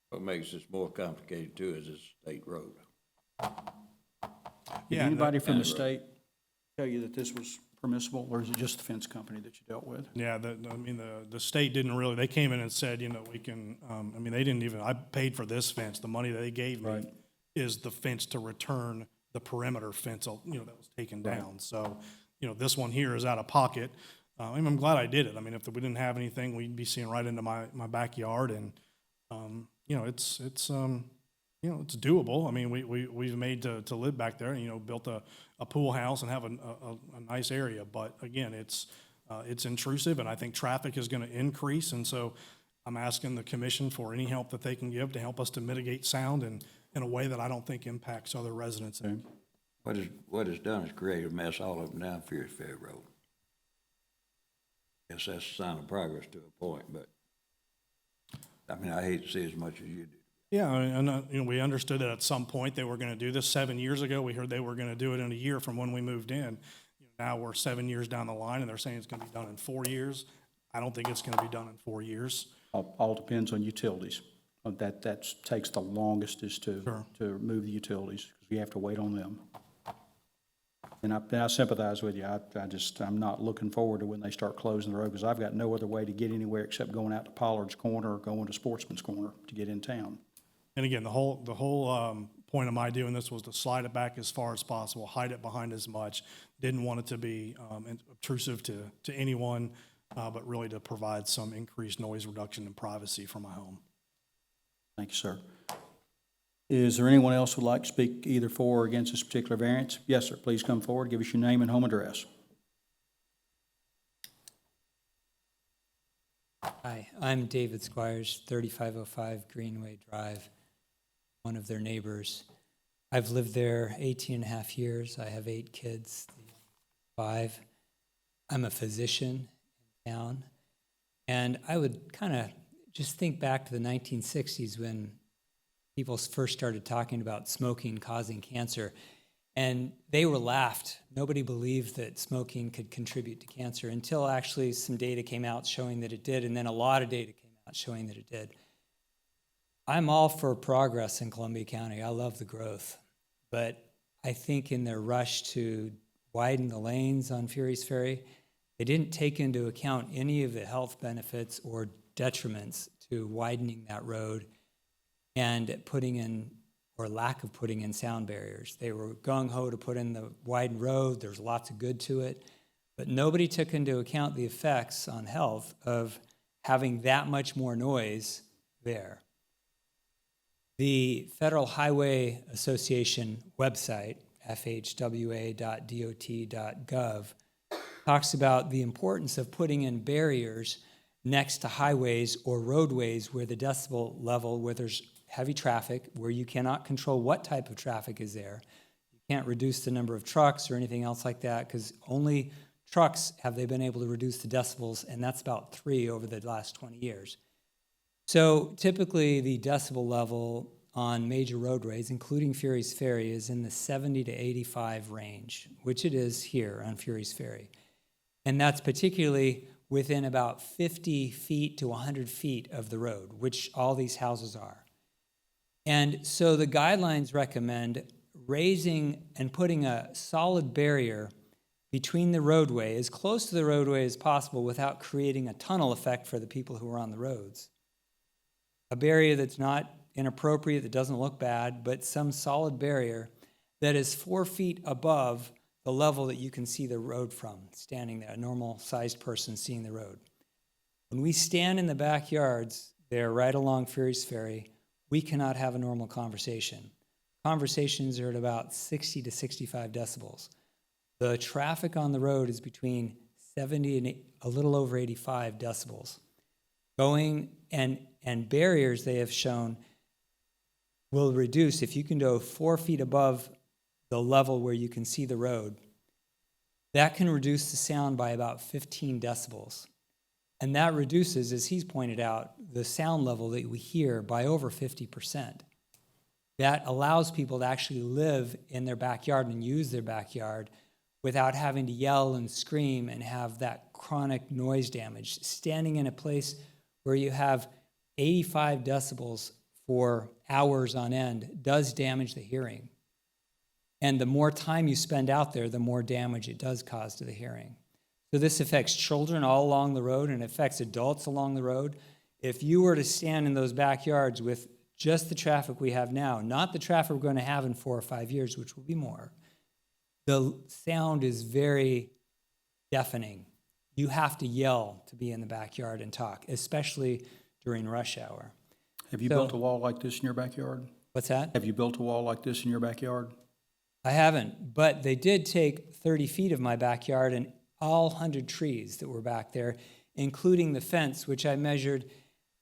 What makes this more complicated too is it's a state road. Did anybody from the state tell you that this was permissible, or is it just the fence company that you dealt with? Yeah, the state didn't really, they came in and said, you know, we can, they didn't even, I paid for this fence. The money that they gave me Right. is the fence to return the perimeter fence, you know, that was taken down. So, you know, this one here is out of pocket. I'm glad I did it. I mean, if we didn't have anything, we'd be seeing right into my backyard, and, you know, it's doable. I mean, we've made to live back there, and, you know, built a pool house and have a nice area. But again, it's intrusive, and I think traffic is going to increase. And so I'm asking the commission for any help that they can give to help us to mitigate sound and in a way that I don't think impacts other residents. What it's done is create a mess all up and down Ferry Road. Guess that's a sign of progress to a point, but I mean, I hate to see as much as you do. Yeah, and you know, we understood that at some point they were going to do this. 7 years ago, we heard they were going to do it in a year from when we moved in. You know, now we're 7 years down the line, and they're saying it's going to be done in 4 years. I don't think it's going to be done in 4 years. All depends on utilities. That takes the longest is to remove the utilities, because you have to wait on them. And I sympathize with you. I'm not looking forward to when they start closing the road, because I've got no other way to get anywhere except going out to Pollard's Corner or going to Sportsman's Corner to get in town. And again, the whole point of my doing this was to slide it back as far as possible, hide it behind as much. Didn't want it to be obtrusive to anyone, but really to provide some increased noise reduction and privacy for my home. Thank you, sir. Is there anyone else who would like to speak either for or against this particular variance? Yes, sir. Please come forward. Give us your name and home address. Hi, I'm David Squires, 3505 Greenway Drive, one of their neighbors. I've lived there 18 and a half years. I have 8 kids, 5. I'm a physician in town. And I would kind of just think back to the 1960s when people first started talking about smoking causing cancer. And they were laughed. Nobody believed that smoking could contribute to cancer until actually some data came out showing that it did, and then a lot of data came out showing that it did. I'm all for progress in Columbia County. I love the growth. But I think in their rush to widen the lanes on Fury's Ferry, they didn't take into account any of the health benefits or detriments to widening that road and putting in, or lack of putting in, sound barriers. They were gung-ho to put in the widened road. There's lots of good to it, but nobody took into account the effects on health of having that much more noise there. The Federal Highway Association website, fhwa.dot.gov, talks about the importance of putting in barriers next to highways or roadways where the decibel level, where there's heavy traffic, where you cannot control what type of traffic is there. You can't reduce the number of trucks or anything else like that, because only trucks have they been able to reduce the decibels, and that's about 3 over the last 20 years. So typically the decibel level on major roadways, including Fury's Ferry, is in the 70 to 85 range, which it is here on Fury's Ferry. And that's particularly within about 50 feet to 100 feet of the road, which all these houses are. And so the guidelines recommend raising and putting a solid barrier between the roadway, as close to the roadway as possible without creating a tunnel effect for the people who are on the roads. A barrier that's not inappropriate, that doesn't look bad, but some solid barrier that is 4 feet above the level that you can see the road from, standing there, a normal-sized person seeing the road. When we stand in the backyards there right along Ferry's Ferry, we cannot have a normal conversation. Conversations are at about 60 to 65 decibels. The traffic on the road is between 70 and a little over 85 decibels. Going and barriers they have shown will reduce, if you can go 4 feet above the level where you can see the road, that can reduce the sound by about 15 decibels. And that reduces, as he's pointed out, the sound level that we hear by over 50%. That allows people to actually live in their backyard and use their backyard without having to yell and scream and have that chronic noise damage. Standing in a place where you have 85 decibels for hours on end does damage the hearing. And the more time you spend out there, the more damage it does cause to the hearing. So this affects children all along the road and affects adults along the road. If you were to stand in those backyards with just the traffic we have now, not the traffic we're going to have in 4 or 5 years, which will be more, the sound is very deafening. You have to yell to be in the backyard and talk, especially during rush hour. Have you built a wall like this in your backyard? What's that? Have you built a wall like this in your backyard? I haven't, but they did take 30 feet of my backyard and all 100 trees that were back there, including the fence, which I measured.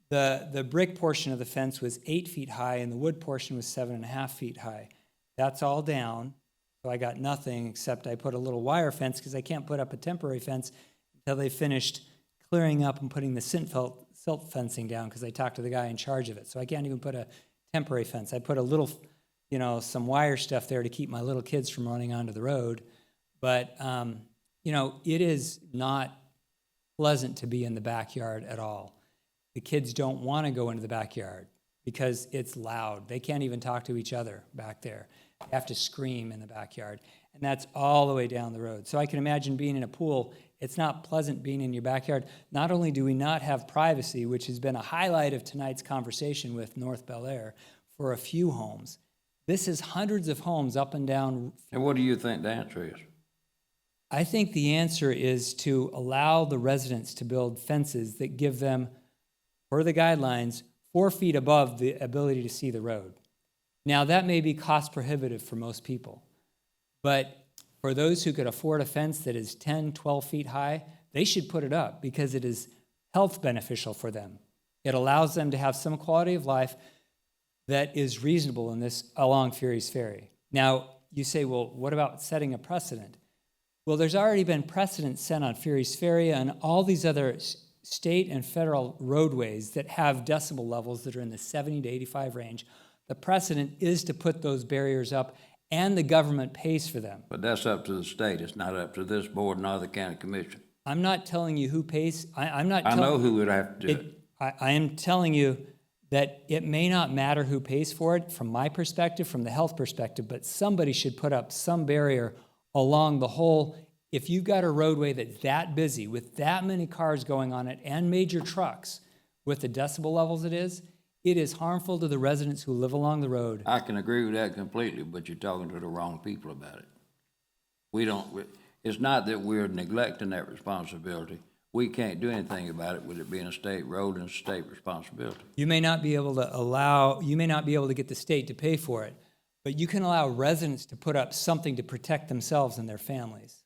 The brick portion of the fence was 8 feet high and the wood portion was 7.5 feet high. That's all down, so I got nothing except I put a little wire fence because I can't put up a temporary fence until they finished clearing up and putting the silt fencing down because I talked to the guy in charge of it. So I can't even put a temporary fence. I put a little, some wire stuff there to keep my little kids from running onto the road. But, it is not pleasant to be in the backyard at all. The kids don't want to go into the backyard because it's loud. They can't even talk to each other back there. They have to scream in the backyard. And that's all the way down the road. So I can imagine being in a pool. It's not pleasant being in your backyard. Not only do we not have privacy, which has been a highlight of tonight's conversation with North Bel Air for a few homes, this is hundreds of homes up and down. And what do you think the answer is? I think the answer is to allow the residents to build fences that give them, per the guidelines, 4 feet above the ability to see the road. Now, that may be cost prohibitive for most people, but for those who could afford a fence that is 10, 12 feet high, they should put it up because it is health beneficial for them. It allows them to have some quality of life that is reasonable in this along Ferry's Ferry. Now, you say, well, what about setting a precedent? Well, there's already been precedent set on Ferry's Ferry and all these other state and federal roadways that have decibel levels that are in the 70 to 85 range. The precedent is to put those barriers up, and the government pays for them. But that's up to the state. It's not up to this board nor the county commission. I'm not telling you who pays. I know who would have to do it. I am telling you that it may not matter who pays for it from my perspective, from the health perspective, but somebody should put up some barrier along the whole. If you've got a roadway that's that busy with that many cars going on it and major trucks with the decibel levels it is harmful to the residents who live along the road. I can agree with that completely, but you're talking to the wrong people about it. It's not that we're neglecting that responsibility. We can't do anything about it with it being a state road and a state responsibility. You may not be able to get the state to pay for it, but you can allow residents to put up something to protect themselves and their families.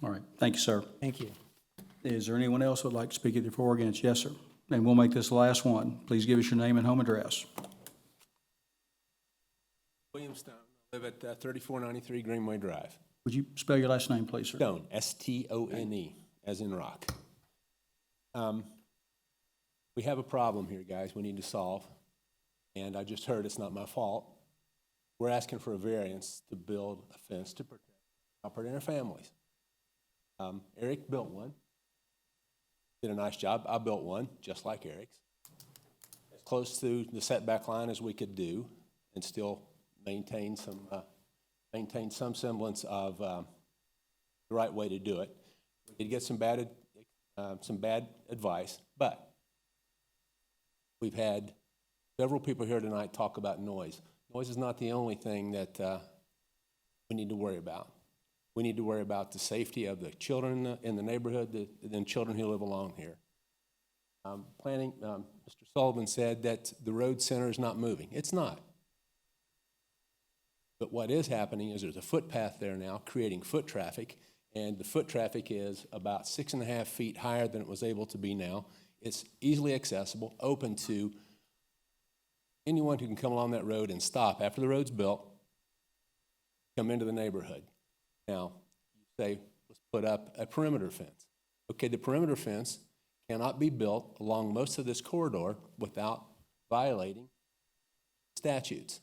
All right. Thank you, sir. Thank you. Is there anyone else who would like to speak either for or against? Yes, sir. And we'll make this the last one. Please give us your name and home address. Williamstown. I live at 3493 Greenway Drive. Would you spell your last name, please, sir? Stone, S-T-O-N-E, as in rock. We have a problem here, guys, we need to solve. And I just heard it's not my fault. We're asking for a variance to build a fence to protect our property and our families. Eric built one. Did a nice job. I built one, just like Eric's. As close to the setback line as we could do and still maintain some maintain some semblance of the right way to do it. We did get some bad advice, but we've had several people here tonight talk about noise. Noise is not the only thing that we need to worry about. We need to worry about the safety of the children in the neighborhood, and children who live along here. Mr. Sullivan said that the road center is not moving. It's not. But what is happening is there's a footpath there now creating foot traffic, and the foot traffic is about 6.5 feet higher than it was able to be now. It's easily accessible, open to anyone who can come along that road and stop after the road's built, come into the neighborhood. Now, you say, let's put up a perimeter fence. Okay, the perimeter fence cannot be built along most of this corridor without violating statutes.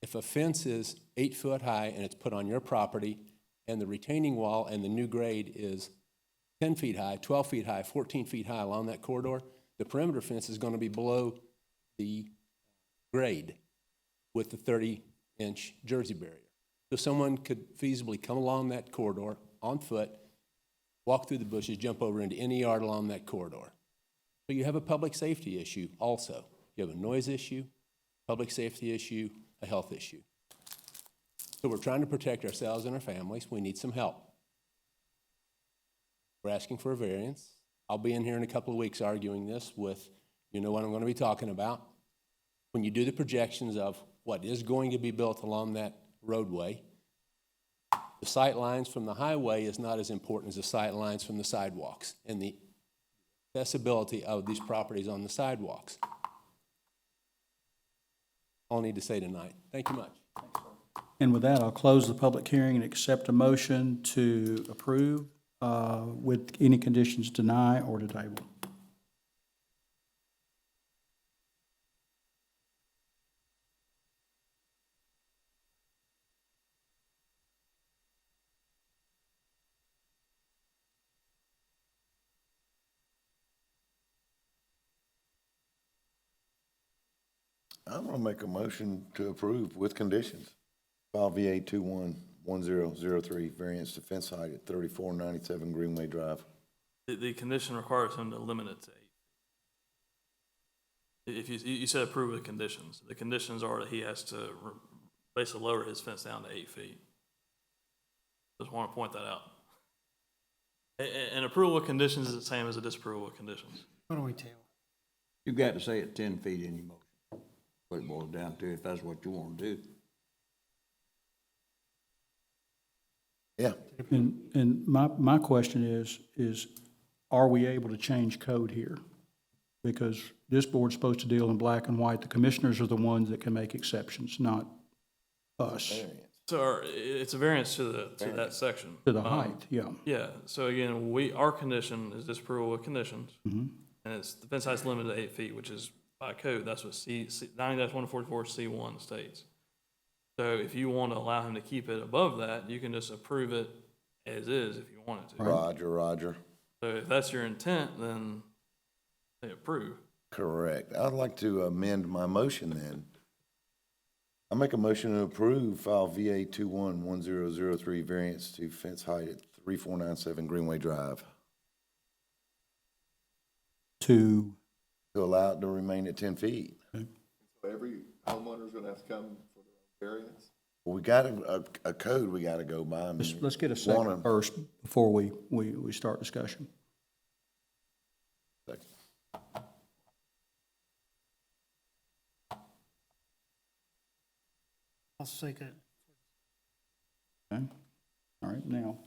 If a fence is 8 foot high and it's put on your property, and the retaining wall and the new grade is 10 feet high, 12 feet high, 14 feet high along that corridor, the perimeter fence is going to be below the grade with the 30-inch Jersey barrier. So someone could feasibly come along that corridor on foot, walk through the bushes, jump over into any yard along that corridor. So you have a public safety issue also. You have a noise issue, public safety issue, a health issue. So we're trying to protect ourselves and our families. We need some help. We're asking for a variance. I'll be in here in a couple of weeks arguing this with, you know what I'm going to be talking about. When you do the projections of what is going to be built along that roadway, the sight lines from the highway is not as important as the sight lines from the sidewalks and the accessibility of these properties on the sidewalks. All I need to say tonight. Thank you much. And with that, I'll close the public hearing and accept a motion to approve with any conditions, deny or to table. I'm gonna make a motion to approve with conditions. File VA 211003, variance to fence height at 3497 Greenway Drive. The condition requires him to limit it to 8. If you said approve with conditions, the conditions are that he has to basically lower his fence down to 8 feet. Just want to point that out. An approval with conditions is the same as a disapproval with conditions. What do we tell? You got to say it 10 feet in your motion. What it boils down to, if that's what you want to do. Yeah. And my question is, are we able to change code here? Because this board's supposed to deal in black and white. The commissioners are the ones that can make exceptions, not us. So it's a variance to that section. To the height, yeah. Yeah, so again, our condition is disapproval with conditions. Mm-hmm. And it's, the fence height's limited to 8 feet, which is by code, that's what 90-144C1 states. So if you want to allow him to keep it above that, you can just approve it as is if you wanted to. Roger. So if that's your intent, then they approve. Correct. I'd like to amend my motion then. I make a motion to approve file VA 211003, variance to fence height at 3497 Greenway Drive. To allow it to remain at 10 feet. So every homeowner's gonna have to come for their variance? Well, we got a code we gotta go by. Let's get a second first before we start discussion. Second. I'll second. Okay. All right, now,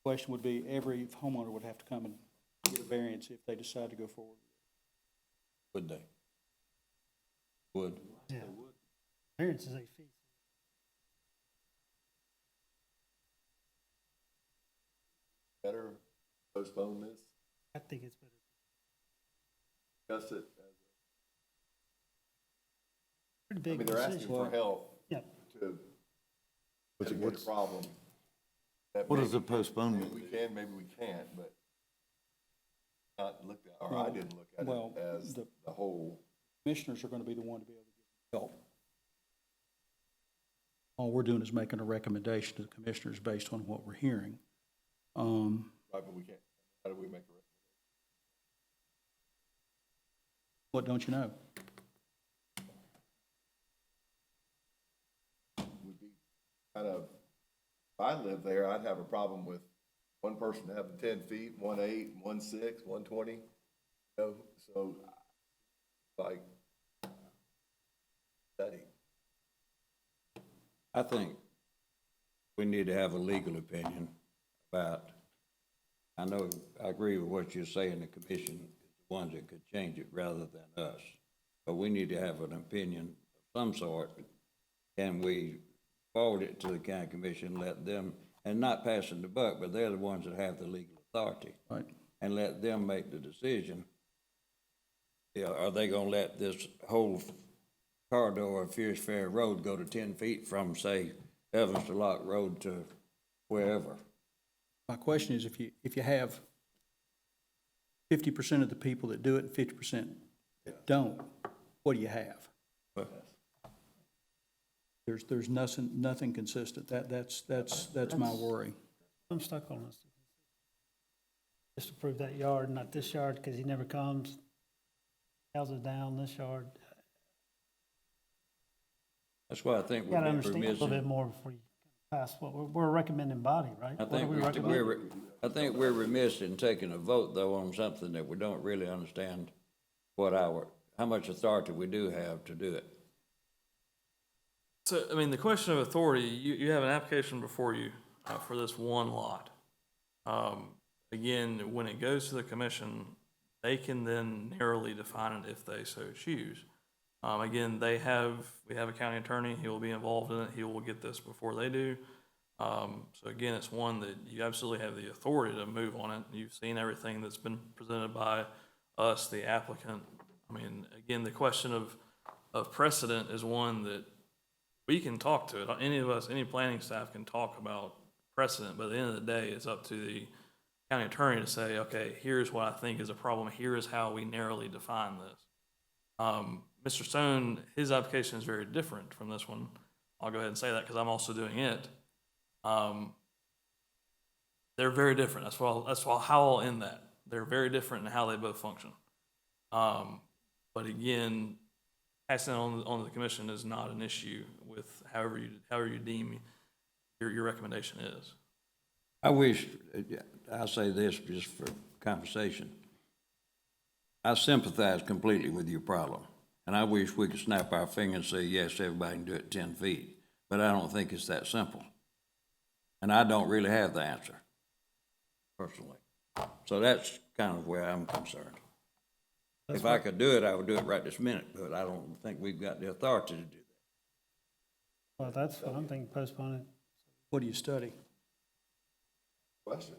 question would be, every homeowner would have to come and get a variance if they decide to go forward. Would they? Would. Yeah. Variance is 8 feet. Better postpone this, I think it's better. discuss it. Pretty I big mean, they're asking decision. for help Yep. to What's mitigate the problem. That what is maybe- the postponement? Maybe we can, maybe we can't, but not look at, or I didn't look at it as the whole. Commissioners are going to be the one to be able to get help All we're doing is making a recommendation to the commissioners based on what we're hearing. Right, but we can't, how do we make a What don't you know? would be kind of, if I lived there, I'd have a problem with one person having 10 feet, 1.8, 1.6, 1.20. You know, so like study. I think we need to have a legal opinion about, I know, I agree with what you're saying, the commission is the ones that could change it rather than us. But we need to have an opinion of some sort. Can we forward it to the county commission, let them, and not passing the buck, but they're the ones that have the legal authority. Right. And let them make the decision. Yeah, are they gonna let this whole corridor of Fierce Fair Road go to 10 feet from, say, Evanstown Lock Road to wherever? My question is, if you have 50% of the people that do it and 50% that don't, what do you have? There's nothing consistent. That's my worry. I'm stuck on this. Just approve that yard, not this yard, because he never comes. Houses down this yard. That's why I think You gotta we're understand a little bit missing. more before you pass what, we're a recommending body, right? I What are think we I recommending? think we're remiss in taking a vote though on something that we don't really understand how much authority we do have to do it. So, I mean, the question of authority, you have an application before you for this one lot. Again, when it goes to the commission, they can then narrowly define it if they so choose. Again, we have a county attorney, he will be involved in it, he will get this before they do. So again, it's one that you absolutely have the authority to move on it. You've seen everything that's been presented by us, the applicant. I mean, again, the question of precedent is one that we can talk to it. Any of us, any planning staff can talk about precedent, but at the end of the day, it's up to the county attorney to say, okay, here's what I think is a problem. Here is how we narrowly define this. Mr. Stone, his application is very different from this one. I'll go ahead and say that because I'm also doing it. They're very different. That's why how I'll end that. They're very different in how they both function. But again, passing on the commission is not an issue with however you deem your recommendation is. I wish, I'll say this just for conversation. I sympathize completely with your problem. And I wish we could snap our finger and say, yes, everybody can do it 10 feet. But I don't think it's that simple. And I don't really have the answer, personally. So that's kind of where I'm concerned. If I could do it, I would do it right this minute, but I don't think we've got the authority to do that. Well, that's what I'm thinking, postpone it. What do you study? Questions?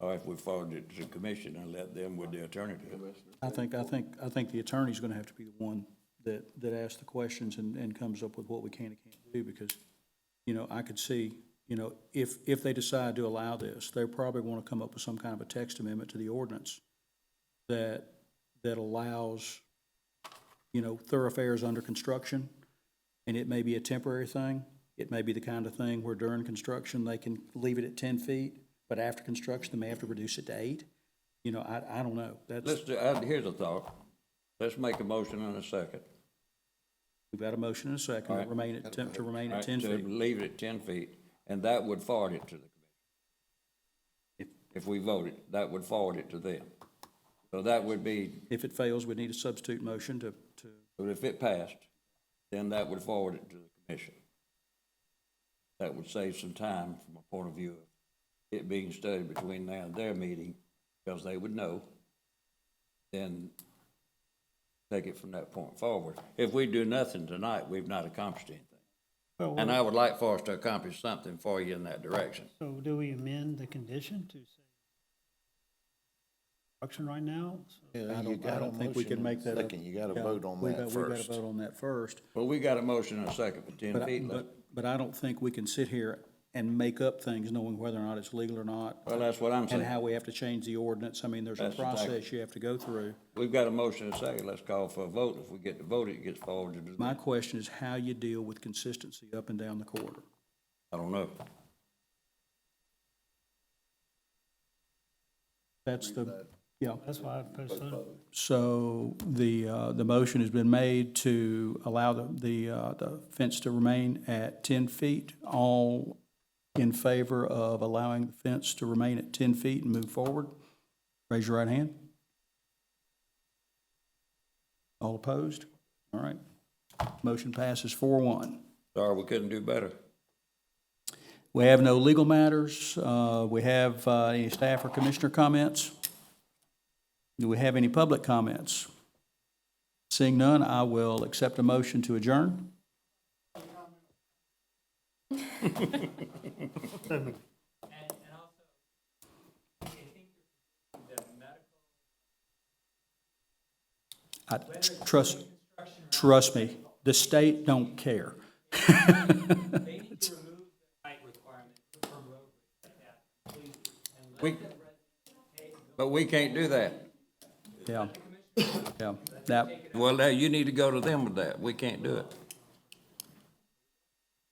Or if we forward it to the commission and let them with the attorney do it. I think the attorney's gonna have to be the one that asks the questions and comes up with what we can and can't do, because, I could see, if they decide to allow this, they probably wanna come up with some kind of a text amendment to the ordinance that allows, thoroughfares under construction, and it may be a temporary thing. It may be the kind of thing where during construction, they can leave it at 10 feet, but after construction, they may have to reduce it to 8. I don't know. Here's a thought. Let's make a motion in a second. We've got a motion and a second, All right. to remain at 10 To feet. leave it at 10 feet, and that would forward it to the commission. If we voted, that would forward it to them. So that would be, If it fails, we need a substitute motion to. but if it passed, then that would forward it to the commission. That would save some time from a point of view of it being studied between now and their meeting, because they would know, then take it from that point forward. If we do nothing tonight, we've not accomplished anything. And I would like for us to accomplish something for you in that direction. So do we amend the condition to say construction right now? I don't think we can make that. Second, you gotta vote on that We gotta first. vote on that first. But we got a motion and a second for 10 feet. But I don't think we can sit here and make up things knowing whether or not it's legal or not. Well, that's what I'm saying. And how we have to change the ordinance. I mean, there's a That's exactly- process you have to go through. We've got a motion and a second. Let's call for a vote. If we get to vote, it gets forwarded to My question is how you deal with consistency up and down the corridor. I don't know. That's the, yeah. That's why I postponed. So the motion has been made to allow the fence to remain at 10 feet. All in favor of allowing the fence to remain at 10 feet and move forward? Raise your right hand. All opposed? All right. Motion passes 4-1. Sorry, we couldn't do better. We have no legal matters. We have any staff or commissioner comments? Do we have any public comments? Seeing none, I will accept a motion to adjourn. Trust me, the state don't care. But we can't do that. Yeah, yeah, that, Well, now you need to go to them with that. We can't do it.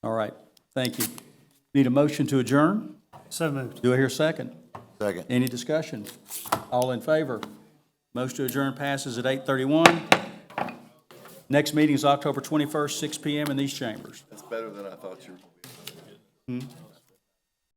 all right, thank you. Need a motion to adjourn? So moved. Do I hear a second? Second. Any discussion? All in favor? Motion to adjourn passes at 8:31. Next meeting is October 21st, 6 PM in these chambers. That's better than I thought you were going to be.